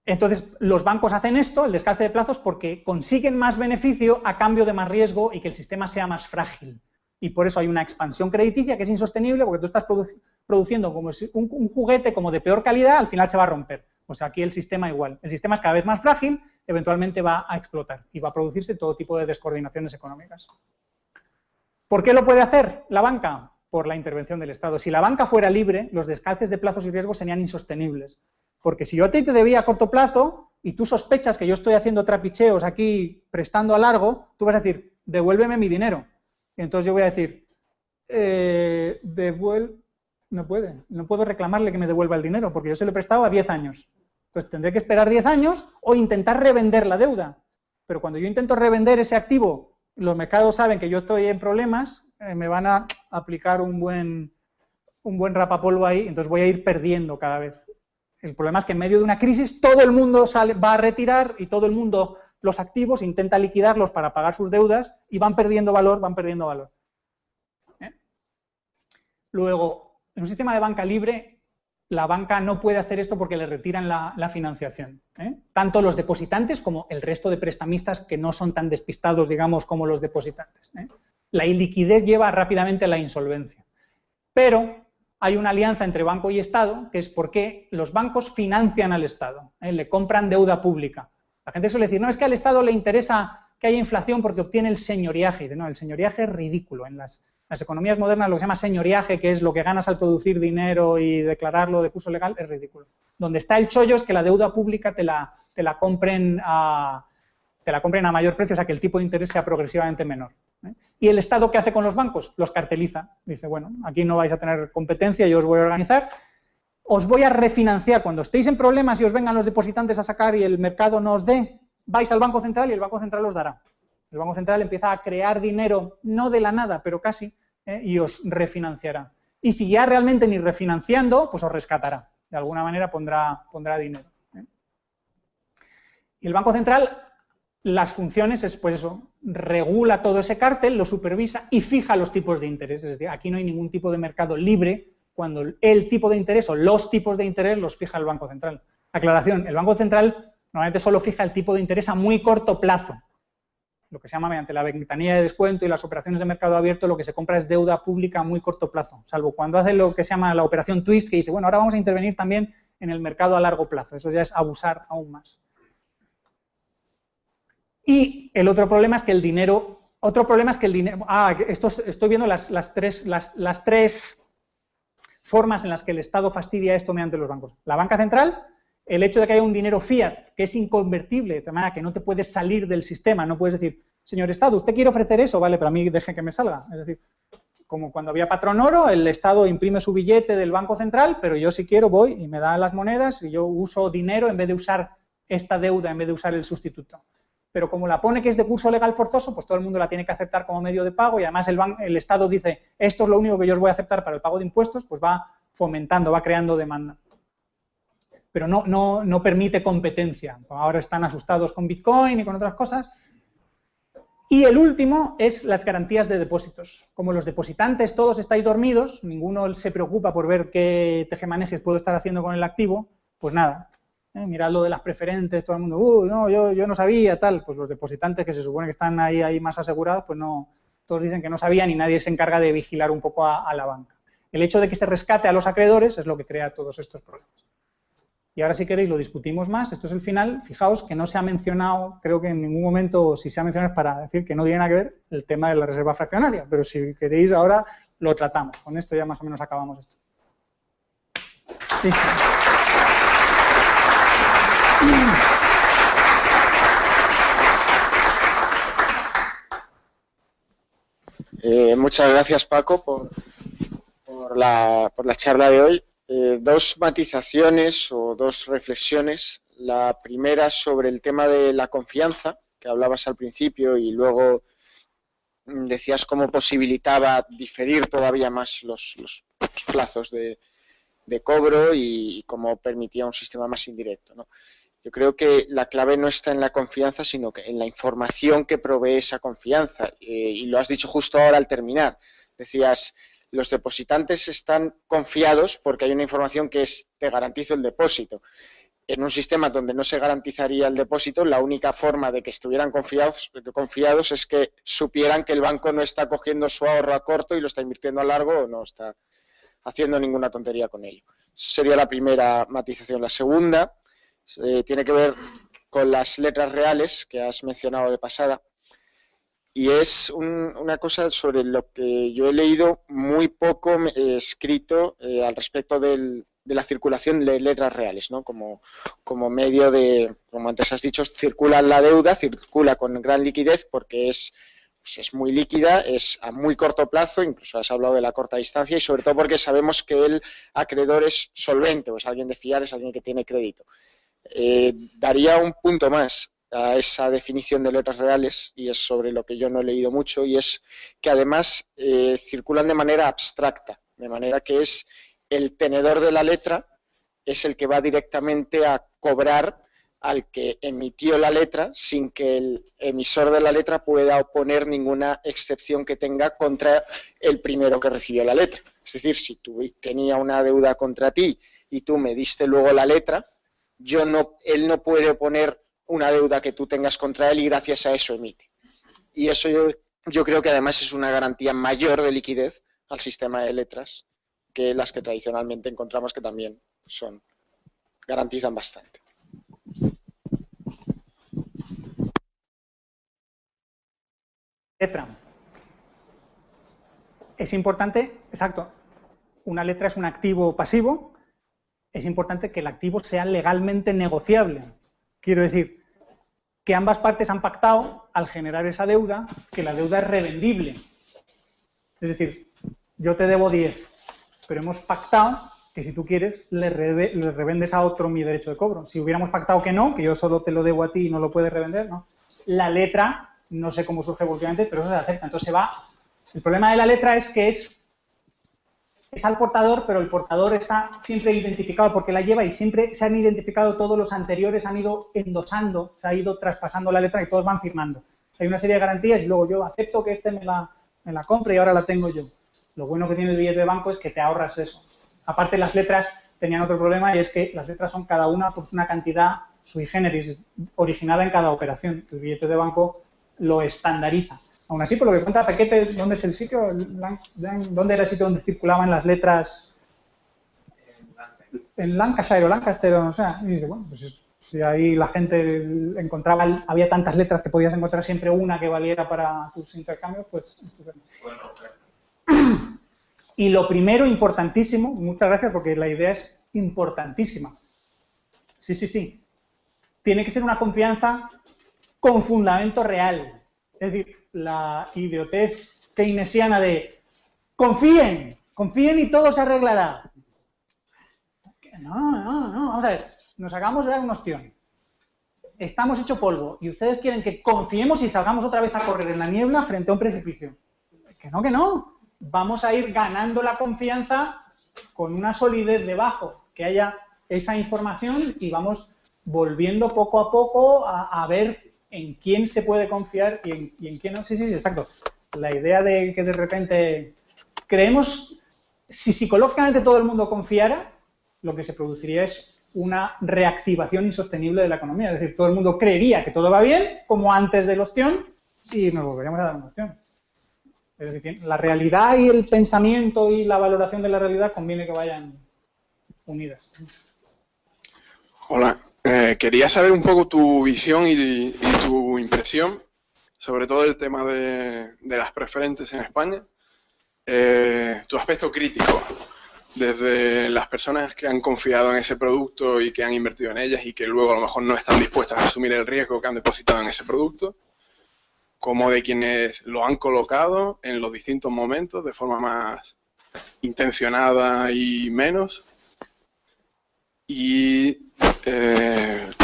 Entonces, los bancos hacen esto, el descalce de plazos, porque consiguen más beneficio a cambio de más riesgo y que el sistema sea más frágil. Y por eso hay una expansión crediticia que es insostenible, porque tú estás produciendo como un juguete como de peor calidad, al final se va a romper. O sea, aquí el sistema igual. El sistema es cada vez más frágil, eventualmente va a explotar y va a producirse todo tipo de descoordinaciones económicas. ¿Por qué lo puede hacer la banca? Por la intervención del Estado. Si la banca fuera libre, los descalces de plazos y riesgos serían insostenibles. Porque si yo te debía a corto plazo y tú sospechas que yo estoy haciendo trapicheos aquí prestando a largo, tú vas a decir, devuélveme mi dinero. Y entonces yo voy a decir, no puedo reclamarle que me devuelva el dinero porque yo se lo he prestado a 10 años. Entonces tendré que esperar 10 años o intentar revender la deuda. Pero cuando yo intento revender ese activo, los mercados saben que yo estoy en problemas, me van a aplicar un buen rapapolvo ahí, entonces voy a ir perdiendo cada vez. El problema es que en medio de una crisis todo el mundo va a retirar y todo el mundo, los activos, intenta liquidarlos para pagar sus deudas y van perdiendo valor, Luego, en un sistema de banca libre, la banca no puede hacer esto porque le retiran la financiación. Tanto los depositantes como el resto de prestamistas que no son tan despistados, digamos, como los depositantes. La iliquidez lleva rápidamente a la insolvencia. Pero hay una alianza entre banco y Estado, que es porque los bancos financian al Estado, le compran deuda pública. La gente suele decir, no, es que al Estado le interesa que haya inflación porque obtiene el señoriaje. Y dice, no, el señoriaje es ridículo. En las economías modernas lo que se llama señoriaje, que es lo que ganas al producir dinero y declararlo de curso legal, es ridículo. Donde está el chollo es que la deuda pública te la compren a mayor precio, o sea que el tipo de interés sea progresivamente menor. ¿Y el Estado qué hace con los bancos? Los carteliza. Dice, bueno, aquí no vais a tener competencia, yo os voy a organizar, os voy a refinanciar. Cuando estéis en problemas y os vengan los depositantes a sacar y el mercado no os dé, vais al Banco Central y el Banco Central os dará. El Banco Central empieza a crear dinero, no de la nada, pero casi, y os refinanciará. Y si ya realmente ni refinanciando, pues os rescatará. De alguna manera pondrá dinero. Y el Banco Central, las funciones es, pues eso, regula todo ese cártel, lo supervisa y fija los tipos de interés. Es decir, aquí no hay ningún tipo de mercado libre cuando el tipo de interés o los tipos de interés los fija el Banco Central. Aclaración, el Banco Central normalmente solo fija el tipo de interés a muy corto plazo. Lo que se llama mediante la ventanilla de descuento y las operaciones de mercado abierto, lo que se compra es deuda pública a muy corto plazo, salvo cuando hace lo que se llama la operación twist, que dice, bueno, ahora vamos a intervenir también en el mercado a largo plazo. Eso ya es abusar aún más. Y el otro problema es que el dinero... estoy viendo las tres formas en las que el Estado fastidia esto mediante los bancos. La banca central, el hecho de que haya un dinero fiat que es inconvertible, de manera que no te puedes salir del sistema, no puedes decir, señor Estado, ¿usted quiere ofrecer eso? Vale, pero a mí deje que me salga. Es decir, como cuando había patrón oro, el Estado imprime su billete del Banco Central, pero yo si quiero voy y me da las monedas y yo uso dinero en vez de usar esta deuda, en vez de usar el sustituto. Pero como la pone que es de curso legal forzoso, pues todo el mundo la tiene que aceptar como medio de pago y además el Estado dice, esto es lo único que yo os voy a aceptar para el pago de impuestos, pues va fomentando, va creando demanda. Pero no permite competencia. Ahora están asustados con Bitcoin y con otras cosas. Y el último es las garantías de depósitos. Como los depositantes todos estáis dormidos, ninguno se preocupa por ver qué tejemanejes puedo estar haciendo con el activo, pues nada. Mirad lo de las preferentes, todo el mundo, no, yo no sabía, tal. Pues los depositantes que se supone que están ahí más asegurados, pues no, todos dicen que no sabían y nadie se encarga de vigilar un poco a la banca. El hecho de que se rescate a los acreedores es lo que crea todos estos problemas. Y ahora si queréis lo discutimos más, esto es el final. Fijaos que no se ha mencionado, creo que en ningún momento, si se ha mencionado es para decir que no tiene nada que ver el tema de la reserva fraccionaria, pero si queréis ahora lo tratamos. Con esto ya más o menos acabamos esto. Sí. Muchas gracias, Paco, por la charla de hoy. Dos matizaciones o dos reflexiones. La primera sobre el tema de la confianza, que hablabas al principio y luego decías cómo posibilitaba diferir todavía más los plazos de cobro y cómo permitía un sistema más indirecto, ¿no? Yo creo que la clave no está en la confianza, sino que en la información que provee esa confianza. Y lo has dicho justo ahora al terminar. Decías, los depositantes están confiados porque hay una información que es, te garantizo el depósito. En un sistema donde no se garantizaría el depósito, la única forma de que estuvieran confiados es que supieran que el banco no está cogiendo su ahorro a corto y lo está invirtiendo a largo o no está haciendo ninguna tontería con ello. Sería la primera matización. La segunda tiene que ver con las letras reales que has mencionado de pasada y es una cosa sobre lo que yo he leído muy poco escrito al respecto de la circulación de letras reales, ¿no? Como medio de, como antes has dicho, circula la deuda, circula con gran liquidez porque es muy líquida, es a muy corto plazo, incluso has hablado de la corta distancia y sobre todo porque sabemos que el acreedor es solvente o es alguien de fiar, es alguien que tiene crédito. Daría un punto más a esa definición de letras reales y es sobre lo que yo no he leído mucho y es que además circulan de manera abstracta, de manera que es el tenedor de la letra es el que va directamente a cobrar al que emitió la letra sin que el emisor de la letra pueda oponer ninguna excepción que tenga contra el primero que recibió la letra. Es decir, si tú tenía una deuda contra ti y tú me diste luego la letra, él no puede poner una deuda que tú tengas contra él y gracias a eso emite. Y eso yo creo que además es una garantía mayor de liquidez al sistema de letras que las que tradicionalmente encontramos que también garantizan bastante. Letra. Es importante, exacto, una letra es un activo pasivo. Es importante que el activo sea legalmente negociable. Quiero decir, que ambas partes han pactado, al generar esa deuda, que la deuda es revendible. Es decir, yo te debo 10, pero hemos pactado que si tú quieres, le revendes a otro mi derecho de cobro. Si hubiéramos pactado que no, que yo solo te lo debo a ti y no lo puedes revender, ¿no? La letra, no sé cómo surge evolutivamente, pero eso se acepta. Entonces se va El problema de la letra es que es al portador, pero el portador está siempre identificado porque la lleva y siempre se han identificado todos los anteriores, han ido endosando, se ha ido traspasando la letra y todos van firmando. Hay una serie de garantías y luego yo acepto que este me la compre y ahora la tengo yo. Lo bueno que tiene el billete de banco es que te ahorras eso. Aparte, las letras tenían otro problema y es que las letras son cada una pues una cantidad sui generis, originada en cada operación. El billete de banco lo estandariza. Aún así, por lo que cuenta Fequete, ¿dónde es el sitio? ¿Dónde era el sitio donde circulaban las letras? En Lancashire o Lancaster, o no sé. Y dice, bueno, pues si ahí la gente encontraba, había tantas letras que podías encontrar siempre una que valiera para tus intercambios, pues estupendo. Bueno, y lo primero, importantísimo, muchas gracias porque la idea es importantísima. Sí. Tiene que ser una confianza con fundamento real. Es decir, la idiotez keynesiana de confíen y todo se arreglará. No, vamos a ver, nos acabamos de dar un ostión. Estamos hecho polvo y ustedes quieren que confiemos y salgamos otra vez a correr en la niebla frente a un precipicio. Que no. Vamos a ir ganando la confianza con una solidez debajo, que haya esa información y vamos volviendo poco a poco a ver en quién se puede confiar y en quién no. Sí, exacto. La idea de que de repente creemos, si psicológicamente todo el mundo confiara, lo que se produciría es una reactivación insostenible de la economía. Es decir, todo el mundo creería que todo va bien, como antes del ostión, y nos volveríamos a dar un ostión. Es decir, la realidad y el pensamiento y la valoración de la realidad conviene que vayan unidas. Hola. Quería saber un poco tu visión y tu impresión sobre todo el tema de las preferentes en España. Tu aspecto crítico, desde las personas que han confiado en ese producto y que han invertido en ellas y que luego a lo mejor no están dispuestas a asumir el riesgo que han depositado en ese producto, como de quienes lo han colocado en los distintos momentos de forma más intencionada y menos. Y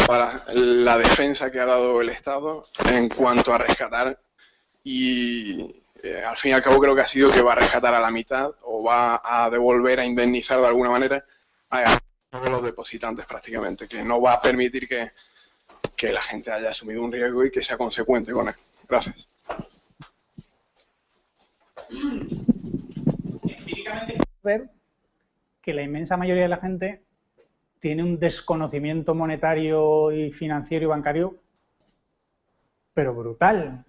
para la defensa que ha dado el Estado en cuanto a rescatar y al fin y al cabo creo que ha sido que va a rescatar a la mitad o va a devolver, a indemnizar de alguna manera a todos los depositantes prácticamente, que no va a permitir que la gente haya asumido un riesgo y que sea consecuente con él. Gracias. Empíricamente ver que la inmensa mayoría de la gente tiene un desconocimiento monetario y financiero y bancario, pero brutal.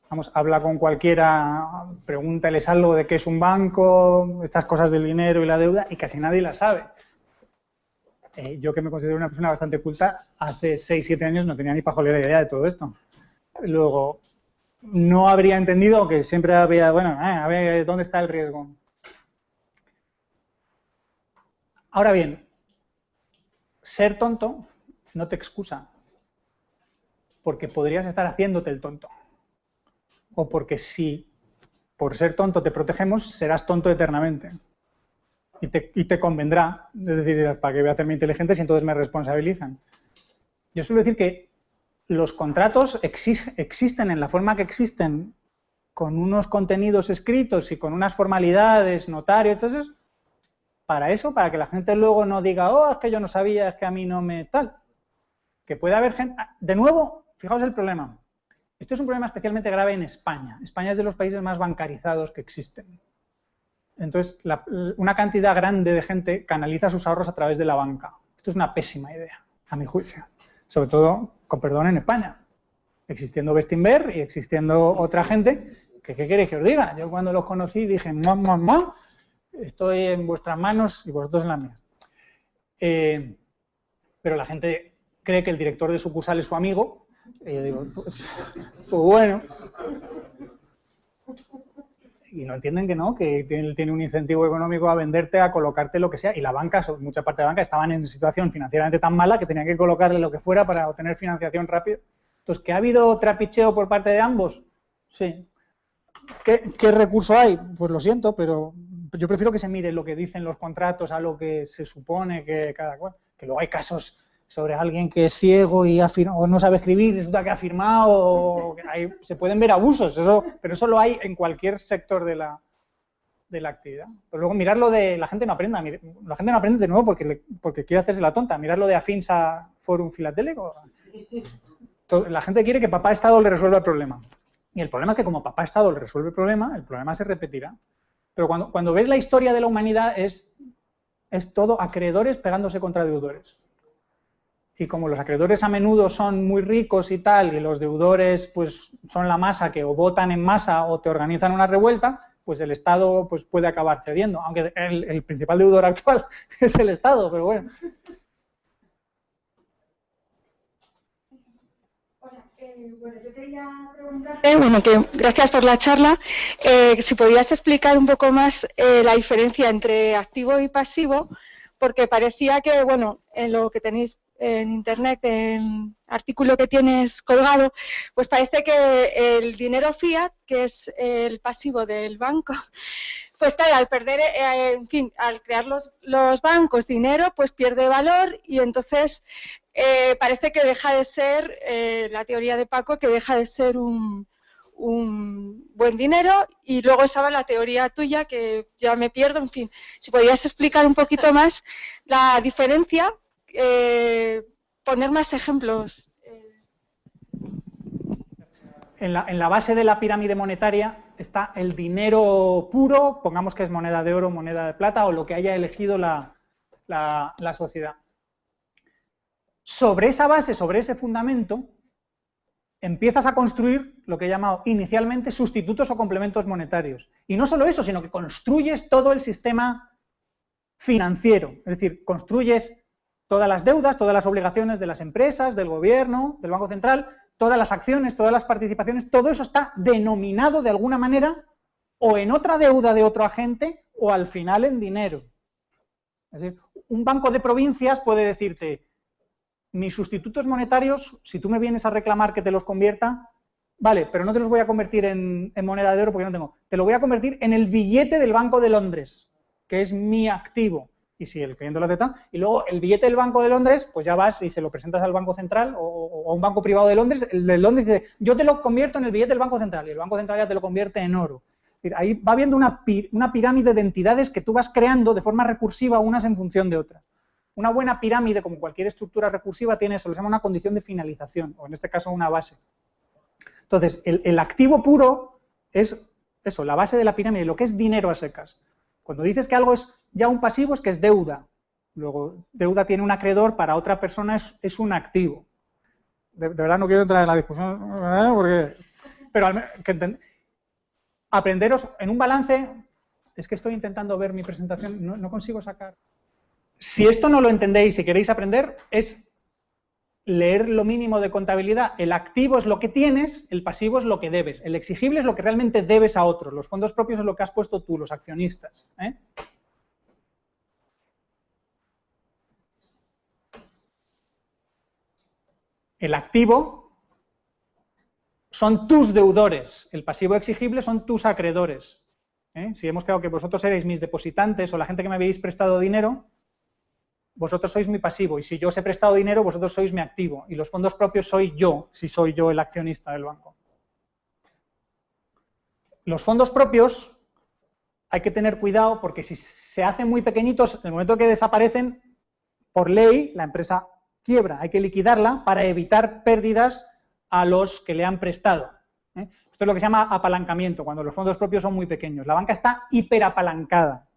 Vamos, habla con cualquiera, pregúntales algo de qué es un banco, estas cosas del dinero y la deuda, y casi nadie las sabe. Yo, que me considero una persona bastante culta, hace 6-7 años no tenía ni pajolera idea de todo esto. Luego, no habría entendido que siempre había, bueno, a ver, ¿dónde está el riesgo? Ahora bien, ser tonto no te excusa, porque podrías estar haciéndote el tonto. O porque si por ser tonto te protegemos, serás tonto eternamente. Y te convendrá, es decir, ¿para qué voy a hacerme inteligente si entonces me responsabilizan? Yo suelo decir que los contratos existen en la forma que existen, con unos contenidos escritos y con unas formalidades, notarios, entonces, para eso, para que la gente luego no diga, oh, es que yo no sabía, es que a mí no me tal. Que puede haber gente... De nuevo, fijaos el problema. Esto es un problema especialmente grave en España. España es de los países más bancarizados que existen. Entonces, una cantidad grande de gente canaliza sus ahorros a través de la banca. Esto es una pésima idea, a mi juicio. Sobre todo, con perdón, en España. Existiendo Bestinver y existiendo otra gente, que ¿qué queréis que os diga? Yo cuando los conocí dije, ¡mua! Estoy en vuestras manos y vosotros en las mías. Pero la gente cree que el director de sucursal es su amigo. Y yo digo, pues bueno. Y no entienden que no, que él tiene un incentivo económico a venderte, a colocarte lo que sea. Y la banca, mucha parte de la banca, estaban en situación financieramente tan mala que tenían que colocarle lo que fuera para obtener financiación rápida. Entonces, ¿que ha habido trapicheo por parte de ambos? Sí. ¿Qué recurso hay? Pues lo siento, pero yo prefiero que se mire lo que dicen los contratos a lo que se supone que cada cual. Que luego hay casos sobre alguien que es ciego y o no sabe escribir, resulta que ha firmado, o se pueden ver abusos, pero eso lo hay en cualquier sector de la actividad. Pero luego mirarlo de la gente no aprende de nuevo porque quiere hacerse la tonta. Mirarlo de Afinsa Forum Filatélico. La gente quiere que papá Estado le resuelva el problema. Y el problema es que como papá Estado le resuelve el problema se repetirá. Pero cuando ves la historia de la humanidad es todo acreedores pegándose contra deudores. Y como los acreedores a menudo son muy ricos y tal, y los deudores pues son la masa que o votan en masa o te organizan una revuelta, pues el Estado pues, puede acabar cediendo, aunque el principal deudor actual es el Estado, pero bueno. Hola, bueno, yo quería preguntarte, que gracias por la charla, si podías explicar un poco más la diferencia entre activo y pasivo, porque parecía que, bueno, en lo que tenéis en Internet, en artículo que tienes colgado, pues parece que el dinero fiat, que es el pasivo del banco, pues claro, al perder, en fin, al crear los bancos dinero, pues pierde valor y entonces parece que deja de ser, la teoría de Paco, que deja de ser un buen dinero, y luego estaba la teoría tuya, que ya me pierdo, en fin, si podías explicar un poquito más la diferencia, poner más ejemplos. En la base de la pirámide monetaria está el dinero puro, pongamos que es moneda de oro, moneda de plata, o lo que haya elegido la sociedad. Sobre esa base, sobre ese fundamento, empiezas a construir lo que he llamado inicialmente sustitutos o complementos monetarios. Y no solo eso, sino que construyes todo el sistema financiero. Es decir, construyes todas las deudas, todas las obligaciones de las empresas, del gobierno, del Banco Central, todas las acciones, todas las participaciones, todo eso está denominado de alguna manera o en otra deuda de otro agente o al final en dinero. Es decir, un banco de provincias puede decirte: mis sustitutos monetarios, si tú me vienes a reclamar que te los convierta, vale, pero no te los voy a convertir en moneda de oro porque no tengo. Te lo voy a convertir en el billete del Banco de Londres, que es mi activo. Y si el cliente lo acepta, y luego el billete del Banco de Londres, pues ya vas y se lo presentas al Banco Central o a un banco privado de Londres, el de Londres dice: yo te lo convierto en el billete del Banco Central, y el Banco Central ya te lo convierte en oro. Es decir, ahí va habiendo una pirámide de entidades que tú vas creando de forma recursiva unas en función de otras. Una buena pirámide, como cualquier estructura recursiva, tiene eso, se llama una condición de finalización, o en este caso una base. Entonces, el activo puro es eso, la base de la pirámide, lo que es dinero a secas. Cuando dices que algo es ya un pasivo, es que es deuda. Luego, deuda tiene un acreedor, para otra persona es un activo. De verdad no quiero entrar en la discusión, pero aprenderos en un balance. Es que estoy intentando ver mi presentación, no consigo sacar. Si esto no lo entendéis y queréis aprender, es leer lo mínimo de contabilidad. El activo es lo que tienes, el pasivo es lo que debes. El exigible es lo que realmente debes a otros. Los fondos propios es lo que has puesto tú, los accionistas. El activo son tus deudores. El pasivo exigible son tus acreedores. Si hemos quedado que vosotros erais mis depositantes o la gente que me habéis prestado dinero, vosotros sois mi pasivo, y si yo os he prestado dinero, vosotros sois mi activo, y los fondos propios soy yo, si soy yo el accionista del banco. Los fondos propios hay que tener cuidado, porque si se hacen muy pequeñitos, en el momento que desaparecen, por ley, la empresa quiebra, hay que liquidarla para evitar pérdidas a los que le han prestado. Esto es lo que se llama apalancamiento, cuando los fondos propios son muy pequeños. La banca está hiperapalancada.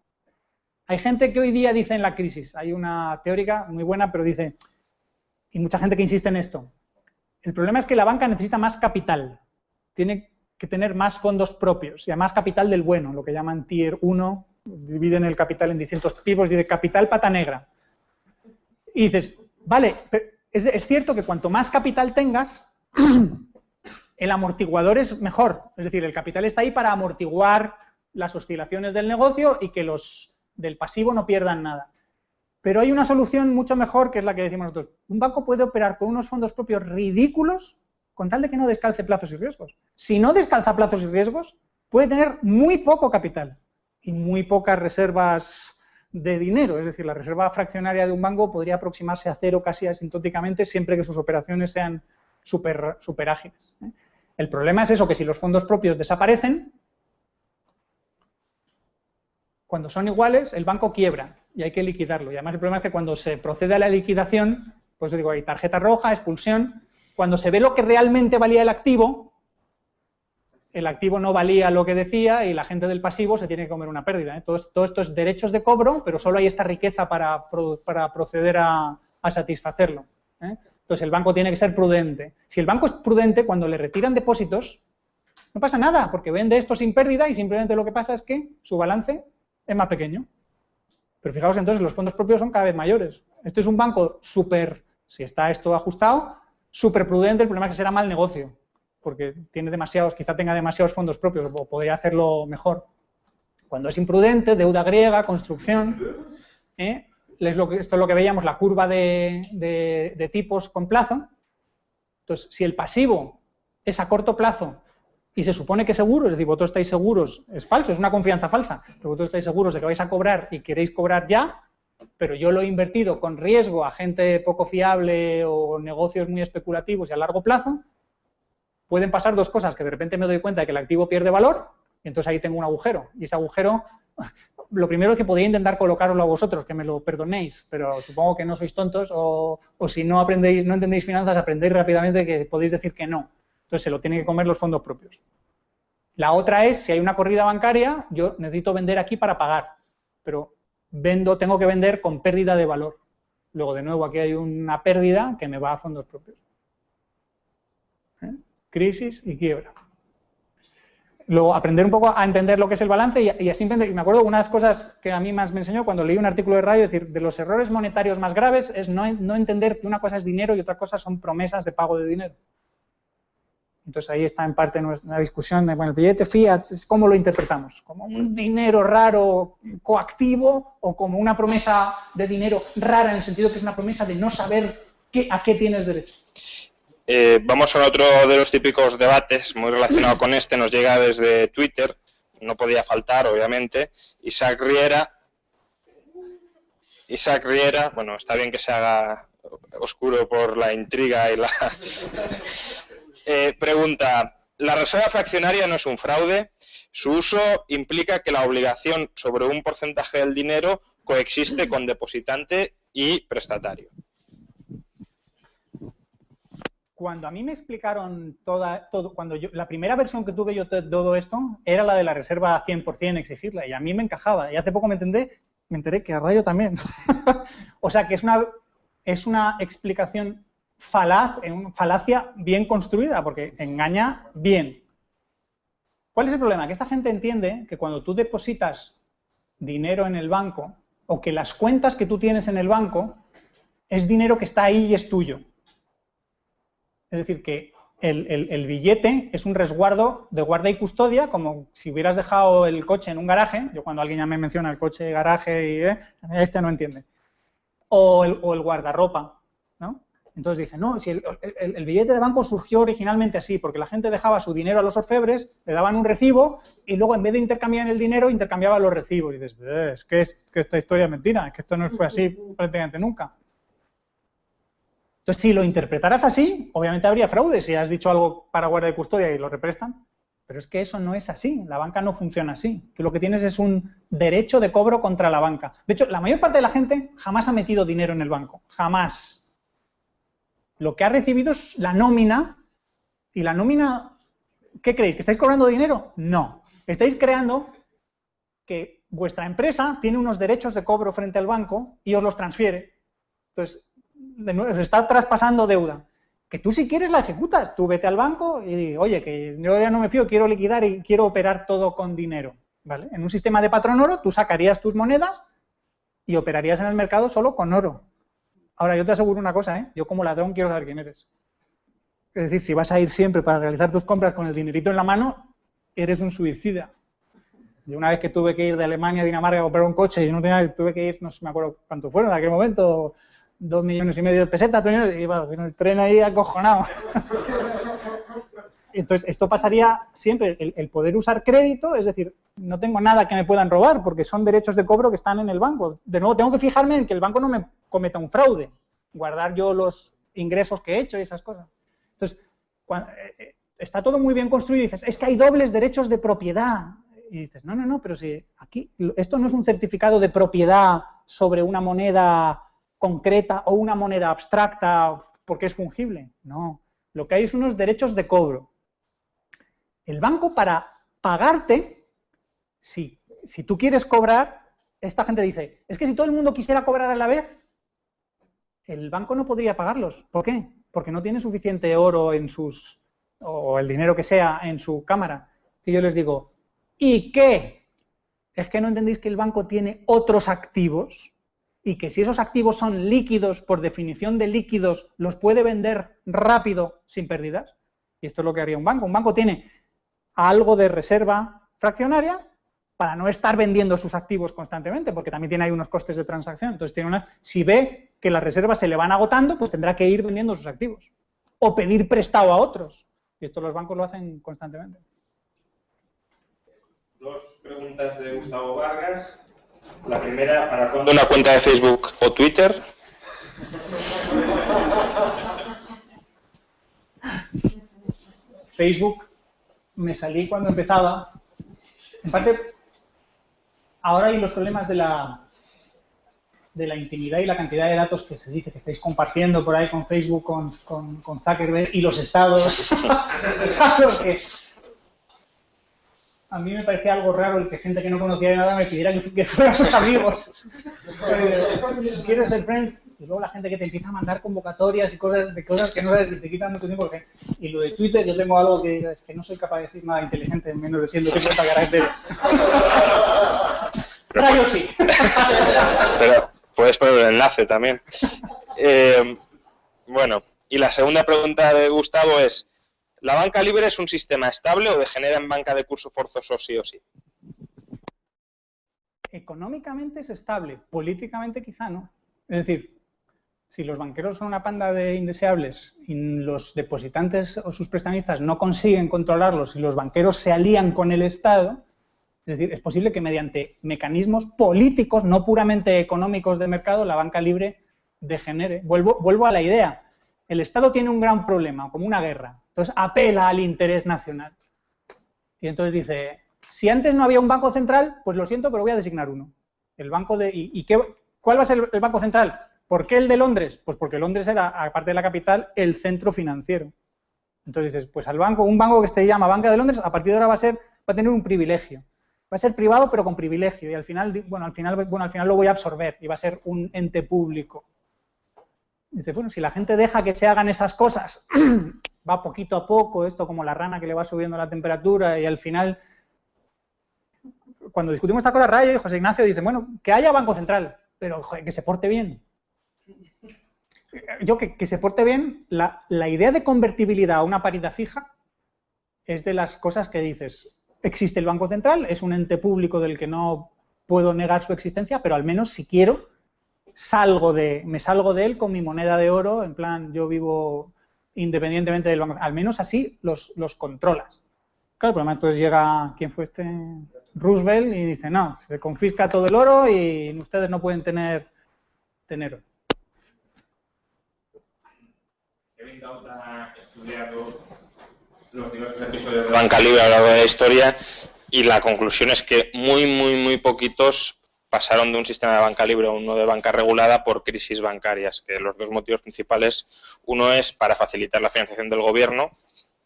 Hay gente que hoy día dice en la crisis, hay una teórica muy buena, pero dice, y mucha gente que insiste en esto, el problema es que la banca necesita más capital, tiene que tener más fondos propios, y además capital del bueno, lo que llaman Tier 1, dividen el capital en distintos tipos, dice capital pata negra. Y dices, vale, pero es cierto que cuanto más capital tengas, el amortiguador es mejor, es decir, el capital está ahí para amortiguar las oscilaciones del negocio y que los del pasivo no pierdan nada. Pero hay una solución mucho mejor, que es la que decimos nosotros. Un banco puede operar con unos fondos propios ridículos con tal de que no descalce plazos y riesgos. Si no descalza plazos y riesgos, puede tener muy poco capital y muy pocas reservas de dinero, es decir, la reserva fraccionaria de un banco podría aproximarse a cero casi asintóticamente siempre que sus operaciones sean súper ágiles. El problema es eso, que si los fondos propios desaparecen, cuando son iguales, el banco quiebra y hay que liquidarlo. Y además el problema es que cuando se procede a la liquidación, pues digo, hay tarjeta roja, expulsión. Cuando se ve lo que realmente valía el activo no valía lo que decía y la gente del pasivo se tiene que comer una pérdida. Todo esto es derechos de cobro, pero solo hay esta riqueza para proceder a satisfacerlo. Entonces el banco tiene que ser prudente. Si el banco es prudente, cuando le retiran depósitos, no pasa nada, porque vende esto sin pérdida y simplemente lo que pasa es que su balance es más pequeño. Pero fijaos, entonces los fondos propios son cada vez mayores. Este es un banco súper, si está esto ajustado, súper prudente. El problema es que será mal negocio, porque tiene demasiados, quizá tenga demasiados fondos propios, o podría hacerlo mejor. Cuando es imprudente, deuda griega, construcción, esto es lo que veíamos, la curva de tipos con plazo. Entonces, si el pasivo es a corto plazo y se supone que es seguro, es decir, vosotros estáis seguros, es falso, es una confianza falsa, pero vosotros estáis seguros de que vais a cobrar y queréis cobrar ya, pero yo lo he invertido con riesgo a gente poco fiable o negocios muy especulativos y a largo plazo, pueden pasar dos cosas, que de repente me doy cuenta de que el activo pierde valor y entonces ahí tengo un agujero. Y ese agujero, lo primero es que podría intentar colocaroslo a vosotros, que me lo perdonéis, pero supongo que no sois tontos o si no aprendéis, no entendéis finanzas, aprendéis rápidamente que podéis decir que no. Entonces se lo tienen que comer los fondos propios. La otra es, si hay una corrida bancaria, yo necesito vender aquí para pagar, pero tengo que vender con pérdida de valor. Luego, de nuevo, aquí hay una pérdida que me va a fondos propios. Crisis y quiebra. Luego, aprender un poco a entender lo que es el balance y así me acuerdo una de las cosas que a mí más me enseñó cuando leí un artículo de radio, es decir, de los errores monetarios más graves es no entender que una cosa es dinero y otra cosa son promesas de pago de dinero. Entonces ahí está en parte nuestra discusión de, bueno, el billete fiat, ¿cómo lo interpretamos? ¿Como un dinero raro coactivo o como una promesa de dinero rara en el sentido que es una promesa de no saber a qué tienes derecho? Vamos a otro de los típicos debates muy relacionado con este, nos llega desde Twitter, no podía faltar, obviamente, Isaac Riera, bueno, está bien que se haga oscuro por la intriga y la... pregunta, ¿la reserva fraccionaria no es un fraude? Su uso implica que la obligación sobre un porcentaje del dinero coexiste con depositante y prestatario. Cuando a mí me explicaron la primera versión que tuve yo de todo esto era la de la reserva 100% exigirla y a mí me encajaba y hace poco me enteré que a rayo también. O sea que es una explicación falacia bien construida, porque engaña bien. ¿Cuál es el problema? Que esta gente entiende que cuando tú depositas dinero en el banco, o que las cuentas que tú tienes en el banco, es dinero que está ahí y es tuyo. Es decir, que el billete es un resguardo de guarda y custodia, como si hubieras dejado el coche en un garaje. Yo cuando alguien ya me menciona el coche, garaje, y este no entiende. O el guardarropa, ¿no? Entonces dice, no, si el billete de banco surgió originalmente así, porque la gente dejaba su dinero a los orfebres, le daban un recibo y luego en vez de intercambiar el dinero, intercambiaba los recibos. Y dices, es que esta historia es mentira, es que esto no fue así prácticamente nunca. Entonces, si lo interpretaras así, obviamente habría fraude si has dicho algo para guarda y custodia y lo represtan, pero es que eso no es así, la banca no funciona así. Tú lo que tienes es un derecho de cobro contra la banca. De hecho, la mayor parte de la gente jamás ha metido dinero en el banco, jamás. Lo que ha recibido es la nómina, y la nómina, ¿qué creéis? ¿Que estáis cobrando dinero? No. Estáis creando que vuestra empresa tiene unos derechos de cobro frente al banco y os los transfiere. Entonces, de nuevo, os está traspasando deuda. Que tú si quieres la ejecutas, tú vete al banco y dices, oye, que yo ya no me fío, quiero liquidar y quiero operar todo con dinero. ¿Vale? En un sistema de patrón oro, tú sacarías tus monedas y operarías en el mercado solo con oro. Ahora, yo te aseguro una cosa, yo como ladrón quiero saber quién eres. Es decir, si vas a ir siempre para realizar tus compras con el dinerito en la mano, eres un suicida. Yo una vez que tuve que ir de Alemania a Dinamarca a comprar un coche y no tenía, tuve que ir, no sé, me acuerdo cuánto fueron en aquel momento, 2,5 millones de pesetas, y bueno, vino el tren ahí acojonado. Entonces, esto pasaría siempre, el poder usar crédito, es decir, no tengo nada que me puedan robar porque son derechos de cobro que están en el banco. De nuevo, tengo que fijarme en que el banco no me cometa un fraude, guardar yo los ingresos que he hecho y esas cosas. Entonces, está todo muy bien construido y dices, es que hay dobles derechos de propiedad. Y dices, no, pero si aquí, esto no es un certificado de propiedad sobre una moneda concreta o una moneda abstracta porque es fungible. No, lo que hay es unos derechos de cobro. El banco, para pagarte, si tú quieres cobrar, esta gente dice, es que si todo el mundo quisiera cobrar a la vez, el banco no podría pagarlos. ¿Por qué? Porque no tiene suficiente oro en sus, o el dinero que sea, en su cámara. Y yo les digo, ¿y qué? ¿Es que no entendéis que el banco tiene otros activos? Y que si esos activos son líquidos, por definición de líquidos, los puede vender rápido sin pérdidas. Y esto es lo que haría un banco. Un banco tiene algo de reserva fraccionaria para no estar vendiendo sus activos constantemente, porque también tiene ahí unos costes de transacción. Entonces, si ve que las reservas se le van agotando, pues tendrá que ir vendiendo sus activos. O pedir prestado a otros. Y esto los bancos lo hacen constantemente. Dos preguntas de Gustavo Vargas. La primera, ¿para cuándo una cuenta de Facebook o Twitter? Facebook me salí cuando empezaba. En parte, ahora hay los problemas de la intimidad y la cantidad de datos que se dice que estáis compartiendo por ahí con Facebook, con Zuckerberg y los estados. Porque a mí me parecía algo raro el que gente que no conocía de nada me pidiera que fueran sus amigos. ¿Quieres ser friends? Y luego la gente que te empieza a mandar convocatorias y cosas que no sabes y te quitan mucho tiempo. Y lo de Twitter, yo tengo algo que es que no soy capaz de decir nada inteligente en menos de 150 caracteres. Pero yo sí. Pero puedes poner el enlace también. Bueno, y la segunda pregunta de Gustavo es, ¿la banca libre es un sistema estable o degenera en banca de curso forzoso sí o sí? Económicamente es estable, políticamente quizá no. Es decir, si los banqueros son una panda de indeseables y los depositantes o sus prestamistas no consiguen controlarlos y los banqueros se alían con el Estado, es decir, es posible que mediante mecanismos políticos, no puramente económicos de mercado, la banca libre degenere. Vuelvo a la idea. El Estado tiene un gran problema, como una guerra. Entonces apela al interés nacional. Y entonces dice, si antes no había un banco central, pues lo siento, pero voy a designar uno. El banco de... ¿Cuál va a ser el banco central? ¿Por qué el de Londres? Pues porque Londres era, aparte de la capital, el centro financiero. Entonces dices, pues un banco que se llama Banca de Londres, a partir de ahora va a tener un privilegio. Va a ser privado, pero con privilegio. Y al final lo voy a absorber y va a ser un ente público. Dice, bueno, si la gente deja que se hagan esas cosas, va poquito a poco, esto como la rana que le va subiendo la temperatura y al final, cuando discutimos esta cosa, Rayo y José Ignacio dicen, bueno, que haya Banco Central, pero joder, que se porte bien. Que se porte bien, la idea de convertibilidad a una paridad fija es de las cosas que dices, existe el Banco Central, es un ente público del que no puedo negar su existencia, pero al menos si quiero, me salgo de él con mi moneda de oro, en plan, yo vivo independientemente del banco, al menos así los controlas. Claro, el problema entonces llega, ¿quién fue este? Roosevelt, y dice, no, se confisca todo el oro y ustedes no pueden tener oro. Kevin Daunt ha estudiado los diversos episodios de banca libre a lo largo de la historia y la conclusión es que muy poquitos pasaron de un sistema de banca libre a uno de banca regulada por crisis bancarias, que los dos motivos principales, uno es para facilitar la financiación del gobierno,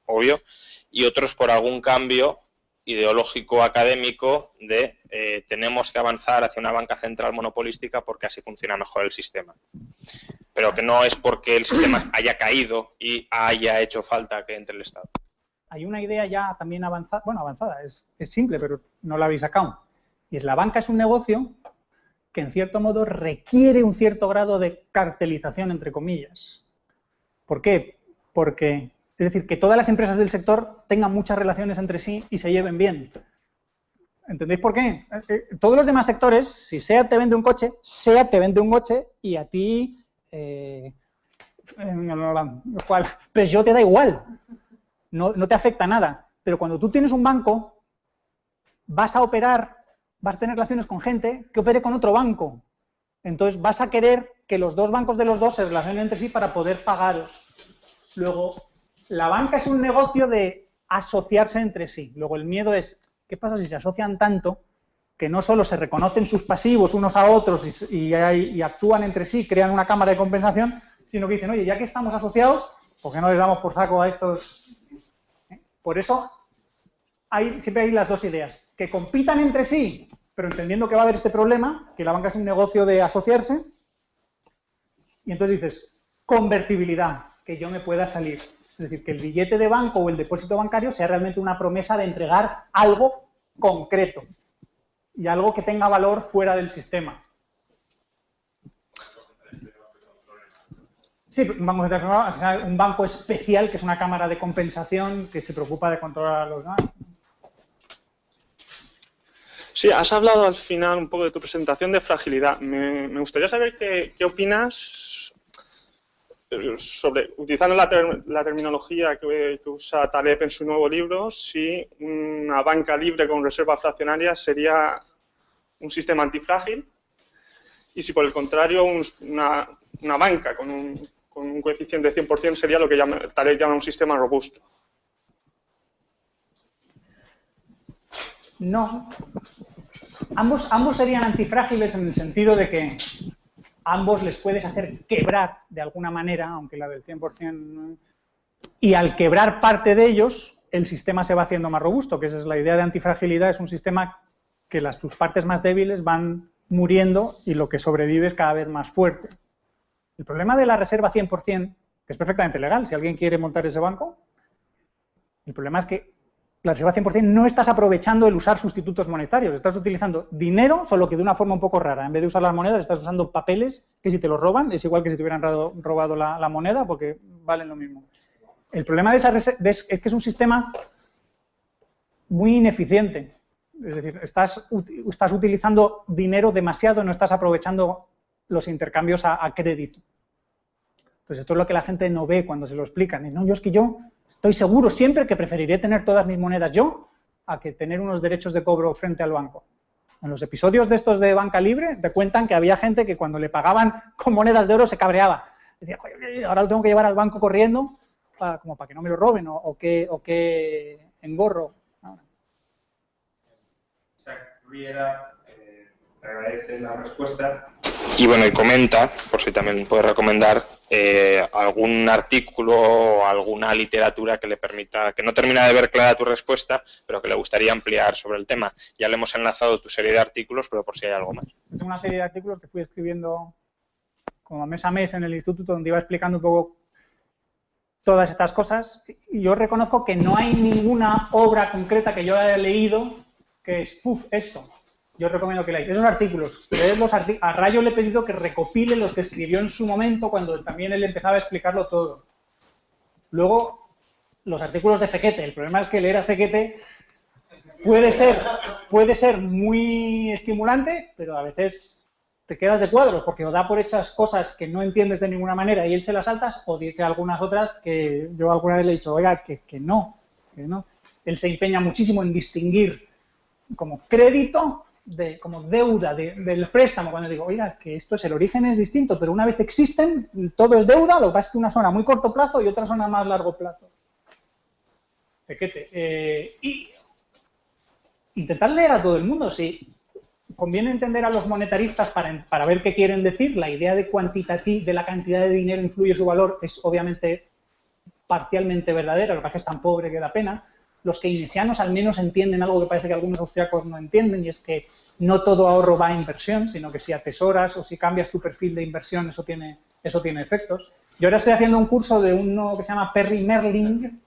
obvio, y otro es por algún cambio ideológico académico de tenemos que avanzar hacia una banca central monopolística porque así funciona mejor el sistema. Pero que no es porque el sistema haya caído y haya hecho falta que entre el Estado. Hay una idea ya también avanzada, es simple, pero no la habéis sacado. Y es la banca es un negocio que en cierto modo requiere un cierto grado de cartelización, entre comillas. ¿Por qué? Porque, es decir, que todas las empresas del sector tengan muchas relaciones entre sí y se lleven bien. ¿Entendéis por qué? Todos los demás sectores, si SEAT te vende un coche, SEAT te vende un coche y a ti, Peugeot te da igual. No te afecta nada. Pero cuando tú tienes un banco, vas a tener relaciones con gente que opere con otro banco. Entonces vas a querer que los dos bancos de los dos se relacionen entre sí para poder pagaros. Luego, la banca es un negocio de asociarse entre sí. Luego el miedo es, ¿qué pasa si se asocian tanto que no solo se reconocen sus pasivos unos a otros y actúan entre sí, crean una cámara de compensación, sino que dicen, oye, ya que estamos asociados, ¿por qué no les damos por saco a estos? Por eso siempre hay las dos ideas, que compitan entre sí, pero entendiendo que va a haber este problema, que la banca es un negocio de asociarse, y entonces dices, convertibilidad, que yo me pueda salir. Es decir, que el billete de banco o el depósito bancario sea realmente una promesa de entregar algo concreto y algo que tenga valor fuera del sistema. Sí, un banco especial, que es una cámara de compensación que se preocupa de controlar a los demás. Sí, has hablado al final un poco de tu presentación de fragilidad. Me gustaría saber qué opinas sobre, utilizando la terminología que usa Taleb en su nuevo libro, si una banca libre con reserva fraccionaria sería un sistema antifrágil y si por el contrario una banca con un coeficiente de 100% sería lo que Taleb llama un sistema robusto. No. Ambos serían antifrágiles en el sentido de que ambos les puedes hacer quebrar de alguna manera, aunque la del 100%, y al quebrar parte de ellos, el sistema se va haciendo más robusto, que esa es la idea de antifragilidad, es un sistema que sus partes más débiles van muriendo y lo que sobrevive es cada vez más fuerte. El problema de la reserva 100%, que es perfectamente legal, si alguien quiere montar ese banco, el problema es que la reserva 100% no estás aprovechando el usar sustitutos monetarios, estás utilizando dinero, solo que de una forma un poco rara. En vez de usar las monedas, estás usando papeles que si te los roban, es igual que si te hubieran robado la moneda, porque valen lo mismo. El problema de esa es que es un sistema muy ineficiente. Es decir, estás utilizando dinero demasiado, no estás aprovechando los intercambios a crédito. Entonces, esto es lo que la gente no ve cuando se lo explican. No, yo estoy seguro siempre que preferiré tener todas mis monedas yo a que tener unos derechos de cobro frente al banco. En los episodios de estos de Banca Libre te cuentan que había gente que cuando le pagaban con monedas de oro se cabreaba. Decía, ahora lo tengo que llevar al banco corriendo como para que no me lo roben o que engorro. Riera te agradece la respuesta y bueno, y comenta, por si también puede recomendar algún artículo o alguna literatura que le permita, que no termina de ver clara tu respuesta, pero que le gustaría ampliar sobre el tema. Ya le hemos enlazado tu serie de artículos, pero por si hay algo más. Tengo una serie de artículos que fui escribiendo como mes a mes en el instituto, donde iba explicando un poco todas estas cosas, y yo reconozco que no hay ninguna obra concreta que yo haya leído que es, esto. Yo recomiendo que leáis esos artículos. A Rayo le he pedido que recopile los que escribió en su momento cuando también él empezaba a explicarlo todo. Luego, los artículos de Fekete. El problema es que leer a Fekete puede ser muy estimulante, pero a veces te quedas de cuadros porque o da por hechas cosas que no entiendes de ninguna manera y él se las saltas, o dice algunas otras que yo alguna vez le he dicho, oiga, que no. Él se empeña muchísimo en distinguir como crédito como deuda del préstamo, cuando digo, oiga, que esto es, el origen es distinto, pero una vez existen, todo es deuda, lo que pasa es que una son a muy corto plazo y otra son a más largo plazo. Pequete. Y intentar leer a todo el mundo, sí. Conviene entender a los monetaristas para ver qué quieren decir. La idea de la cantidad de dinero influye su valor es obviamente parcialmente verdadera, lo que pasa es que es tan pobre que da pena. Los keynesianos al menos entienden algo que parece que algunos austriacos no entienden, y es que no todo ahorro va a inversión, sino que si atesoras o si cambias tu perfil de inversión, eso tiene efectos. Yo ahora estoy haciendo un curso de uno que se llama Perry Merling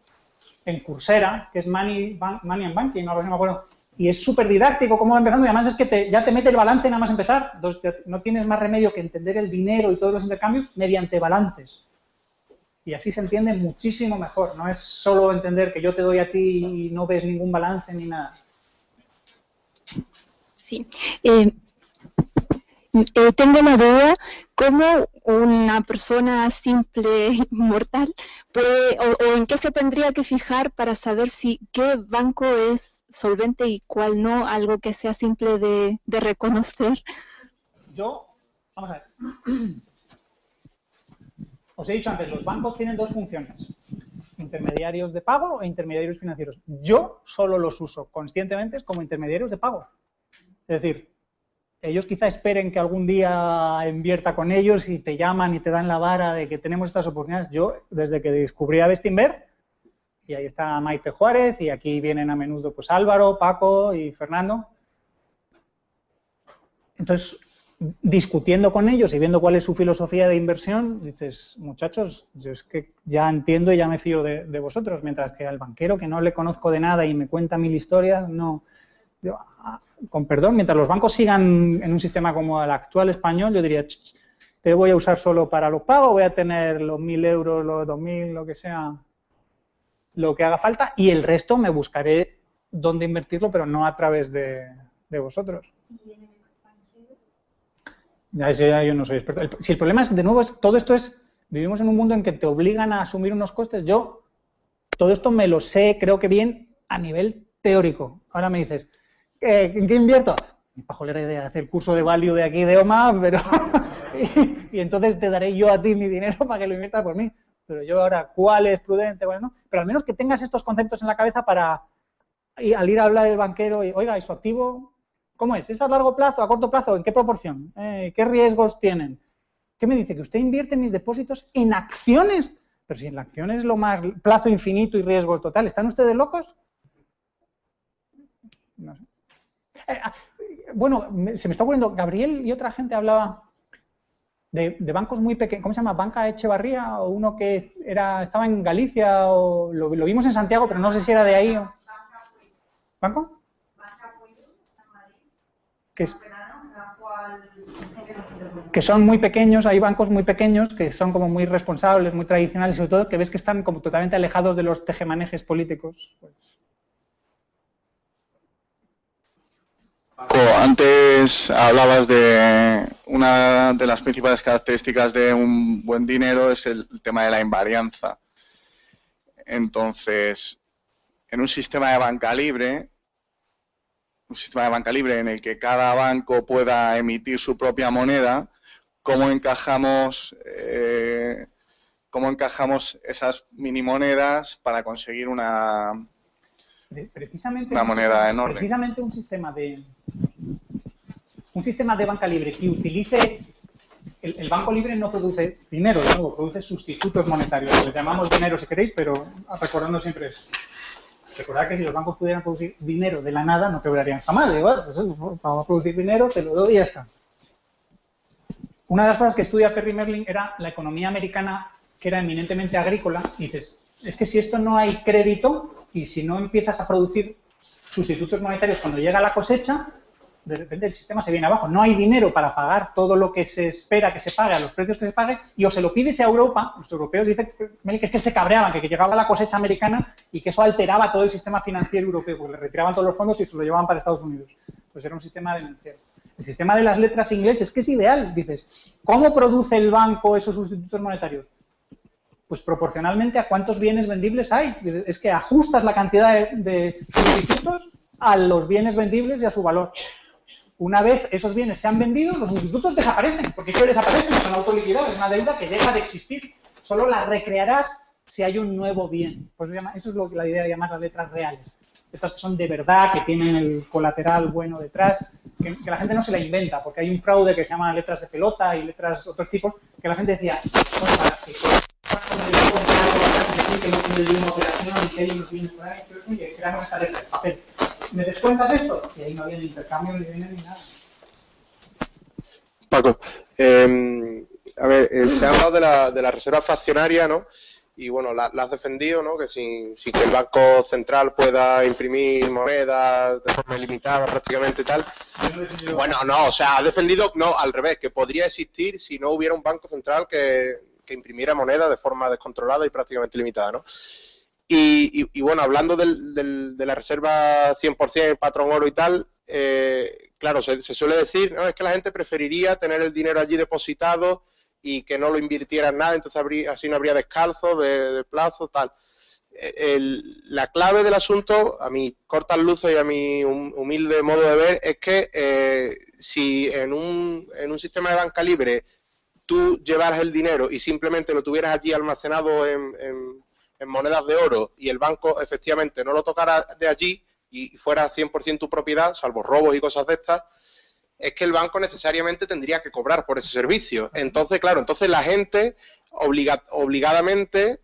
en Coursera, que es Money and Banking, no me acuerdo, y es súper didáctico cómo va empezando, y además es que ya te mete el balance nada más empezar. Entonces, no tienes más remedio que entender el dinero y todos los intercambios mediante balances. Y así se entiende muchísimo mejor. No es solo entender que yo te doy a ti y no ves ningún balance ni nada. Sí. Tengo una duda. ¿Cómo una persona simple, mortal, puede, o en qué se tendría que fijar para saber si qué banco es solvente y cuál no, algo que sea simple de reconocer. Vamos a ver. Os he dicho antes, los bancos tienen dos funciones, intermediarios de pago e intermediarios financieros. Yo solo los uso conscientemente como intermediarios de pago. Es decir, ellos quizá esperen que algún día invierta con ellos y te llaman y te dan la vara de que tenemos estas oportunidades. Yo, desde que descubrí a Bestinver, y ahí está Maite Juárez, y aquí vienen a menudo pues Álvaro, Paco y Fernando. Entonces, discutiendo con ellos y viendo cuál es su filosofía de inversión, dices, muchachos, yo es que ya entiendo y ya me fío de vosotros, mientras que al banquero que no le conozco de nada y me cuenta mil historias, no... Yo, con perdón, mientras los bancos sigan en un sistema como el actual español, yo diría, te voy a usar solo para los pagos, voy a tener los 1.000 euros, los 2.000, lo que sea, lo que haga falta, y el resto me buscaré dónde invertirlo, pero no a través de vosotros. Ya yo no soy experto. Si el problema es, de nuevo, todo esto es, vivimos en un mundo en que te obligan a asumir unos costes. Yo todo esto me lo sé, creo que bien, a nivel teórico. Ahora me dices, ¿en qué invierto? Ni pajolera idea de hacer el curso de value de aquí de OMA, pero y entonces te daré yo a ti mi dinero para que lo inviertas por mí. Pero yo ahora, ¿cuál es prudente? Bueno, no. Pero al menos que tengas estos conceptos en la cabeza para, al ir a hablar el banquero, y, oiga, ¿y su activo cómo es? ¿Es a largo plazo, a corto plazo? ¿En qué proporción? ¿Qué riesgos tienen? ¿Qué me dice? ¿Que usted invierte mis depósitos en acciones? Pero si en la acción es lo más plazo infinito y riesgo total, ¿están ustedes locos? No sé. Bueno, se me está ocurriendo, Gabriel y otra gente hablaba de bancos muy pequeños, ¿cómo se llama? Banca Echevarría, o uno que estaba en Galicia, o lo vimos en Santiago, pero no sé si era de ahí. ¿Banco? Que son muy pequeños, hay bancos muy pequeños que son como muy responsables, muy tradicionales, sobre todo que ves que están como totalmente alejados de los tejemanejes políticos. Pues. Antes hablabas de una de las principales características de un buen dinero es el tema de la invarianza. Entonces, en un sistema de banca libre en el que cada banco pueda emitir su propia moneda, ¿cómo encajamos esas minimonedas para conseguir una moneda en orden? Precisamente un sistema de banca libre que utilice... El banco libre no produce dinero, de nuevo, produce sustitutos monetarios. Le llamamos dinero si queréis, pero recordando siempre eso. Recordad que si los bancos pudieran producir dinero de la nada, no quebrarían jamás. Vamos a producir dinero, te lo doy y ya está. Una de las cosas que estudia Perry Merlin era la economía americana, que era eminentemente agrícola. Y dices, es que si esto no hay crédito y si no empiezas a producir sustitutos monetarios cuando llega la cosecha, de repente el sistema se viene abajo. No hay dinero para pagar todo lo que se espera que se pague a los precios que se pague, y o se lo pides a Europa, los europeos dicen que es que se cabreaban, que llegaba la cosecha americana y que eso alteraba todo el sistema financiero europeo, porque le retiraban todos los fondos y se lo llevaban para Estados Unidos. Pues era un sistema demencial. El sistema de las letras inglés es que es ideal. Dices, ¿cómo produce el banco esos sustitutos monetarios? Pues proporcionalmente a cuántos bienes vendibles hay. Es que ajustas la cantidad de sustitutos a los bienes vendibles y a su valor. Una vez esos bienes se han vendido, los sustitutos desaparecen. ¿Por qué desaparecen? Son autoliquidados, es una deuda que deja de existir. Solo la recrearás si hay un nuevo bien. Pues eso es la idea de llamar las letras reales. Letras que son de verdad, que tienen el colateral bueno detrás, que la gente no se la inventa, porque hay un fraude que se llama letras de pelota y letras otros tipos, que la gente decía, bueno, para que no tiene de una operación y que hay unos bienes por ahí, oye, creamos esta letra de papel. ¿Me descuentas esto? Y ahí no había ni intercambio, ni dinero, ni nada. Paco, a ver, te has hablado de la reserva fraccionaria, ¿no? Y bueno, la has defendido, ¿no? Que sin que el Banco Central pueda imprimir monedas de forma ilimitada prácticamente y tal. Bueno, no, o sea, has defendido, no, al revés, que podría existir si no hubiera un Banco Central que imprimiera moneda de forma descontrolada y prácticamente ilimitada, ¿no? Y bueno, hablando de la reserva 100%, patrón oro y tal, claro, se suele decir, no, es que la gente preferiría tener el dinero allí depositado y que no lo invirtiera en nada, entonces así no habría descalzo de plazo, tal. la clave del asunto, a mi cortas luces y a mi humilde modo de ver, es que si en un sistema de banca libre tú llevaras el dinero y simplemente lo tuvieras allí almacenado en monedas de oro y el banco efectivamente no lo tocara de allí y fuera 100% tu propiedad, salvo robos y cosas de estas, es que el banco necesariamente tendría que cobrar por ese servicio. Entonces, claro, entonces la gente obligadamente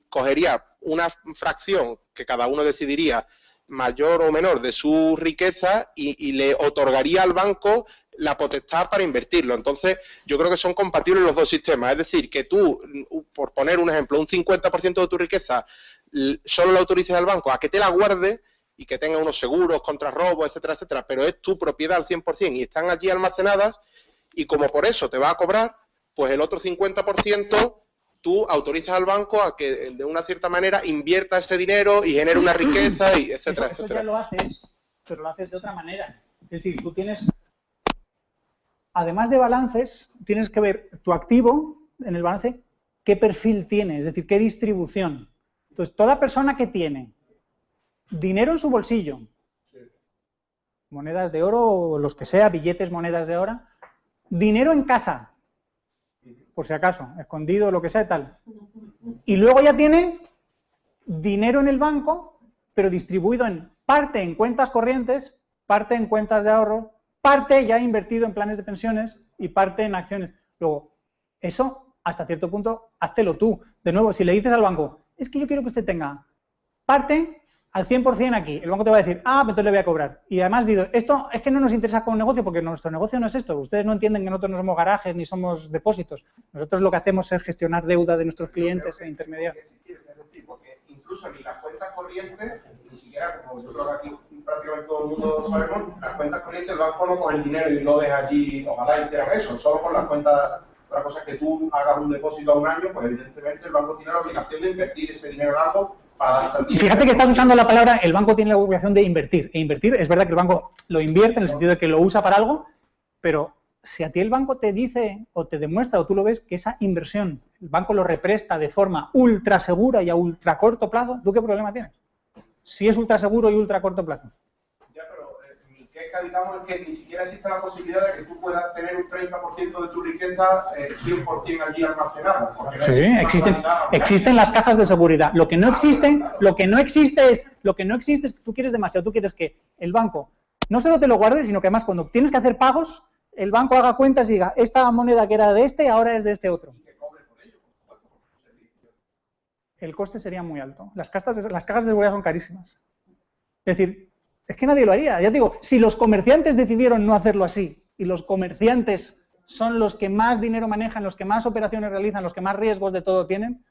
cogería una fracción que cada uno decidiría mayor o menor de su riqueza y le otorgaría al banco la potestad para invertirlo. Entonces, yo creo que son compatibles los dos sistemas. Es decir, que tú, por poner un ejemplo, un 50% de tu riqueza solo la autorices al banco a que te la guarde y que tenga unos seguros contra robos, etcétera, etcétera, pero es tu propiedad al 100% y están allí almacenadas y como por eso te va a cobrar, pues el otro 50% tú autorizas al banco a que de una cierta manera invierta ese dinero y genere una riqueza, y etcétera, eso etcétera. ya lo haces, pero lo haces de otra manera. Es decir, tú tienes, además de balances, tienes que ver tu activo en el balance, qué perfil tiene, es decir, qué distribución. Entonces, toda persona que tiene dinero en su bolsillo, monedas de oro o los que sea, billetes, monedas de oro, dinero en casa, por si acaso, escondido, lo que sea y tal. Y luego ya tiene dinero en el banco, pero distribuido en parte en cuentas corrientes, parte en cuentas de ahorro, parte ya invertido en planes de pensiones y parte en acciones. Luego, eso, hasta cierto punto, háztelo tú. De nuevo, si le dices al banco, es que yo quiero que usted tenga parte al 100% aquí, el banco te va a decir, ah, entonces le voy a cobrar. Y además digo, esto es que no nos interesa como negocio porque nuestro negocio no es esto. Ustedes no entienden que nosotros no somos garajes ni somos depósitos. Nosotros lo que hacemos es gestionar deuda de nuestros clientes e intermediarios. Es decir, porque incluso ni las cuentas corrientes, ni siquiera, como yo creo que aquí prácticamente todo el mundo sabemos, las cuentas corrientes, el banco no coge el dinero y lo deja allí, ojalá hicieran eso, solo con las cuentas. Otra cosa es que tú hagas un depósito a un año, pues evidentemente el banco tiene la obligación de invertir ese dinero en algo. Fíjate que estás usando la palabra, el banco tiene la obligación de invertir. E invertir, es verdad que el banco lo invierte en el sentido de que lo usa para algo, pero si a ti el banco te dice o te demuestra o tú lo ves que esa inversión, el banco lo represta de forma ultra segura y a ultra corto plazo, ¿tú qué problema tienes? Si es ultra seguro y ultra corto plazo. Ya, pero mi queja, digamos, es que ni siquiera existe la posibilidad de que tú puedas tener un 30% de tu riqueza 100% allí almacenada. Sí, existen las cajas de seguridad. Lo que no existe es que tú quieres demasiado, tú quieres que el banco no solo te lo guarde, sino que además cuando tienes que hacer pagos, el banco haga cuentas y diga, esta moneda que era de este, ahora es de este otro. El coste sería muy alto. Las cajas de seguridad son carísimas. Es decir, es que nadie lo haría. Ya te digo, si los comerciantes decidieron no hacerlo así, y los comerciantes son los que más dinero manejan, los que más operaciones realizan, los que más riesgos de todo tienen,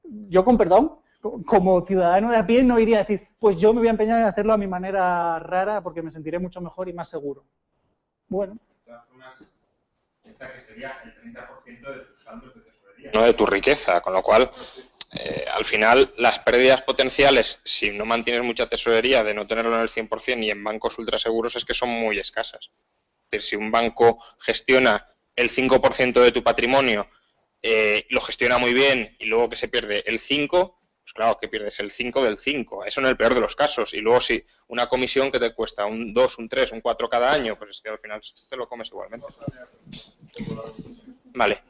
yo con perdón, como ciudadano de a pie no iría a decir, pues yo me voy a empeñar en hacerlo a mi manera rara porque me sentiré mucho mejor y más seguro. Bueno. De todas formas, piensa que sería el 30% de tus saldos de tesorería, no de tu riqueza, con lo cual, al final, las pérdidas potenciales, si no mantienes mucha tesorería, de no tenerlo en el 100% y en bancos ultraseguros, es que son muy escasas. Es decir, si un banco gestiona el 5% de tu patrimonio, lo gestiona muy bien y luego que se pierde el 5%, pues claro que pierdes el 5 del 5, eso en el peor de los casos. Y luego si una comisión que te cuesta un 2, un 3, un 4 cada año, pues es que al final te lo comes igualmente. Vale.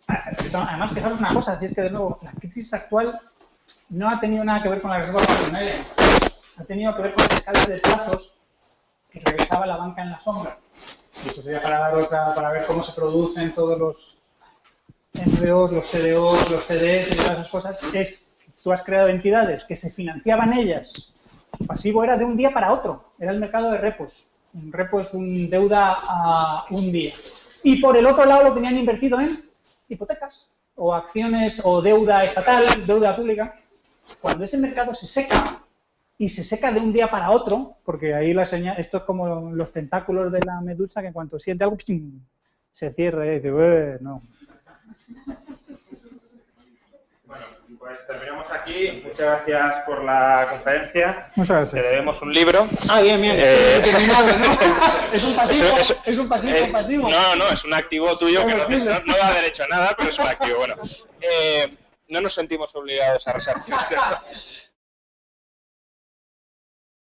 Además, fijaros una cosa, si es que de nuevo, la crisis actual no ha tenido nada que ver con la reserva fraccionaria, ha tenido que ver con las escalas de plazos que realizaba la banca en la sombra. Y eso sería para ver cómo se producen todos los MBOs, los CDOs, los CDS y todas esas cosas. Tú has creado entidades que se financiaban ellas, su pasivo era de un día para otro, era el mercado de repos. Un repo es un deuda a un día. Y por el otro lado lo tenían invertido en hipotecas o acciones o deuda estatal, deuda pública. Cuando ese mercado se seca, y se seca de un día para otro, porque ahí la señal, esto es como los tentáculos de la medusa que en cuanto siente algo, se cierra y dice, no. Bueno, pues terminamos aquí. Muchas gracias por la conferencia. Muchas gracias. Te debemos un libro. Ah, bien, bien. Terminado, ¿no? Es un pasivo, es un pasivo. No, es un activo tuyo que no da derecho a nada, pero es un activo. Bueno, no nos sentimos obligados a resarcir.